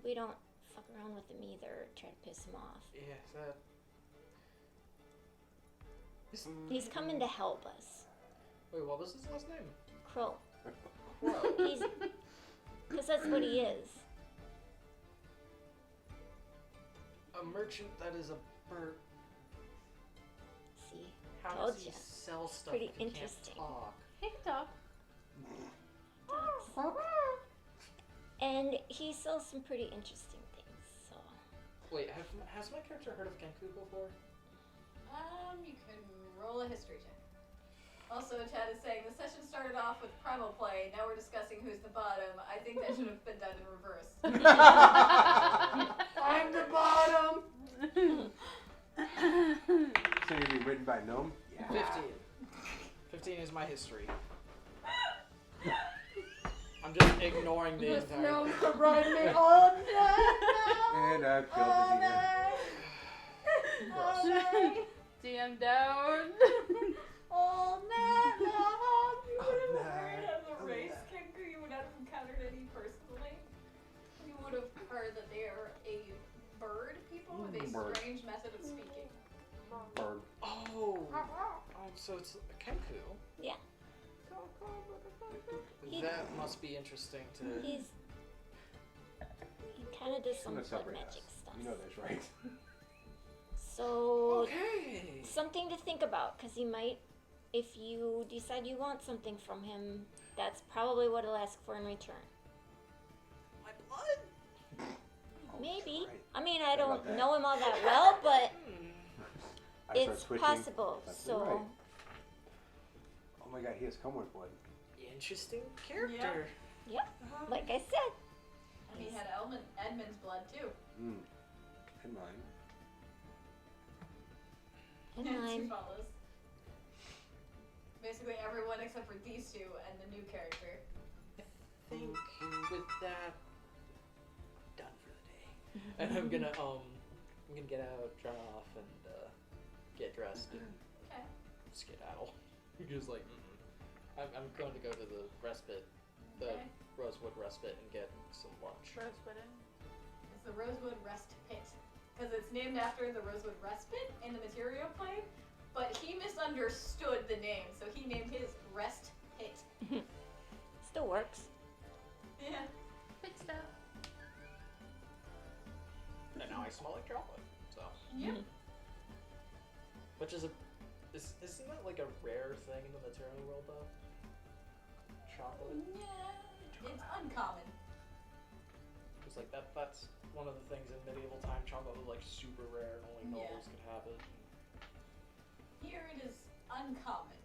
we don't fuck around with him either or try to piss him off. Yeah, that. He's coming to help us. Wait, what was his last name? Crow. Crow. He's... Because that's what he is. A merchant that is a bird. See? How Told does he ya. sell stuff Pretty if he interesting. can't talk? He can talk. And he sells some pretty interesting things, so... Wait, has my character heard of Kenku before? You can roll a history check. Also, Chad is saying the session started off with primal play. Now we're discussing who's the bottom. I think that should have been done in reverse. I'm the bottom! So you'd be written by Gnome? 15. 15 is my history. I'm just ignoring the entire. run me all night. And I killed the demon. DM down. All night long. You would have All heard night, of the all race, night. Kenku. You would not have encountered any personally. You would have heard that they are a bird people with a Bird. strange method of speaking. Bird. Oh! So it's a Kenku. Yeah. He- That must be interesting to. He kind of does I'm some gonna blood separate magic us. stuff. You know this, right? So, Okay! something to think about, because he might, if you decide you want something from him, that's probably what he'll ask for in return. My blood? Oh, Maybe. right. I mean, I Forgot about don't that. know him all that well, but I start it's twitching. possible. That's So, right. Oh my god, he has come with blood. Interesting character. like I said, And he had Edmund's blood too. Mm. And mine. in She line. follows. Basically everyone except for these two and the new character. I think with that, done for the day. And I'm gonna get out, dry off, and get dressed and Okay. skedaddle. Just like, I'm going to go to the respite, the Okay. Rosewood respite, and get some lunch. Rose pudding. It's the Rosewood Rest Pit. Because it's named after the Rosewood Respite in the material plane, but he misunderstood the name, so he named his Rest Pit. Still works. Yeah. Good stuff. And now I smell like chocolate. So, Yep. which is isn't that like a rare thing in the material world though? Chocolate. Yeah. It's uncommon. Because It's like that's one of the things in medieval time. Chocolate was like super rare and only Yeah. nobles could have it. Here it is uncommon.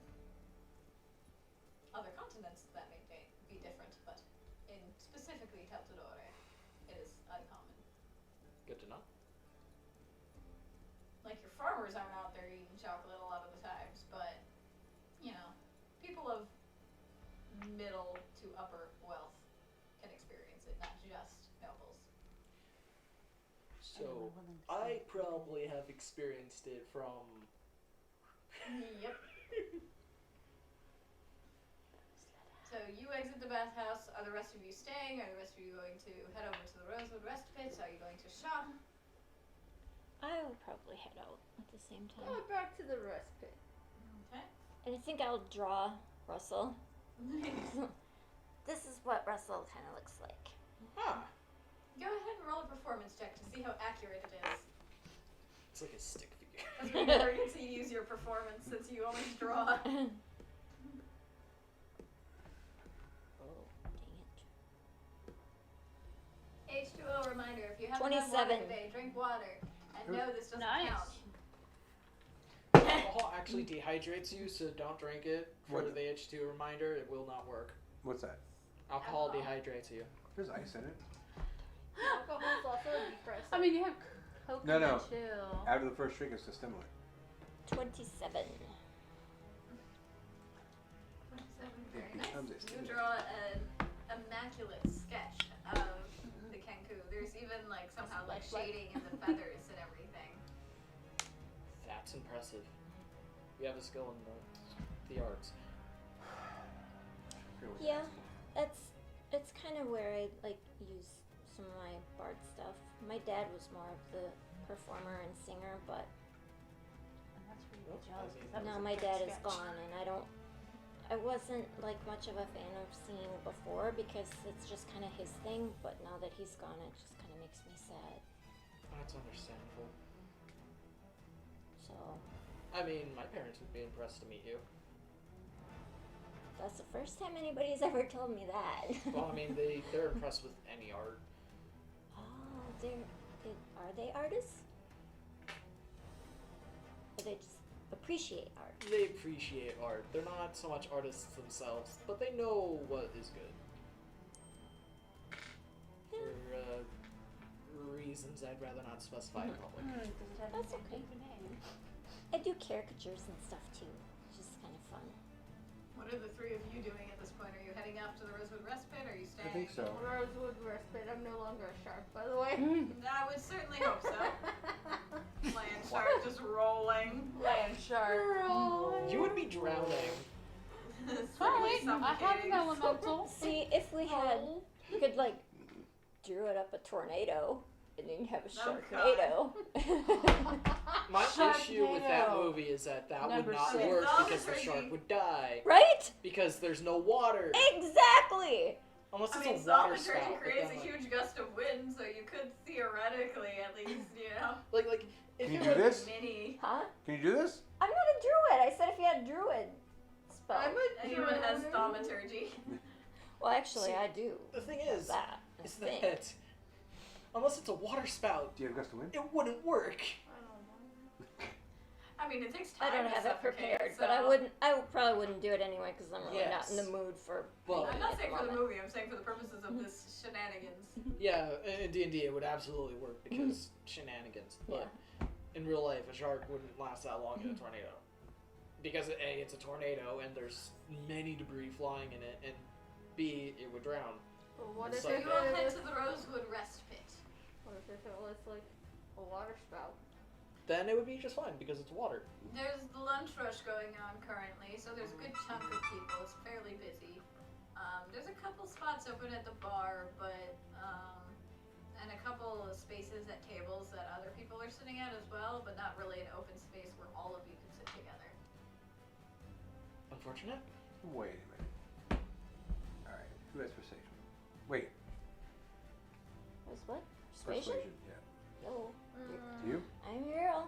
Other continents that may be different, but in specifically Teltadore, it is uncommon. Good to know. Like your farmers aren't out there eating chocolate a lot of the times, but you know, people of middle to upper wealth can experience it, not just nobles. So I probably have experienced it from. Yep. So you exit the bathhouse. Are the rest of you staying? Are the rest of you going to head over to the Rosewood Rest Pit? Are you going to shop? I will probably head out at the same time. Go back to the rest pit. Okay. And I think I'll draw Russell. Nice. This is what Russell kind of looks like. Ah, Go ahead and roll a performance check to see how accurate it is. it's like a stick figure. Because we never get to use your performance since you always draw. Oh, dang it. H2O reminder: if you haven't had water 27. today, drink water. And no, this doesn't Nice. count. Alcohol actually dehydrates you, so don't drink it. For What? the H2 reminder, it will not work. What's that? Alcohol Alcohol. dehydrates you. There's ice in it. Alcohol's also a depressant. I mean, you have No, no. coconut too. After the first drink, it's a stimulant. 27. 27, It very becomes a nice. You stimulant. draw an immaculate sketch of the Kenku. There's even like somehow like shading in the feathers and everything. That's impressive. You have a skill in the arts. Really Yeah, nasty. it's kind of where I like use some of my bard stuff. My dad was more of the performer and singer, but And that's really Well, jealous. I mean- 'cause that now was a my good dad is sketch. gone, and I wasn't like much of a fan of singing before because it's just kind of his thing. But now that he's gone, it just kind of makes me sad. That's understandable. So I mean, my parents would be impressed to meet you. that's the first time anybody's ever told me that. Well, I mean, they're impressed with any art. Oh, are they artists? Or they just appreciate art? They appreciate art. They're not so much artists themselves, but they know what is good. For reasons I'd rather not specify in public. Does it have That's anything okay. to do with name? I do caricatures and stuff too. It's just kind of fun. What are the three of you doing at this point? Are you heading off to the Rosewood Rest Pit? Or are you I staying? think so. Rosewood rest pit. I'm no longer a shark, by the way. I would certainly hope so. Land shark just rolling. Land shark. You would be drowning. Certainly I have an suffocating. elemental. See, if we could like drew it up a tornado, and then you have a Oh, sharknado. My issue with that Sharknado. movie is that Number would not 6. work It's because the always shark crazy. would die. Right? Because there's no water. Exactly. Unless I it's mean, a water Solitary spout. but creates then, a like- huge gust of wind, so you could theoretically at least, Like, if Can you it do was- this? mini. Huh? Can you do this? I'm not a druid. I said if you had druid spell. Anyone has thaumaturgy. Well, actually, See, I do. The thing have is, that. is thing. that unless it's a water spout, Do you have gust of wind? it wouldn't work. I mean, it takes I time don't to have it suffocate, prepared, so. but I probably wouldn't do it anyway because I'm really not in the Yes. mood for. But- I'm painting not at saying for the moment. movie, I'm saying for the purposes of this shenanigans. Yeah, in D&D it would absolutely work because shenanigans. But in real life, a shark wouldn't last that long in a tornado. Because A, it's a tornado and there's many debris flying in it, and B, it would drown. But what It's if So like it you all head was, to the Rosewood Rest Pit. what if it was like a water spout? Then it would be just fine because it's water. There's the lunch rush going on currently, so there's a good chunk of people. It's fairly busy. There's a couple spots open at the bar, but and a couple of spaces at tables that other people are sitting at as well, but not really an open space where all of you can sit together. Unfortunate. Wait a minute. Alright, who has persuasion? Wait, Was what? Persuasion? yeah. No. Do you? I'm Earl.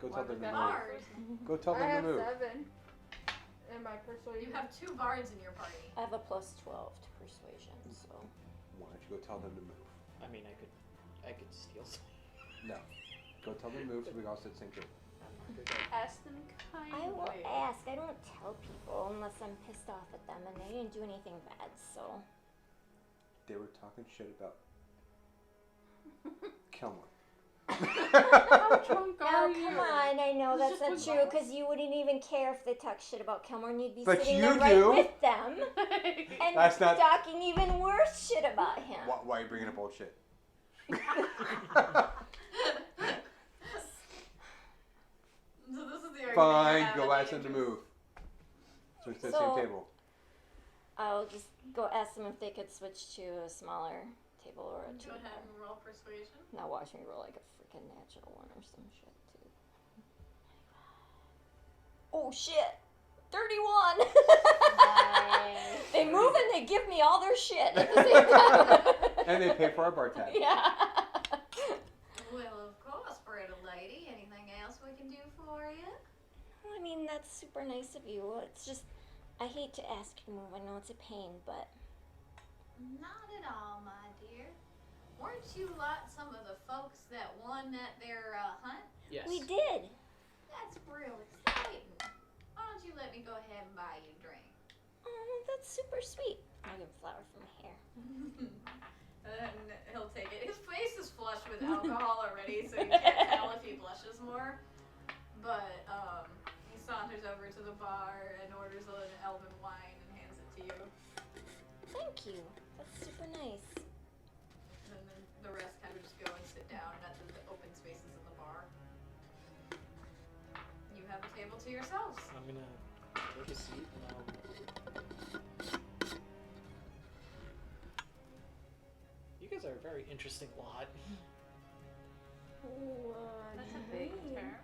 Go tell them to move. Bard. Go tell I them have to move. 7 in my persuasion. You have 2 bards in your party. I have a +12 to persuasion, so. Why don't you go tell them to move? I mean, I could steal some. No. Go tell them to move so we all sit same table. Ask them kindly. I will ask. I don't tell people unless I'm pissed off at them, and they didn't do anything bad, so. They were talking shit about Kilmore. How drunk are Oh, you? come on. I know It's that's just not one true, glass. because you wouldn't even care if they talked shit about Kilmore, and you'd be But sitting you there right do. with them and That's not- talking even worse shit about him. Why are you bringing up old shit? So this is the argument Fine, you have go at ask the them to entrance. move. So it's the So- same table. I'll just go ask them if they could switch to a smaller table or a Go ahead and roll persuasion. Now watch me roll like a freaking natural one or some shit too. Oh shit! 31! Nice. They move and they give me all their shit at the same time. And they pay for our bar tab. Yeah. Well, of course, pretty lady. Anything else we can do for you? Well, I mean, that's super nice of you. It's just, I hate to ask you to move. I know it's a pain, but Not at all, my dear. Weren't you like some of the folks that won that there hunt? Yes. we did. That's real exciting. Why don't you let me go ahead and buy you a drink? Oh, that's super sweet. I'll get flour from my hair. And he'll take it. His face is flushed with alcohol already, so you can't tell if he blushes more. But he saunters over to the bar and orders an elven wine and hands it to you. Thank you. That's super nice. And then the rest kind of just go and sit down at the open spaces in the bar. You have a table to yourselves. I'm gonna take a seat and you guys are a very interesting lot. That's a big term.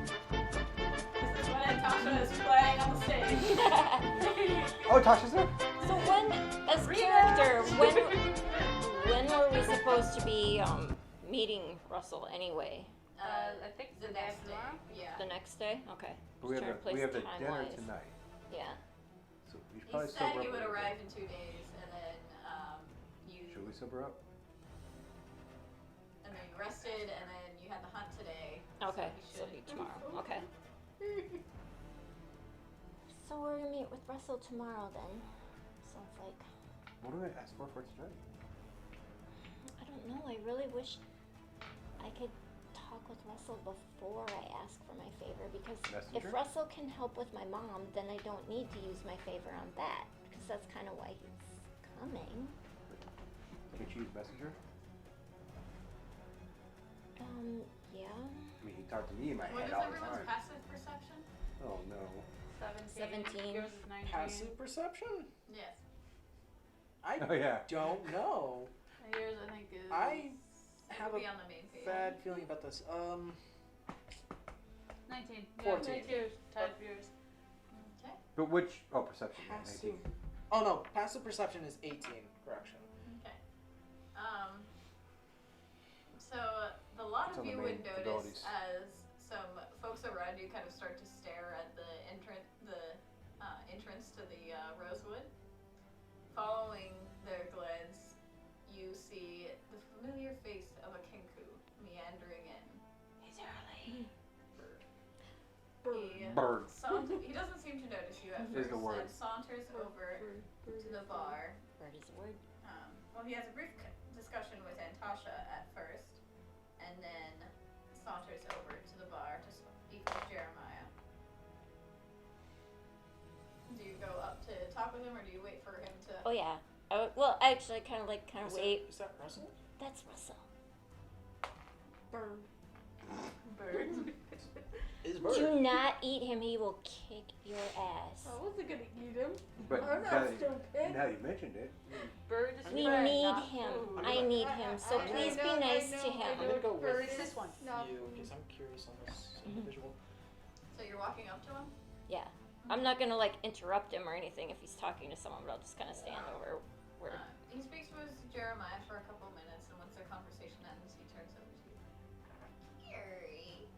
This is when Tasha is playing on the stage. Oh, Tasha's there? So when, as character, when were we supposed to be meeting Russell anyway? I think The the next day. tomorrow. Yeah. The next day? Okay. But we Just have trying to we have place the dinner time-wise. tonight. Yeah. So we should He probably said sober he up. would a little arrive bit. in 2 days, and then Should we sober up? and then you rested, and then you had the hunt today. Okay. So So he be should. tomorrow. Okay. So we're gonna meet with Russell tomorrow then. Sounds like. What do I ask for tonight? I don't know. I really wish I could talk with Russell before I ask for my favor, because Messenger? if Russell can help with my mom, then I don't need to use my favor on that, because that's kind of why he's coming. Can't you use Messenger? Yeah. I mean, he talked to me in my What head is all the everyone's time. passive perception? Oh no. 17. Yours is 19. Passive perception? Yes. I Oh yeah. don't know. And yours, I think, is. I It have would a be on the main page. bad feeling about this. 19. 14. Yeah, yours. Tied for yours. Okay. But which? Oh, perception. Yeah, Passive. 19. Oh no, passive perception is 18. Correction. Okay. So the lot It's of on the you main would notice abilities. as some folks around you kind of start to stare at the entrance to the Rosewood. Following their glance, you see the familiar face of a kinku meandering in. He's early. Bird. He doesn't seem to notice you at Is first the word. and saunters over to the bar. Bird is a word. Well, he has a brief discussion with Antasha at first, and then saunters over to the bar to speak with Jeremiah. Do you go up to talk with him, or do you wait for him to? Oh yeah. Well, actually, kind of Is wait. that Russell? That's Russell. Bird. Is Do not eat him. He will kick your ass. I wasn't gonna eat him. But I'm not now, stupid. now you mentioned it. Bird is We bread, need not him. food. I need him. So I please know, be nice to I'm him. gonna go with Bird is this one. you because I'm curious on this individual. So you're walking up to him. Yeah. I'm not gonna interrupt him or anything if he's talking to someone, but I'll just kind of stand over where. He speaks with Jeremiah for a couple minutes, and once their conversation ends, he turns over to you. Gary,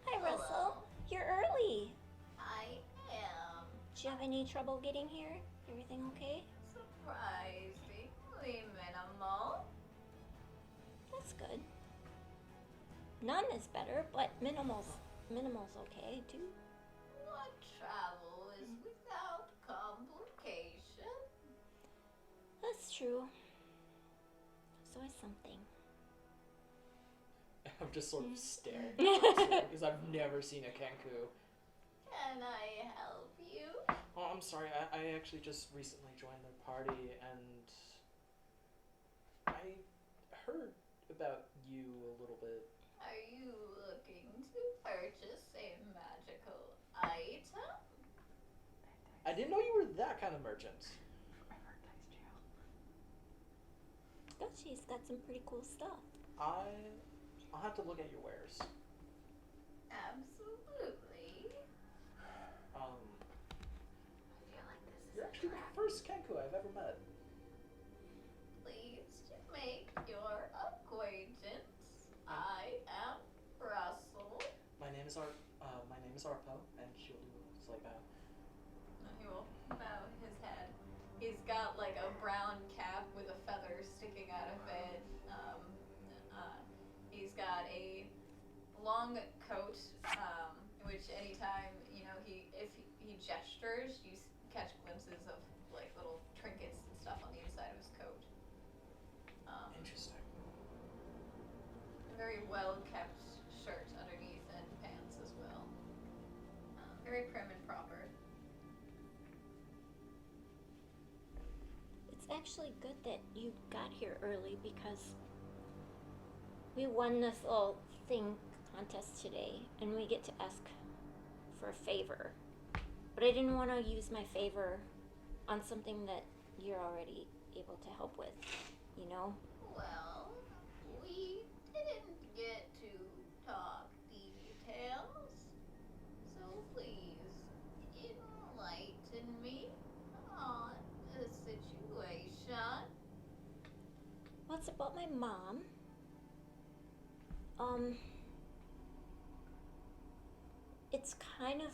Hi, Russell. You're early. I am. Did you have any trouble getting here? Everything okay? Surprisingly minimal. That's good. None is better, but minimal's okay too. What travel is without complication? That's true. So is something. I'm just sort of staring because I've never seen a Kenku. Can I help you? Oh, I'm sorry. I actually just recently joined their party, and I heard about you a little bit. Are you looking to purchase a magical item? I didn't know you were that kind of merchant. Oh, she's got some pretty cool stuff. I'll have to look at your wares. Absolutely. You're actually the first Kenku I've ever met. Pleased to make your acquaintance. I am Russell. My name is Arpo, and she'll do a slight bow. He will bow his head. He's got like a brown cap with a feather sticking out of it. He's got a long coat, which anytime if he gestures, you catch glimpses of like little trinkets and stuff on the inside of his coat. Interesting. A very well kept shirt underneath and pants as well. Very prim and proper. It's actually good that you got here early because we won this little contest today, and we get to ask for a favor. But I didn't want to use my favor on something that you're already able to help with, you know? Well, we didn't get to talk details, so please enlighten me on the situation. Well, it's about my mom. It's kind of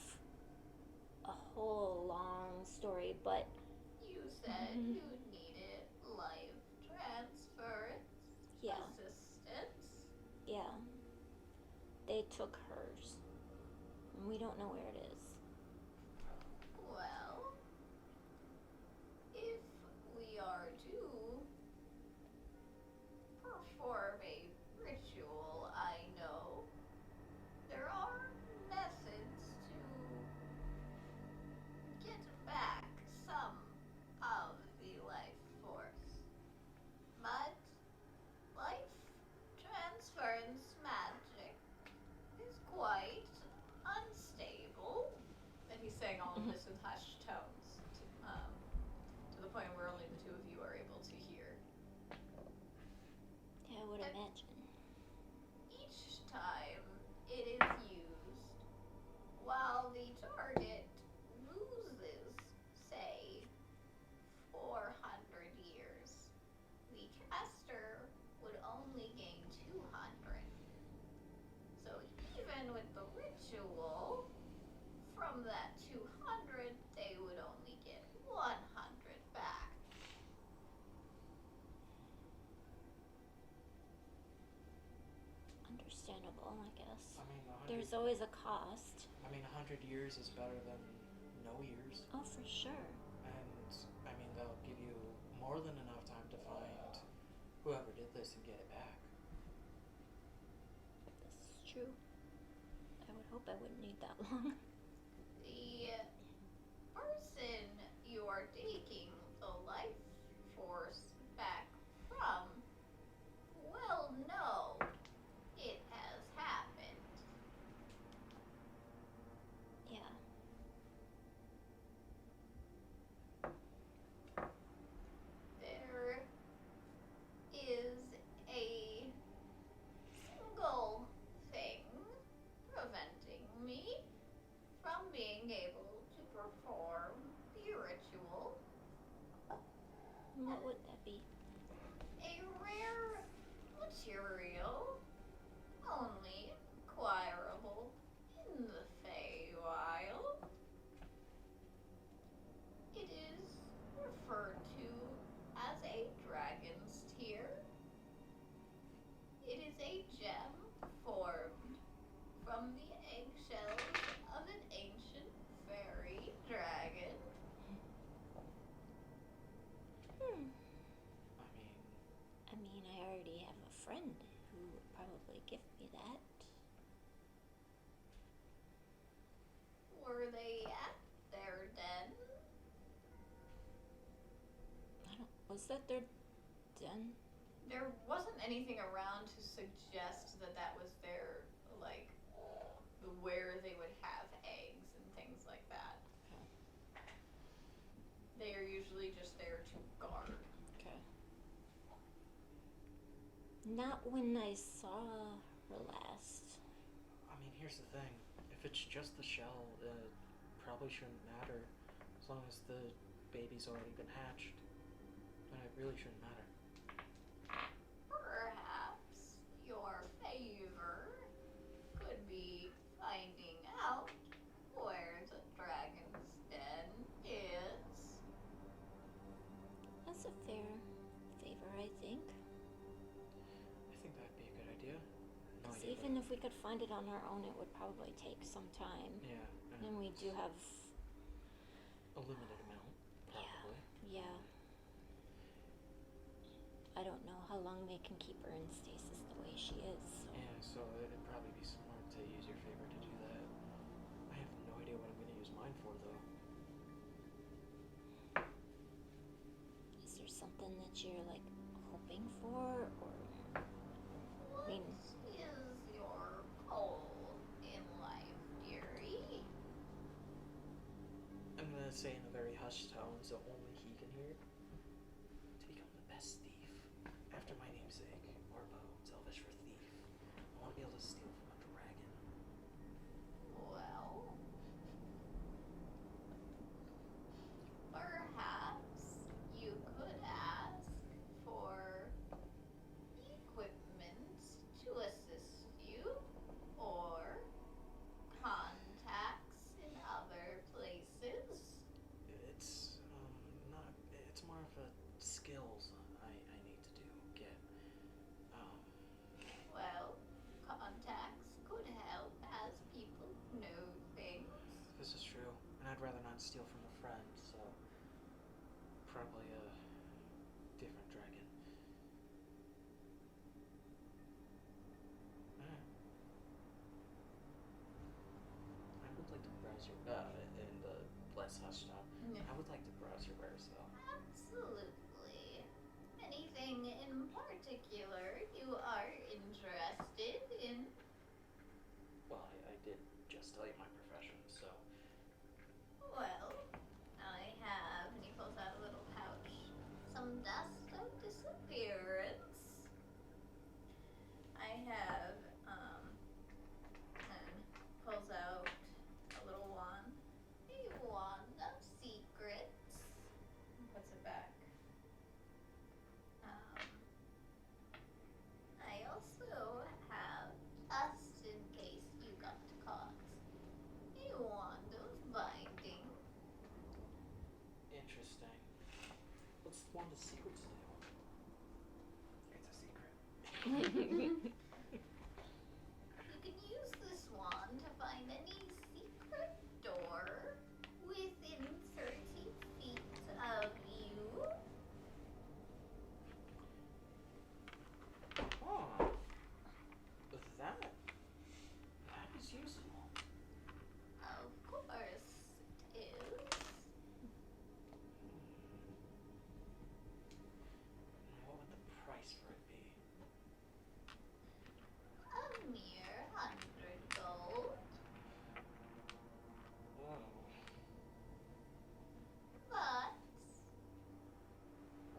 a whole long story, but You said you needed life transference yeah, assistance. yeah. They took hers, and we don't know where it is. Well, if we are to perform a ritual, I know there are methods to get back some of the life force. But life transference magic is quite unstable. And he's saying all of this in hushed tones, to the point where only the two of you are able to hear. Yeah, I would imagine. Each time it is used, while the target loses, say, 400 years, the caster would only gain 200. So even with the ritual, from that 200, they would only get 100 back. Understandable, I guess. I mean, There's always a cost. 100 years is better than no years. Oh, for sure. And, I mean, that'll give you more than enough time to find whoever did this and get it back. This is true. I would hope I wouldn't need that long. The person you are taking the life force back from will know it has happened. Yeah. There is a single thing preventing me from being able to perform the ritual. What would that be? A rare material, only acquirable in the Feywild. Was that their den? There wasn't anything around to suggest that that was their, like, where they would have eggs and things like that. They are usually just there to guard. Okay. Not when I saw her last. I mean, here's the thing. If it's just the shell, it probably shouldn't matter. As long as the baby's already been hatched, then it really shouldn't matter. Perhaps your favor could be finding out where the dragon's den is. That's a fair favor, I think. I think that'd be a good idea. No 'Cause idea. even if we could find it on our own, it would probably take some time. Yeah. And we do have. A limited amount, probably. Yeah. I don't know how long they can keep her in stasis the way she is. So. Yeah, so it'd probably be smart to use your favor to do that. I have no idea what I'm going to use mine for, though. Is there something that you're like hoping for, or? What mean- is your goal in life, dearie? I'm going to say in a very hushed tone, so only he can hear. To become the best thief. After my namesake, Orbo, it's Elvish for thief. I want to be able to steal from a dragon. Well, perhaps you could ask for equipment to assist you, or contacts in other places. It's not. It's more of a skills I need to get. Well, contacts could help as people know things. This is true, and I'd rather not steal from a friend, so probably a different dragon. Alright. I would like to browse your in the less hushed tone. Yeah. I would like to browse your wares though. Absolutely. Anything in particular you are interested in? Well, I did just tell you my profession, so Well, I have, and he pulls out a little pouch, some dust of disappearance. I have, and pulls out a little wand, a wand of secrets, and puts it back. I also have, just in case you got caught, a wand of binding. interesting. What's the one of the secrets do? It's a secret. You can use this wand to find any secret door within 30 feet of you. Oh, that is useful. Of course it is. What would the price for it be? A mere 100 gold. Oh. But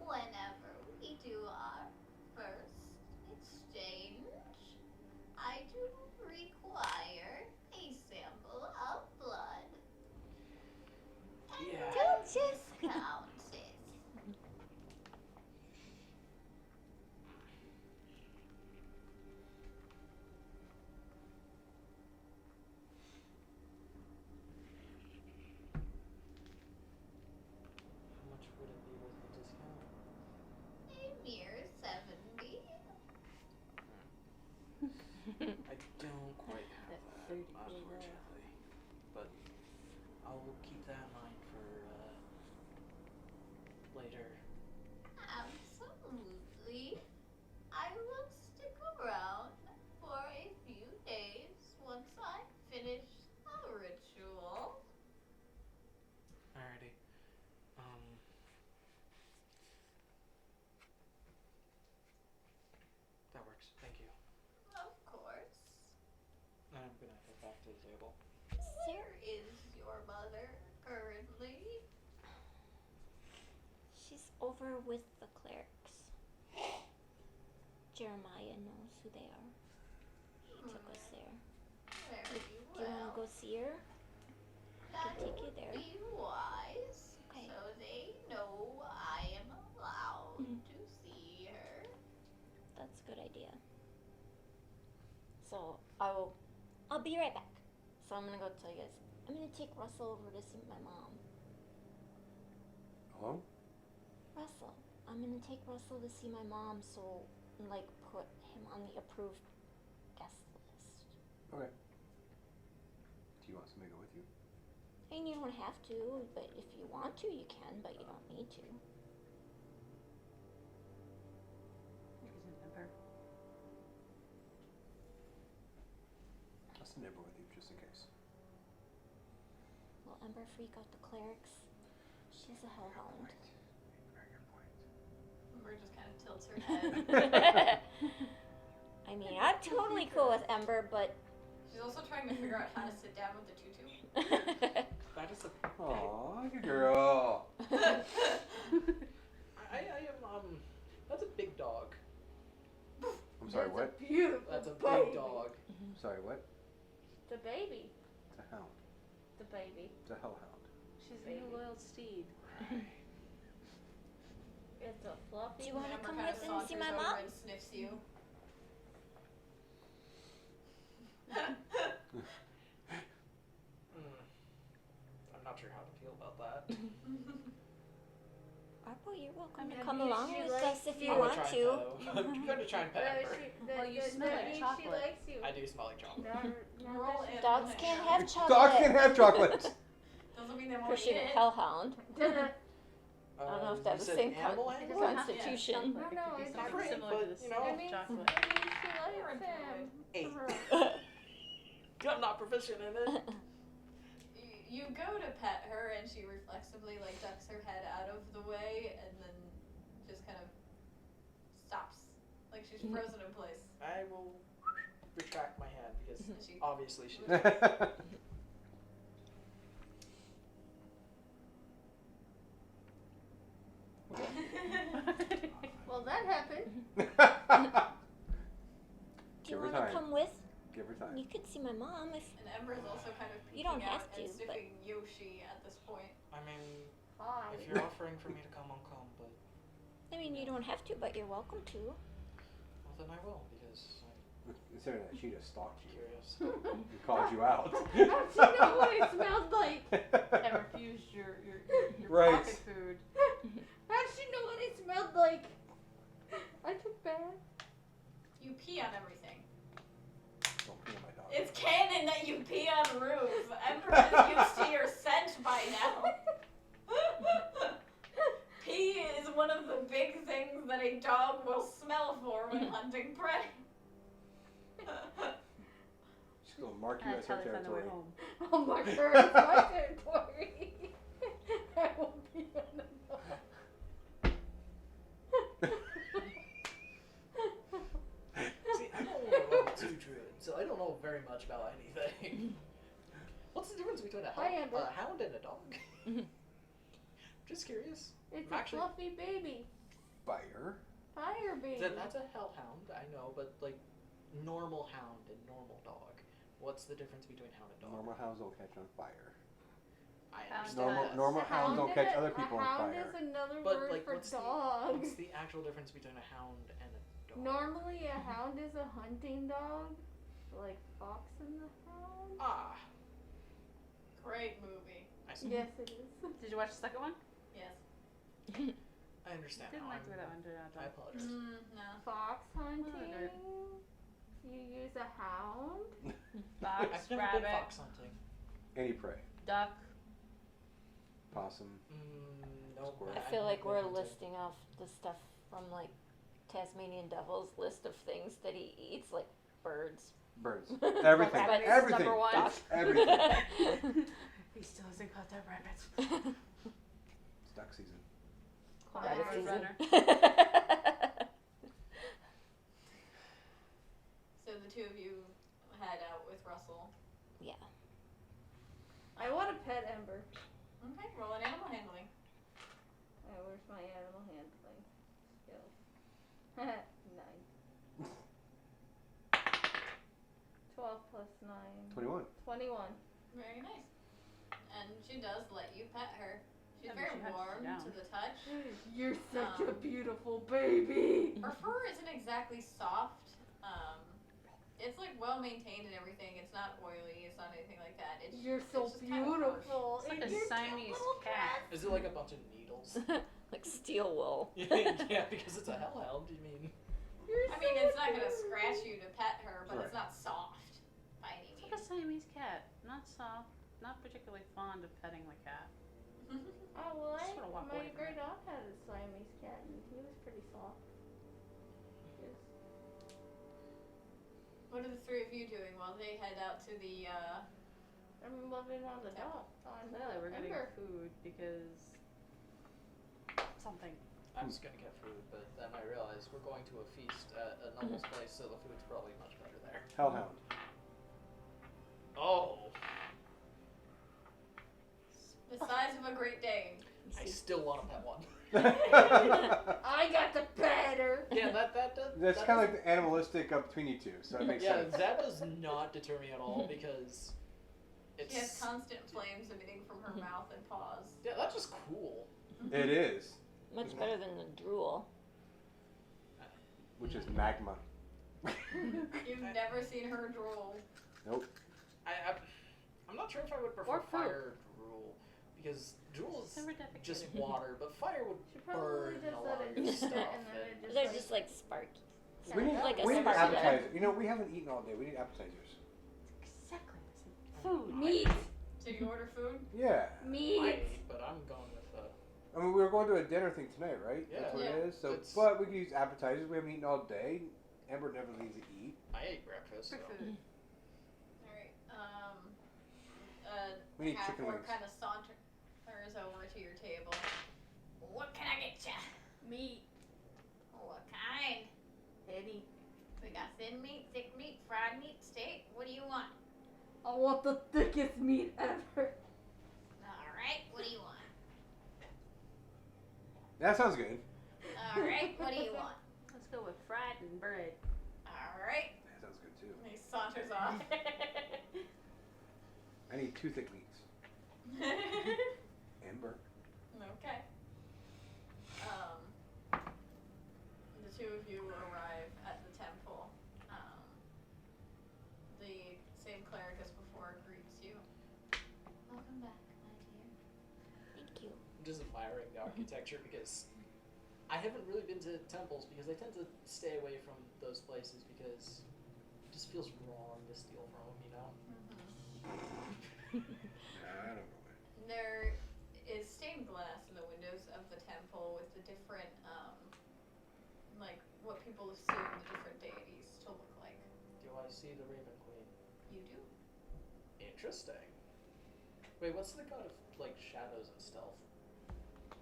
whenever we do our first exchange, I do require a sample of blood. And Yeah. don't discount it. How much would it be with the discount? A mere 70. I don't quite have that, unfortunately. But I'll keep that in mind for later. Absolutely. I will stick around for a few days once I finish the ritual. Alrighty. to the table. Where is your mother currently? She's over with the clerics. Jeremiah knows who they are. He took us there. Very Do you want to go see her? I can take you there. Be wise, Okay. so they know I am allowed to see her. That's a good idea. So I'll be right back. So I'm gonna go tell you guys. I'm gonna take Russell over to see my mom. Hello? Russell. I'm gonna take Russell to see my mom, so like put him on the approved guest list. Okay. Do you want somebody to go with you? I mean, you don't have to, but if you want to, you can, but you don't need to. I'll send Ember with you just in case. Will Ember freak out the clerics? She's a hellhound. Very good point. Ember just kind of tilts her head. I mean, I'm totally cool with Ember, but She's also trying to figure out how to sit down with the tutu. That is a Aw, good girl. I am that's a big dog. I'm sorry, what? Beautiful. That's a baby. big dog. Sorry, what? The baby. It's a hound. The baby. It's a hellhound. She's Baby. a loyal steed. It's a fluffy. Do you want to Ember come kind of with and see my saunters mom? over and sniffs you. I'm not sure how to feel about that. Arpo, you're welcome to I come mean, along she with likes us if you I'm gonna want try and to. pet him. I'm gonna try and pet Ember. Well, you smell like She chocolate. likes you. I do smell like chocolate. Roll in. Dogs can't have chocolate. Dogs can have chocolate. Doesn't mean they won't Because eat she's a it. hellhound. I don't know if that you was said the same animal con- anger? constitution. No, It no, could be it's something not similar great, to but, the you know, I mean, chocolate. she likes him. 8. I'm not proficient in it. You go to pet her and she reflexively like ducks her head out of the way and then just kind of stops. Like she's frozen in place. I will retract my hand because She obviously she's Well, that happened. Do you Give her want to time. come with? Give her time. You could see my mom if And Ember's also kind of You don't peeking out have to, and but- sniffing Yoshi at this point. I mean, Hi. if you're offering for me to come, I'll come, but I mean, you don't have to, but you're welcome to. well then I will because Considering that she just stalked I'm you curious. and called you out. How'd she know what it smelled like? And refused your Right. pocket food. How'd she know what it smelled like? I took bath. You pee on everything. Don't pee on my dog. It's canon that you pee on roofs. Ember is used to your scent by now. Pee is one of the big things that a dog will smell for when hunting prey. She's gonna mark you That's as how her they find their way territory. home. Oh my god, it's my territory. I will be on the See, I'm only level 2 druid, so I don't know very much about anything. What's the difference between a Hi, Amber. hound and a dog? Just curious. It's I'm a actually- fluffy baby. Fire. Fire baby. That's a hellhound, I know, but like normal hound and normal dog. What's the difference between hound and dog? Normal hounds don't catch on fire. I Hound understand that. Normal A hounds don't is catch a- other people on A hound fire. is another But word like, for what's dog. what's the actual difference between a hound and a dog? Normally, a hound is a hunting dog, like Fox and the Hound. Ah, Great movie. I see. Yes, it is. Did you watch the second one? Yes. I understand. Didn't now. like the way that one turned I out. apologize. No. Fox hunting. dirt. You use a hound. Fox, I've never rabbit, been fox hunting. Any prey. duck. Possum. Nope. Squirrel. I I've feel never like been we're hunting. listing off the stuff from like Tasmanian Devil's list of things that he eats, like birds. Birds. Everything. Rabbits, Everything. number one. It's everything. He still hasn't caught that rabbit. It's duck season. Rabbit Road season. runner. So the two of you head out with Russell. Yeah. I want to pet Ember. Okay, roll an animal handling. Where's my animal handling skills? 9. 12 plus 9. 21. 21. Very nice. And she does let you pet her. She's Yeah, but very she hunts you warm down. to the touch. You're such a beautiful baby. Her fur isn't exactly soft. It's like well maintained and everything. It's not oily. It's not anything like that. You're so it's just kind of harsh. beautiful. It's like And a you're Siamese little cat. Is it like a bunch of needles? Like steel wool. Yeah, because it's a hellhound. You mean? You're I mean, so it's not gonna adorable. scratch you to pet her, but Right. it's not soft by any It's like a means. Siamese cat. Not soft. Not particularly fond of petting the cat. Oh, well, Just wanna walk my away from great it. aunt had a Siamese cat, and he was pretty soft. Yes. What are the three of you doing while they head out to the? I'm living on the dock. Clearly, we're getting Ember. food because something. I was gonna get food, but then I realized we're going to a feast at a noble's place, so the food's probably much better there. Hellhound. Oh, The size of a Great Dane. I still want to pet one. I got the better. Yeah, that That's kind of like the animalistic between you two, so it makes yeah, sense. that does not deter me at all because it's She has constant flames emitting from her mouth and paws. yeah, that's just cool. It is, Much better than the drool. which is magma. You've never seen her drool. Nope. I'm not sure if I would prefer Or food. fire drool because drool is Never defecated. just water, but fire would She probably burn just a let lot it of sit, stuff. and then it just They're like, just like sparky. We need, Like a we need sparky. appetizer. You know, we haven't eaten all day. We need appetizers. Exactly the same. Food. meat, So you order food? Yeah. meat. Might, but I'm going with I mean, we were going to a dinner thing tonight, right? Yeah. That's what Yeah. it is. So, It's- but we can use appetizers. We haven't eaten all day. Amber never leaves to eat. I ate breakfast. So. For food. Alright, We need chicken half-orc wings. kind of saunters over to your table. What can I get ya? Meat. What kind? Any. We got thin meat, thick meat, fried meat, steak. What do you want? I want the thickest meat ever. Alright, what do you want? That sounds good. Alright, what do you want? Let's go with fried and bread. Alright. That sounds good too. He saunters off. I need 2 thick meats. Amber. Okay. The two of you arrive at the temple. The same cleric as before greets you. Welcome back, my dear. Thank you. I'm just admiring the architecture because I haven't really been to temples because I tend to stay away from those places because it just feels wrong to steal from them, you know? I don't know. There is stained glass in the windows of the temple with the different, like what people assume the different deities to look like. Do I see the Raven Queen? You do? Interesting. Wait, what's the god of like shadows and stealth?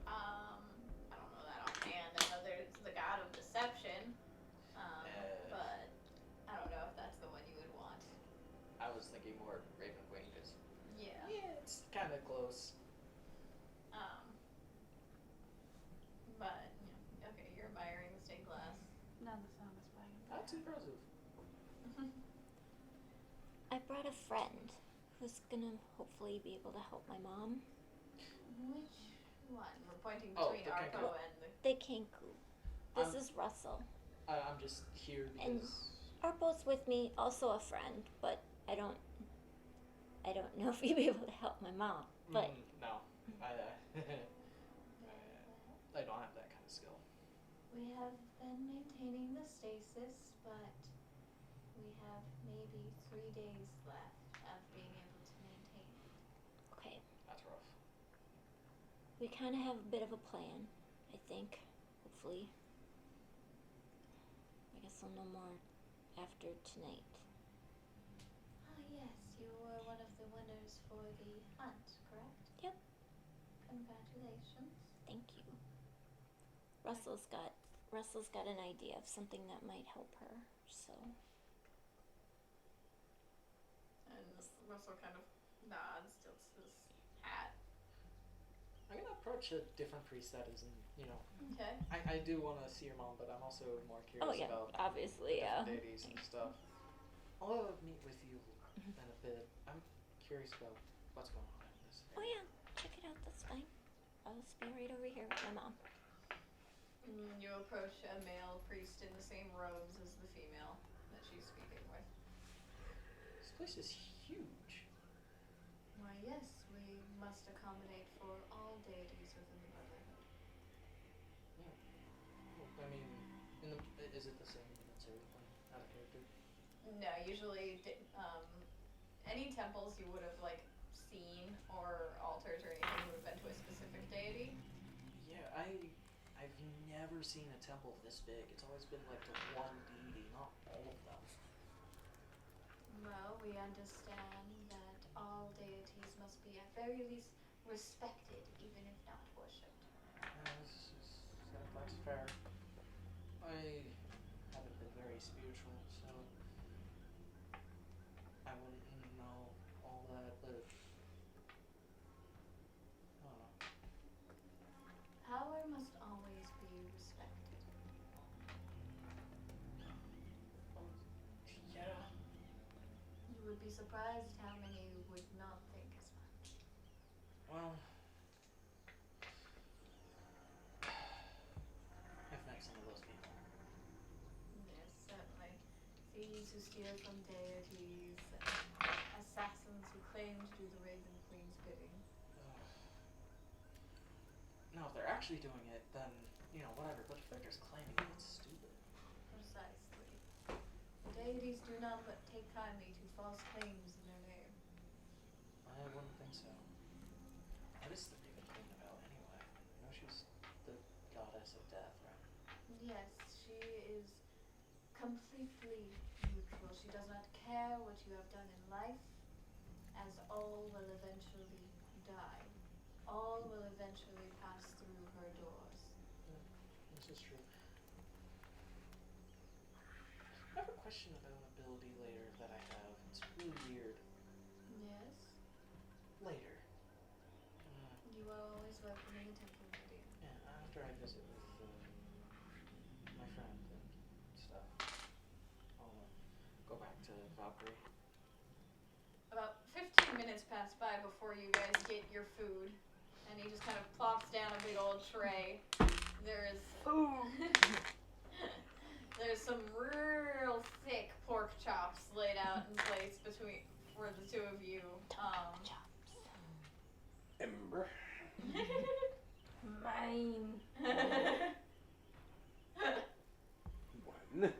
I don't know that offhand. I know there's the god of deception, but I don't know if that's the one you would want. I was thinking more Raven Queen because Yeah. it's kind of close. But yeah. Okay, you're admiring the stained glass. None the song is playing. That's impressive. I brought a friend who's gonna hopefully be able to help my mom. Which one? We're pointing Oh, between the Arco kangaroo. and the. The Kenku. This is Russell. I'm just here And- because Arpo's with me, also a friend, but I don't know if he'd be able to help my mom. But no, I don't have that kind of skill. We have been maintaining the stasis, but we have maybe 3 days left of being able to maintain it. okay, That's rough. we kind of have a bit of a plan, I think. Hopefully, I guess I'll know more after tonight. Ah, yes, you were one of the winners for the hunt, correct? Yep. Congratulations. Thank you. Russell's got an idea of something that might help her. So And Russell kind of nods, tilts his hat. I'm gonna approach a different priest that isn't, Okay. I do want to see your mom, but I'm also more curious Oh yeah, about obviously, yeah. different deities and stuff. I'll meet with you in a bit. I'm curious about what's going on in this Oh area. yeah, check it out. That's fine. I'll just be right over here with my mom. You approach a male priest in the same robes as the female that she's speaking with. This place is huge. Why, yes, we must accommodate for all deities within the Brotherhood. Well, I mean, is it the same limits everything out of character? No, usually, any temples you would have seen or altars or anything would have been to a specific deity. Yeah, I've never seen a temple this big. It's always been to one deity, not all of them. Well, we understand that all deities must be at very least respected, even if not worshipped. That's fair. I haven't been very spiritual, so I wouldn't know all that, but I don't know. Power must always be respected. Yeah. You would be surprised how many would not think as much. Well, I've met some of those people. Yes, certainly. Thieves who steal from deities, assassins who claim to do the Raven Queen's bidding. No, if they're actually doing it, then, whatever. But if they're just claiming it, it's stupid. Precisely. Deities do not take kindly to false claims in their name. I wouldn't think so. What is the Raven Queen about, anyway? She's the goddess of death, right? Yes, she is completely neutral. She does not care what you have done in life, as all will eventually die. All will eventually pass through her doors. This is true. I have a question about an ability later that I have. It's really weird. Yes? Later. You are always welcome in the temple, my dear. Yeah, after I visit with my friend and stuff, I'll go back to Valkyrie. About 15 minutes pass by before you guys get your food, and he just kind of plops down a big old tray. There's there's some real thick pork chops laid out in place for the two of you. Ember. Mine. One.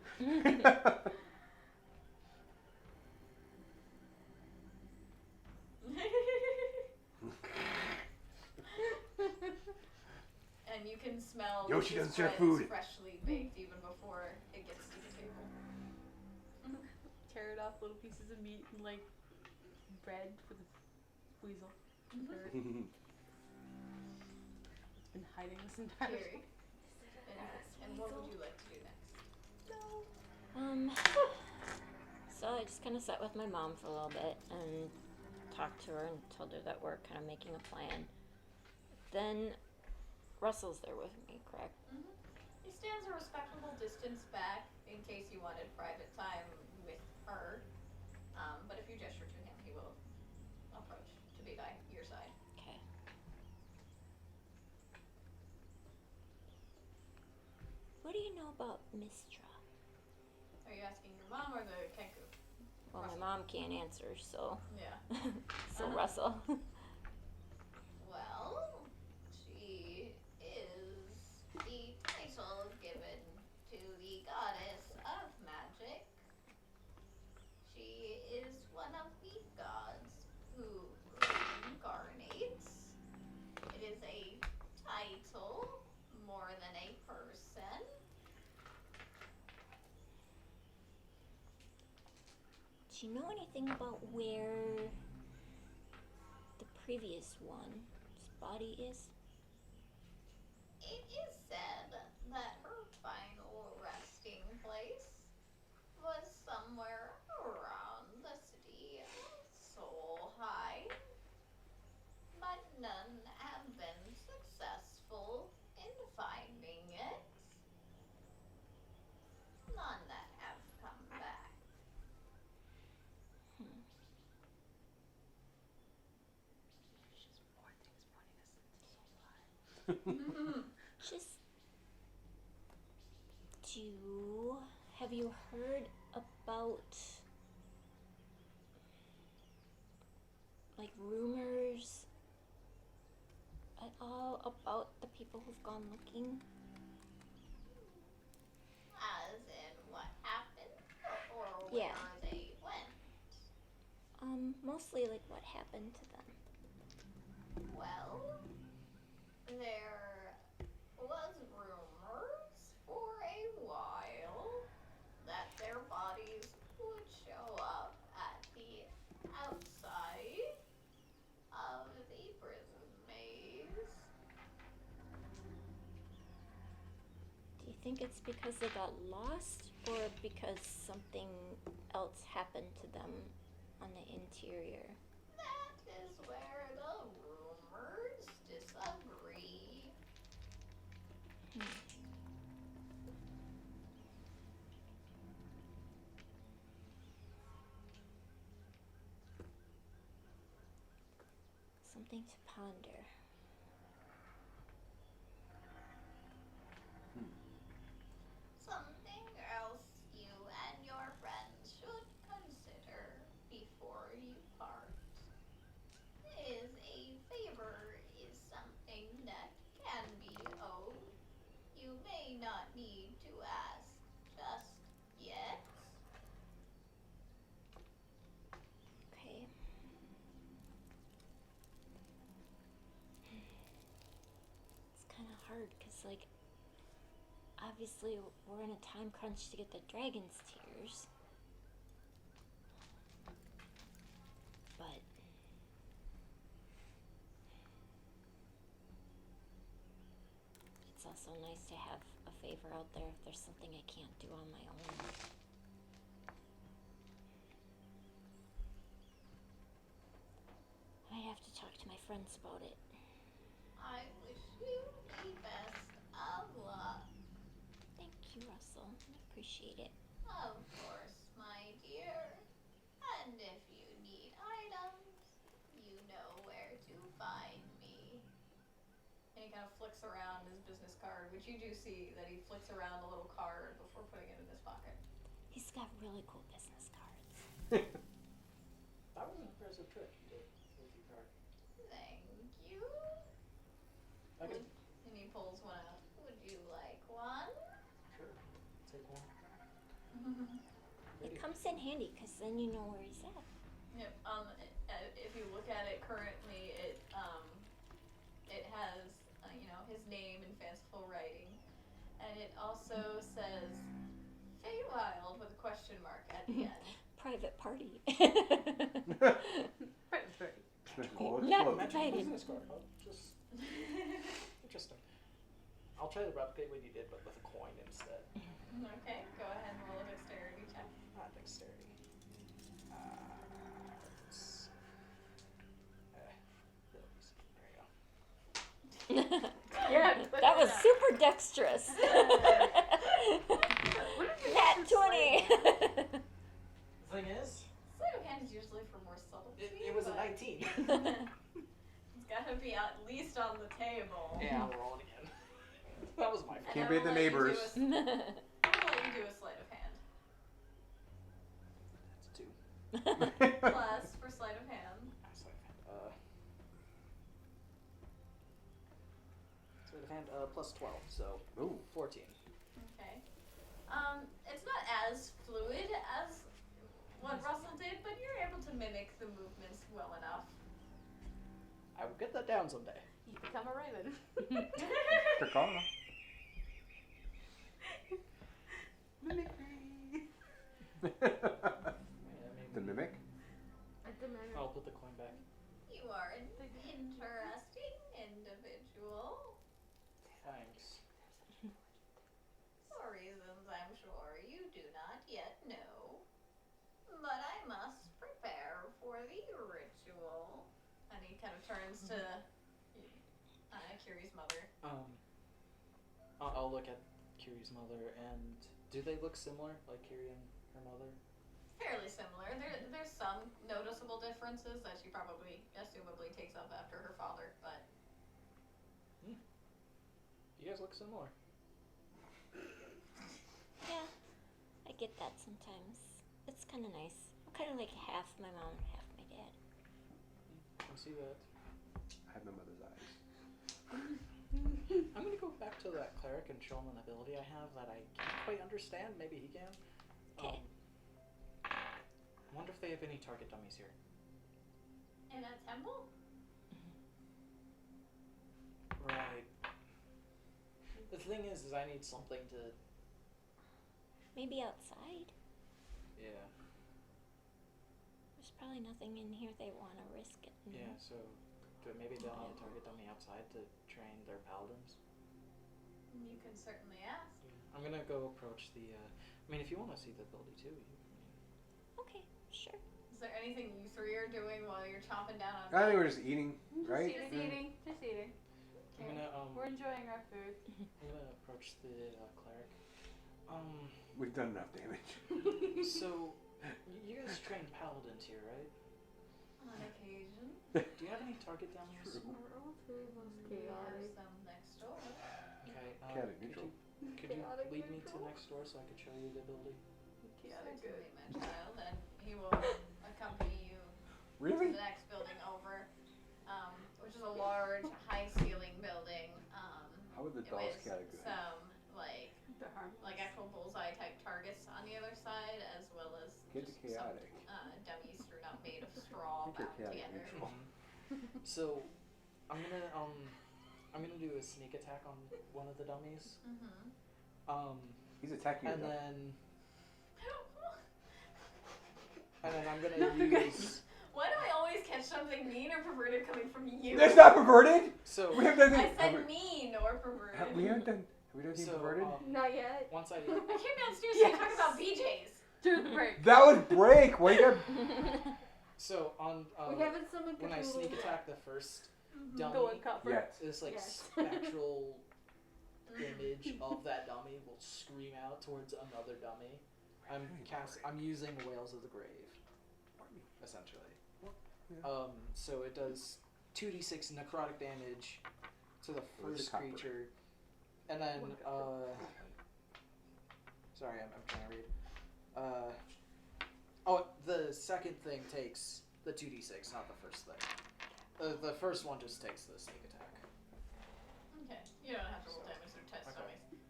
And you can smell Yoshi this doesn't serve bread is food. freshly baked even before it gets to the table. Tear it off little pieces of meat and bread for the weasel. Bird. It's been hiding this entire Carrie. And what would you like to do next? So I just kind of sat with my mom for a little bit and talked to her and told her that we're kind of making a plan. Then Russell's there with me, correct? He stands a respectable distance back in case you wanted private time with her. But if you gesture to him, he will approach to be by your side. Okay. What do you know about Mistra? Are you asking your mom or the Kenku? Well, Russell. my mom can't answer, so Yeah. so Russell. Well, she is the title given to the goddess of magic. She is one of the gods who reincarnates. It is a title more than a person. Do you know anything about where the previous one's body is? It is said that her final resting place was somewhere around the city of Seoul. none have been successful in finding it. None that have come back. Just have you heard about like rumors at all about the people who've gone looking? As in what happened or Yeah. where they went? Mostly like what happened to them. Well, there was rumors for a while that their bodies would show up at the outside of the prison maze. Do you think it's because they got lost or because something else happened to them on the interior? That is where the rumors disagree. Something to ponder. Something else you and your friends should consider before you part is a favor is something that can be owed. You may not need to ask just yet. Okay. It's kind of hard because, like, obviously we're in a time crunch to get the dragon's tears. But it's also nice to have a favor out there if there's something I can't do on my own. I might have to talk to my friends about it. I wish you the best of luck. Thank you, Russell. I appreciate it. Of course, my dear. And if you need items, you know where to find me. And he kind of flicks around his business card, which you do see that he flicks around the little card before putting it in his pocket. He's got really cool business cards. That was an impressive trick you did with your card. Thank you. I can. And he pulls one out. Would you like one? Sure. Take one. It comes in handy because then you know where he's at. Yep. If you look at it currently, it has his name in fanciful writing, and it also says Feywild with a question mark at the end. Private party. Special Not explode. invited. Business card, huh? Just interesting. I'll try to replicate what you did, but with a coin instead. Okay, go ahead and roll a dexterity check. Dexterity. There you go. Yeah, That was super dexterous. Nat 20. The thing is, Sleight of hand is usually for more subtlety. it was a but 19. It's gotta be at least on the table. Yeah, I'll roll it again. That was my fault. Can't And I beat the will let you do neighbors. I'm gonna let you do a sleight of hand. That's 2. Plus for sleight of hand. Sleight of hand, plus 12, so Ooh. 14. Okay. It's not as fluid as what Russell did, but you're able to mimic the movements well enough. I will get that down someday. You become a raven. Kakana. The mimic? At the minute. I'll put the coin back. You are an interesting individual. Thanks. For reasons I'm sure you do not yet know. But I must prepare for the ritual. And he kind of turns to Kiri's mother. I'll look at Kiri's mother, and do they look similar, like Kiri and her mother? Fairly similar. There's some noticeable differences that she probably, assumably, takes up after her father, but... You guys look similar. Yeah, I get that sometimes. It's kind of nice. I'm kind of like half my mom, half my dad. I see that. I have my mother's eyes. I'm gonna go back to that cleric and show him an ability I have that I can't quite understand. Maybe he can. Okay. I wonder if they have any target dummies here. In a temple? Right. The thing is I need something to... Maybe outside. Yeah. There's probably nothing in here they want to risk it. Yeah, so maybe they'll need a target dummy outside to train their paladins. You can certainly ask. Yeah. I'm gonna go approach the... I mean, if you want to see the ability too, Okay, sure. Is there anything you three are doing while you're chomping down on I think we're just eating, right? Just eating. Just eating. I'm gonna We're enjoying our food. I'm gonna approach the cleric. We've done enough damage. So you guys train paladins here, right? On occasion. Do you have any target dummies? We're all three of us We have chaotic. some next door. Okay. Chaotic neutral. Could you Chaotic lead me to neutral. next door so I could show you the ability? Certainly, my child, and he will accompany you Really? to the next building over, which is a large, high-ceiling building. How would the dolls with category? some They're harmless. like actual bullseye type targets on the other side, as well as Get to just some chaotic. dummies strewn out made of straw I think you're bound chaotic together. neutral. So I'm gonna do a sneak attack on one of the dummies. He's attacking you. And though. then I'm gonna use. Why do I always catch something mean or perverted coming from you? That's not perverted. So We have done I anything. said mean or perverted. We haven't done. Have we done anything So, perverted? Not yet. once I I came downstairs Yes. to talk about BJ's. During the break. That was break. Why you got? so on We haven't summoned when I Cthulhu sneak yet. attack the first The dummy, one cup first. Yes. this like Yes. spectral image of that dummy will scream out towards another dummy. I'm using Whales of the Grave, essentially. So it does 2d6 necrotic damage to the Where's the first copper? creature, and then sorry, I'm trying to read. The second thing takes the 2d6, not the first thing. The first one just takes the sneak attack. Okay, you don't have to roll damage or test Okay. dummies.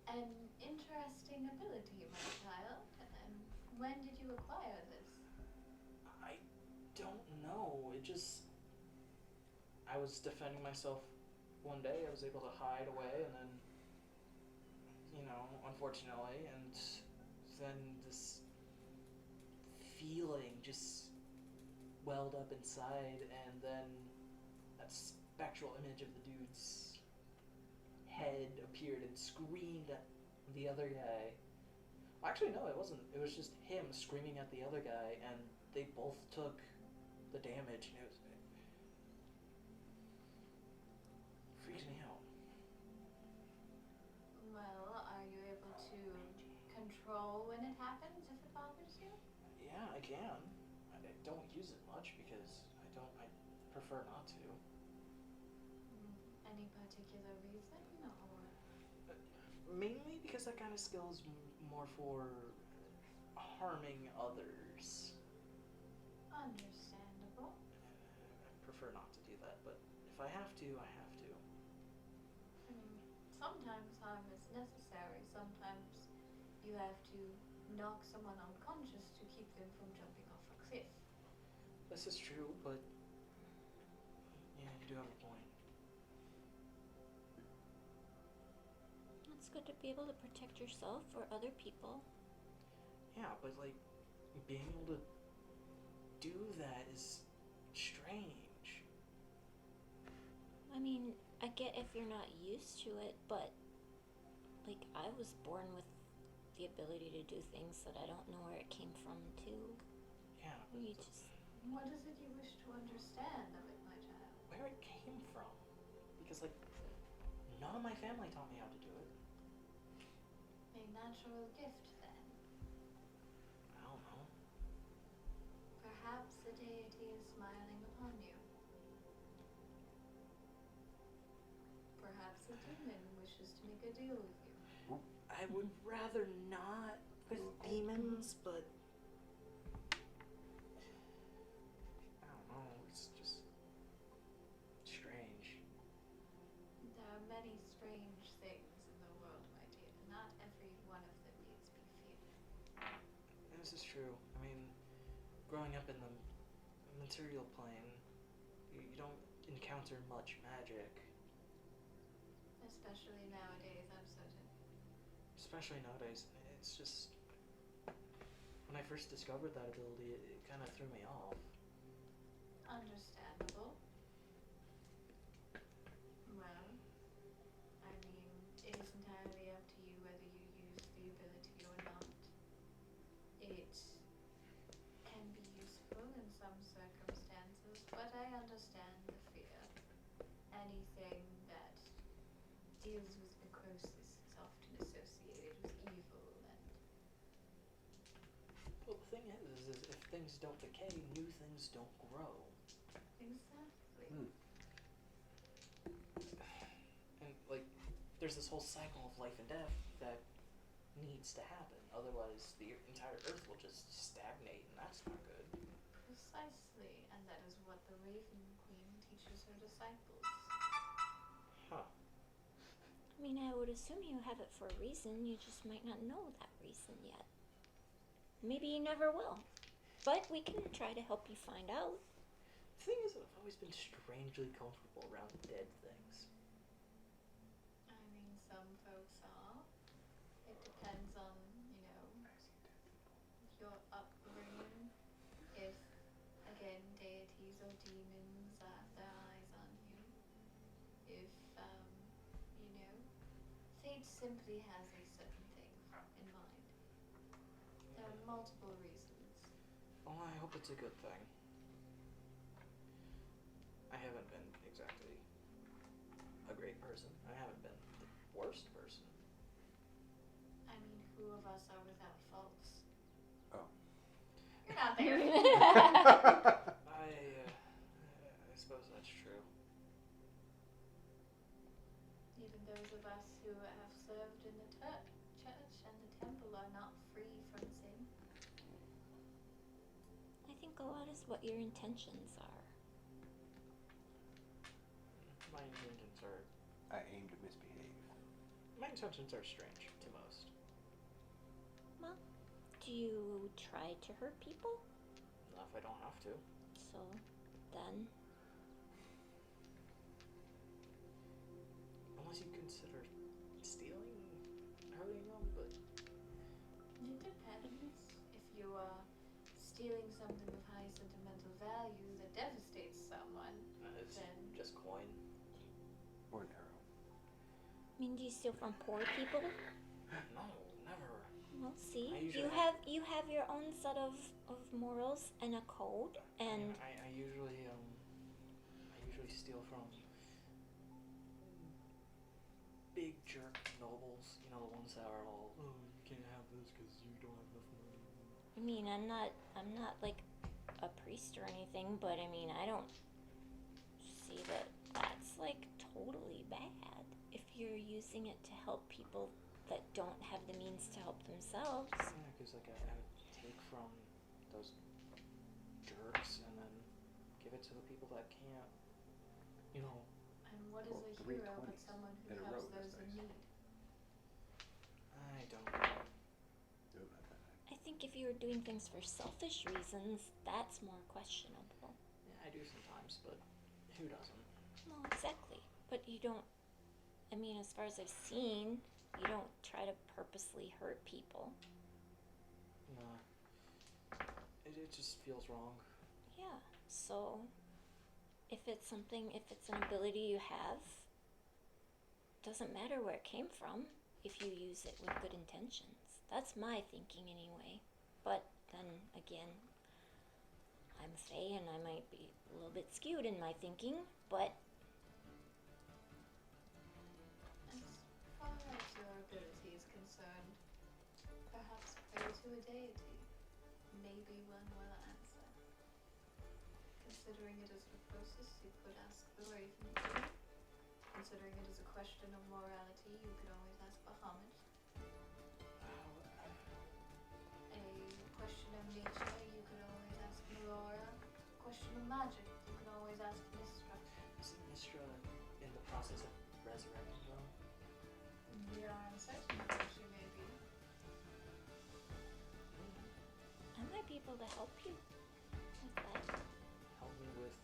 An interesting ability, my child. And when did you acquire this? I don't know. I was defending myself one day. I was able to hide away, and then, unfortunately, and then this feeling just welled up inside, and then that spectral image of the dude's head appeared and screamed at the other guy. Actually, no, it wasn't. It was just him screaming at the other guy, and they both took the damage, and it freaks me out. Well, are you able to control when it happens if it bothers you? Yeah, I can. I don't use it much because I prefer not to. Any particular reason, or? Mainly because that kind of skill is more for harming others. Understandable. I prefer not to do that, but if I have to, I have to. Sometimes harm is necessary. Sometimes you have to knock someone unconscious to keep them from jumping off a cliff. This is true, but yeah, you do have a point. It's good to be able to protect yourself or other people. Yeah, but being able to do that is strange. I mean, I get if you're not used to it, but I was born with the ability to do things that I don't know where it came from too. Yeah. You just What is it you wish to understand of it, my child? None of my family taught me how to do it. A natural gift, then. I don't know. Perhaps the deity is smiling upon you. Perhaps a demon wishes to make a deal with you. I would rather not with demons, but I don't know. It's just strange. There are many strange things in the world, my dear. Not every one of them needs be feared. This is true. I mean, growing up in the material plane, you don't encounter much magic. Especially nowadays, I'm certain. Especially nowadays. It's just... When I first discovered that ability, it kind of threw me off. Understandable. Well, I mean, it is entirely up to you whether you use the ability or not. It can be useful in some circumstances, but I understand the fear. Anything that deals with necrosis is often associated with evil and... Well, the thing is if things don't decay, new things don't grow. Exactly. And, like, there's this whole cycle of life and death that needs to happen. Otherwise, the entire Earth will just stagnate, and that's not good. Precisely, and that is what the Raven Queen teaches her disciples. Huh. I mean, I would assume you have it for a reason. You just might not know that reason yet. Maybe you never will. But we can try to help you find out. The thing is, I've always been strangely comfortable around dead things. I mean, some folks are. It depends on, your upbringing. If, again, deities or demons have their eyes on you. If, fate simply has a certain thing in mind. There are multiple reasons. Well, I hope it's a good thing. I haven't been exactly a great person. I haven't been the worst person. I mean, who of us are without faults? Oh. You're not there. I suppose that's true. Even those of us who have served in the church and the temple are not free from sin. I think a lot is what your intentions are. My intentions are... I aim to misbehave. My intentions are strange to most. Well, do you try to hurt people? Not if I don't have to. So, then... Unless you consider stealing, hurting them, but... It depends. If you are stealing something of high sentimental value that devastates someone, it's then... just coin. Or an arrow. I mean, do you steal from poor people? No, never. Well, see, I you usually have your own set of morals and a code, and I usually steal from big jerk nobles. You know, the ones that are all, oh, you can't have this because you don't have enough money. I mean, I'm not like a priest or anything, but I mean, I don't see that that's like totally bad if you're using it to help people that don't have the means to help themselves. Yeah, because like I would take from those jerks and then give it to the people that can't, you know. And what is Well, a hero but 320s someone who in a helps row, those that's in nice. need? I don't know. No, not that high. I think if you're doing things for selfish reasons, that's more questionable. Yeah, I do sometimes, but who doesn't? Well, exactly. But you don't, I mean, as far as I've seen, you don't try to purposely hurt people. No. It just feels wrong. Yeah, so if it's an ability you have, doesn't matter where it came from if you use it with good intentions. That's my thinking anyway. But then again, I'm Faye and I might be a little bit skewed in my thinking, but concerned, perhaps pray to a deity. Maybe one will answer. Considering it is Necrosis, you could ask the Raven Queen. Considering it is a question of morality, you could always ask Bahamut. A question of nature, you could always ask Melora. Question of magic, you could always ask Mistra. Isn't Mistra in the process of resurrecting them? We are uncertain of who she may be. I might be able to help you with that. Help me with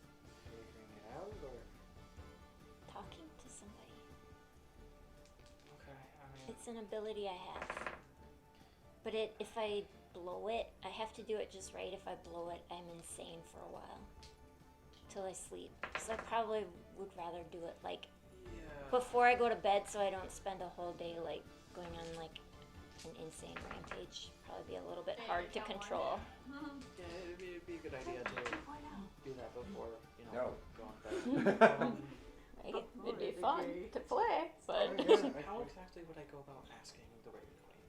figuring it out, or? Talking to somebody. Okay, I mean... It's an ability I have. But if I blow it, I have to do it just right. If I blow it, I'm insane for a while. Till I sleep. So I probably would rather do it like before I go to bed, so I don't spend a whole day like going on like an insane rampage. Probably be a little bit hard to control. Yeah, it'd be a good idea to do that before, you know, No. going to bed. Right? It'd be fun to play, but How exactly would I go about asking the Raven Queen?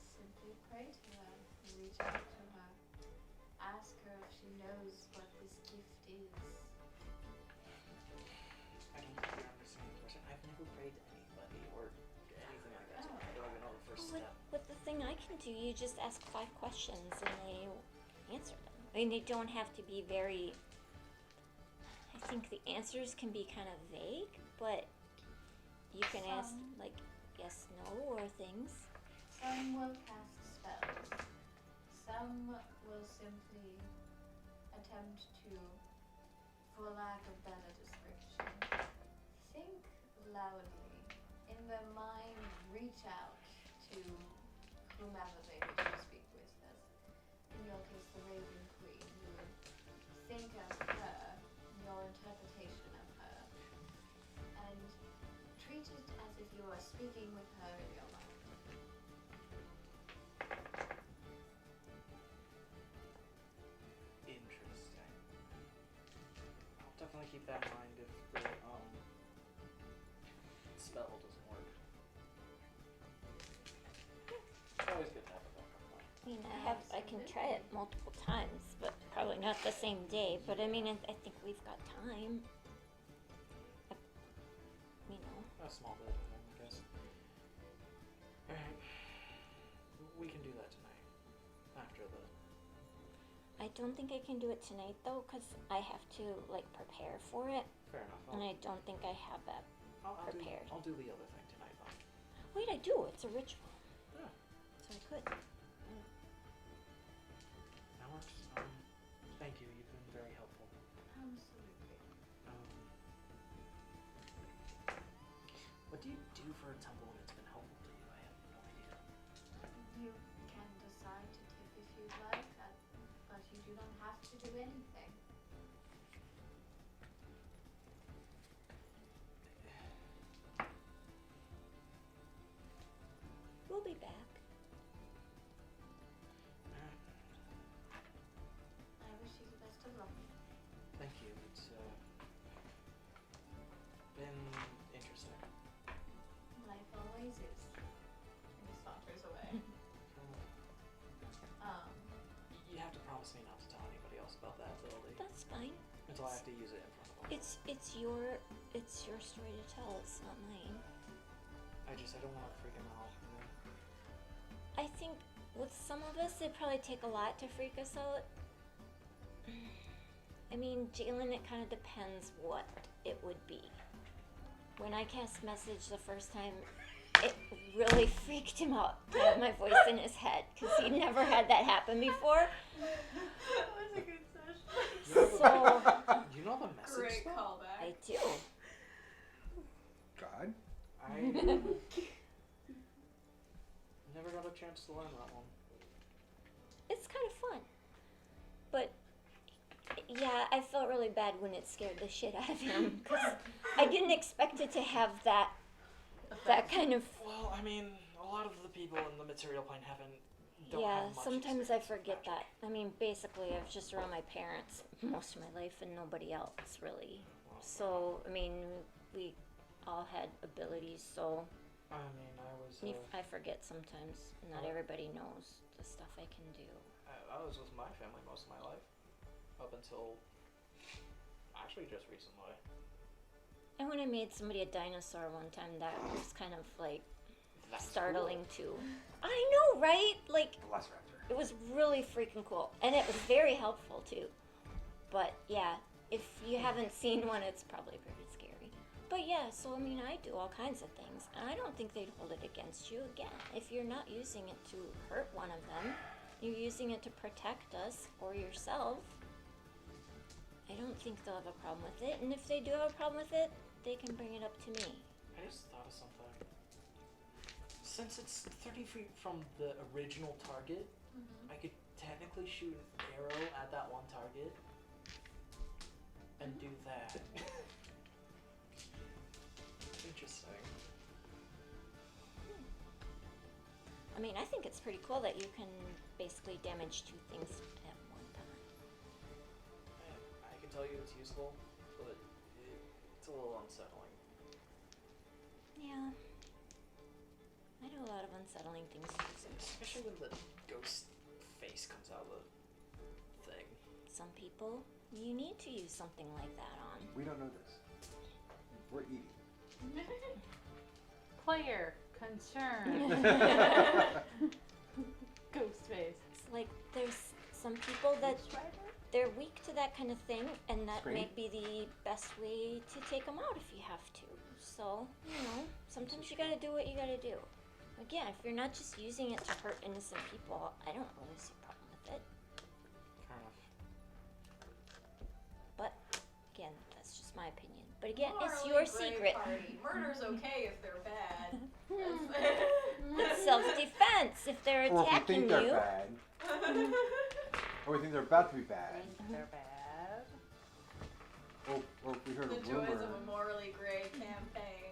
Simply pray to her. Reach out to her. Ask her if she knows what this gift is. I don't think you're understanding the question. I've never prayed to anybody or anything like that, so I don't even know the first step. with the thing I can do, you just ask 5 questions and they answer them. I mean, they don't have to be very. I think the answers can be kind of vague, but you can ask like yes, no, or things. Some will cast spells. Some will simply attempt to, for lack of better description, think loudly. In their mind, reach out to whomever they wish to speak with. As in your case, the Raven Queen. You would think of her, your interpretation of her, and treat it as if you are speaking with her in your mind. Interesting. I'll definitely keep that in mind if the spell doesn't work. It's always good to have a backup plan. I mean, I can try it multiple times, but probably not the same day. But I mean, I think we've got time. You know. A small bit of time, I guess. Alright. We can do that tonight. After the... I don't think I can do it tonight though, because I have to like prepare for it, Fair enough. and I don't think I have that. prepared. I'll do the other thing tonight, though. Wait, I do. It's a ritual. Yeah. So I could. That works. Thank you. You've been very helpful. Absolutely. What do you do for a temple when it's been helpful to you? I have no idea. You can decide to tip if you'd like, but you do not have to do anything. We'll be back. I wish you the best of luck. Thank you. It's been interesting. Life always is. And he saunters away. You have to promise me not to tell anybody else about that ability That's fine. until I have to use it in front of them. It's your story to tell. It's not mine. I don't want to freak them out. You know? I think with some of us, it'd probably take a lot to freak us out. I mean, Jalen, it kind of depends what it would be. When I cast message the first time, it really freaked him out to have my voice in his head, because he never had that happen before. That was a good session. So, You know the message Great spell? callback. I do. God. I never got a chance to learn that one. It's kind of fun. But, yeah, I felt really bad when it scared the shit out of him, because I didn't expect it to have that kind of... Well, I mean, a lot of the people in the material plane don't Yeah, have much sometimes I experience with forget magic. that. I mean, basically, I was just around my parents most of my life and nobody else, really. So, I mean, we all had abilities, so I mean, I was. I forget sometimes. Not everybody knows the stuff I can do. I was with my family most of my life, up until actually just recently. And when I made somebody a dinosaur one time, that was kind of like That's startling too. I know, right? Like, Velociraptor. it was really freaking cool. And it was very helpful too. But yeah, if you haven't seen one, it's probably pretty scary. But yeah, so I mean, I do all kinds of things. And I don't think they'd hold it against you. Again, if you're not using it to hurt one of them, you're using it to protect us or yourself, I don't think they'll have a problem with it. And if they do have a problem with it, they can bring it up to me. I just thought of something. Since it's 30 feet from the original target, I could technically shoot an arrow at that one target and do that. Interesting. I mean, I think it's pretty cool that you can basically damage two things at one time. I can tell you it's useful, but it's a little unsettling. Yeah. I do a lot of unsettling things too. Especially when the ghost face comes out of the thing. Some people, you need to use something like that on. We don't know this. We're eating. Player concern. Ghost face. It's like there's some people that they're weak to that kind of thing, and that Scream? may be the best way to take them out if you have to. So, you know, sometimes you gotta do what you gotta do. Again, if you're not just using it to hurt innocent people, I don't really see a problem with it. Fair enough. But, again, that's just my opinion. But again, it's Morally your gray secret. Party. Murder's okay if they're bad. It's self-defense. If they're Or if we attacking think they're you, bad. Or we think they're about to be bad. They're bad. Or if we heard The a joys rumor. of a morally gray campaign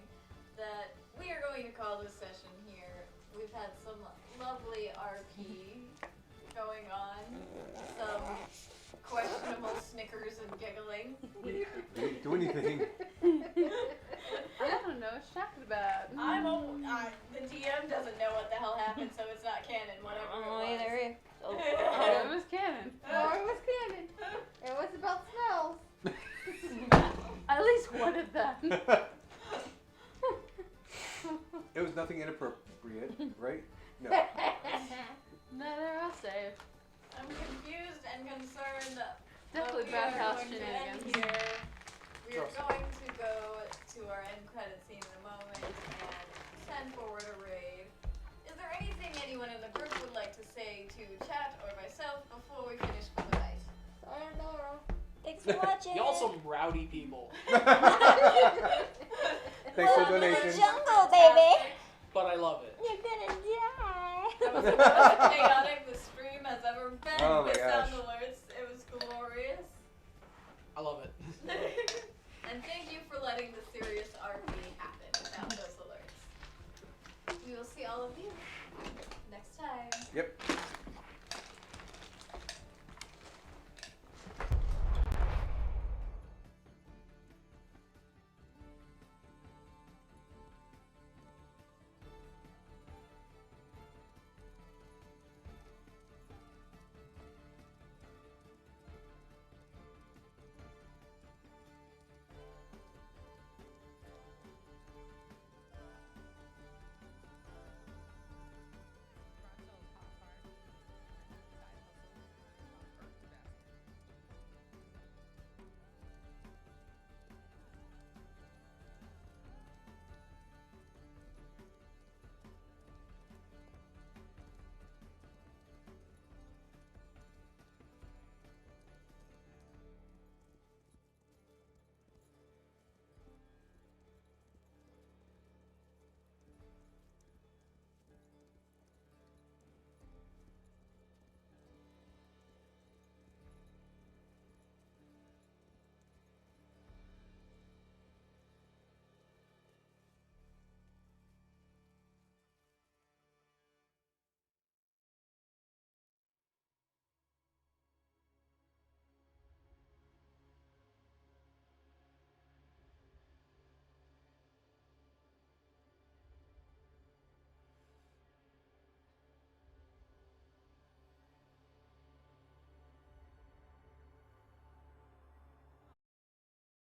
that we are going to call this session here. We've had some lovely RP going on, some questionable snickers and giggling. We didn't do anything. I don't know what you're talking about. The DM doesn't know what the hell happened, so it's not canon, whatever it was. either. Oh, it was canon. Oh, it was canon. It was about smells. At least one of them. It was nothing inappropriate, right? No. No, they're all safe. I'm confused and concerned. Definitely but we back are house going to end shenanigans. here. We are Trust me. going to go to our end credit scene in a moment and send forward a rave. Is there anything anyone in the group would like to say to chat or myself before we finish for the night? Sayonara. Thanks for watching. Y'all some rowdy people, Thanks for Welcome to the donation. jungle, baby. but I love it. You're gonna die. That was the most chaotic the stream has ever been Oh my with gosh. sound alerts. It was glorious. I love it. And thank you for letting the serious RP happen without those alerts. We will see all of you next time. Yep.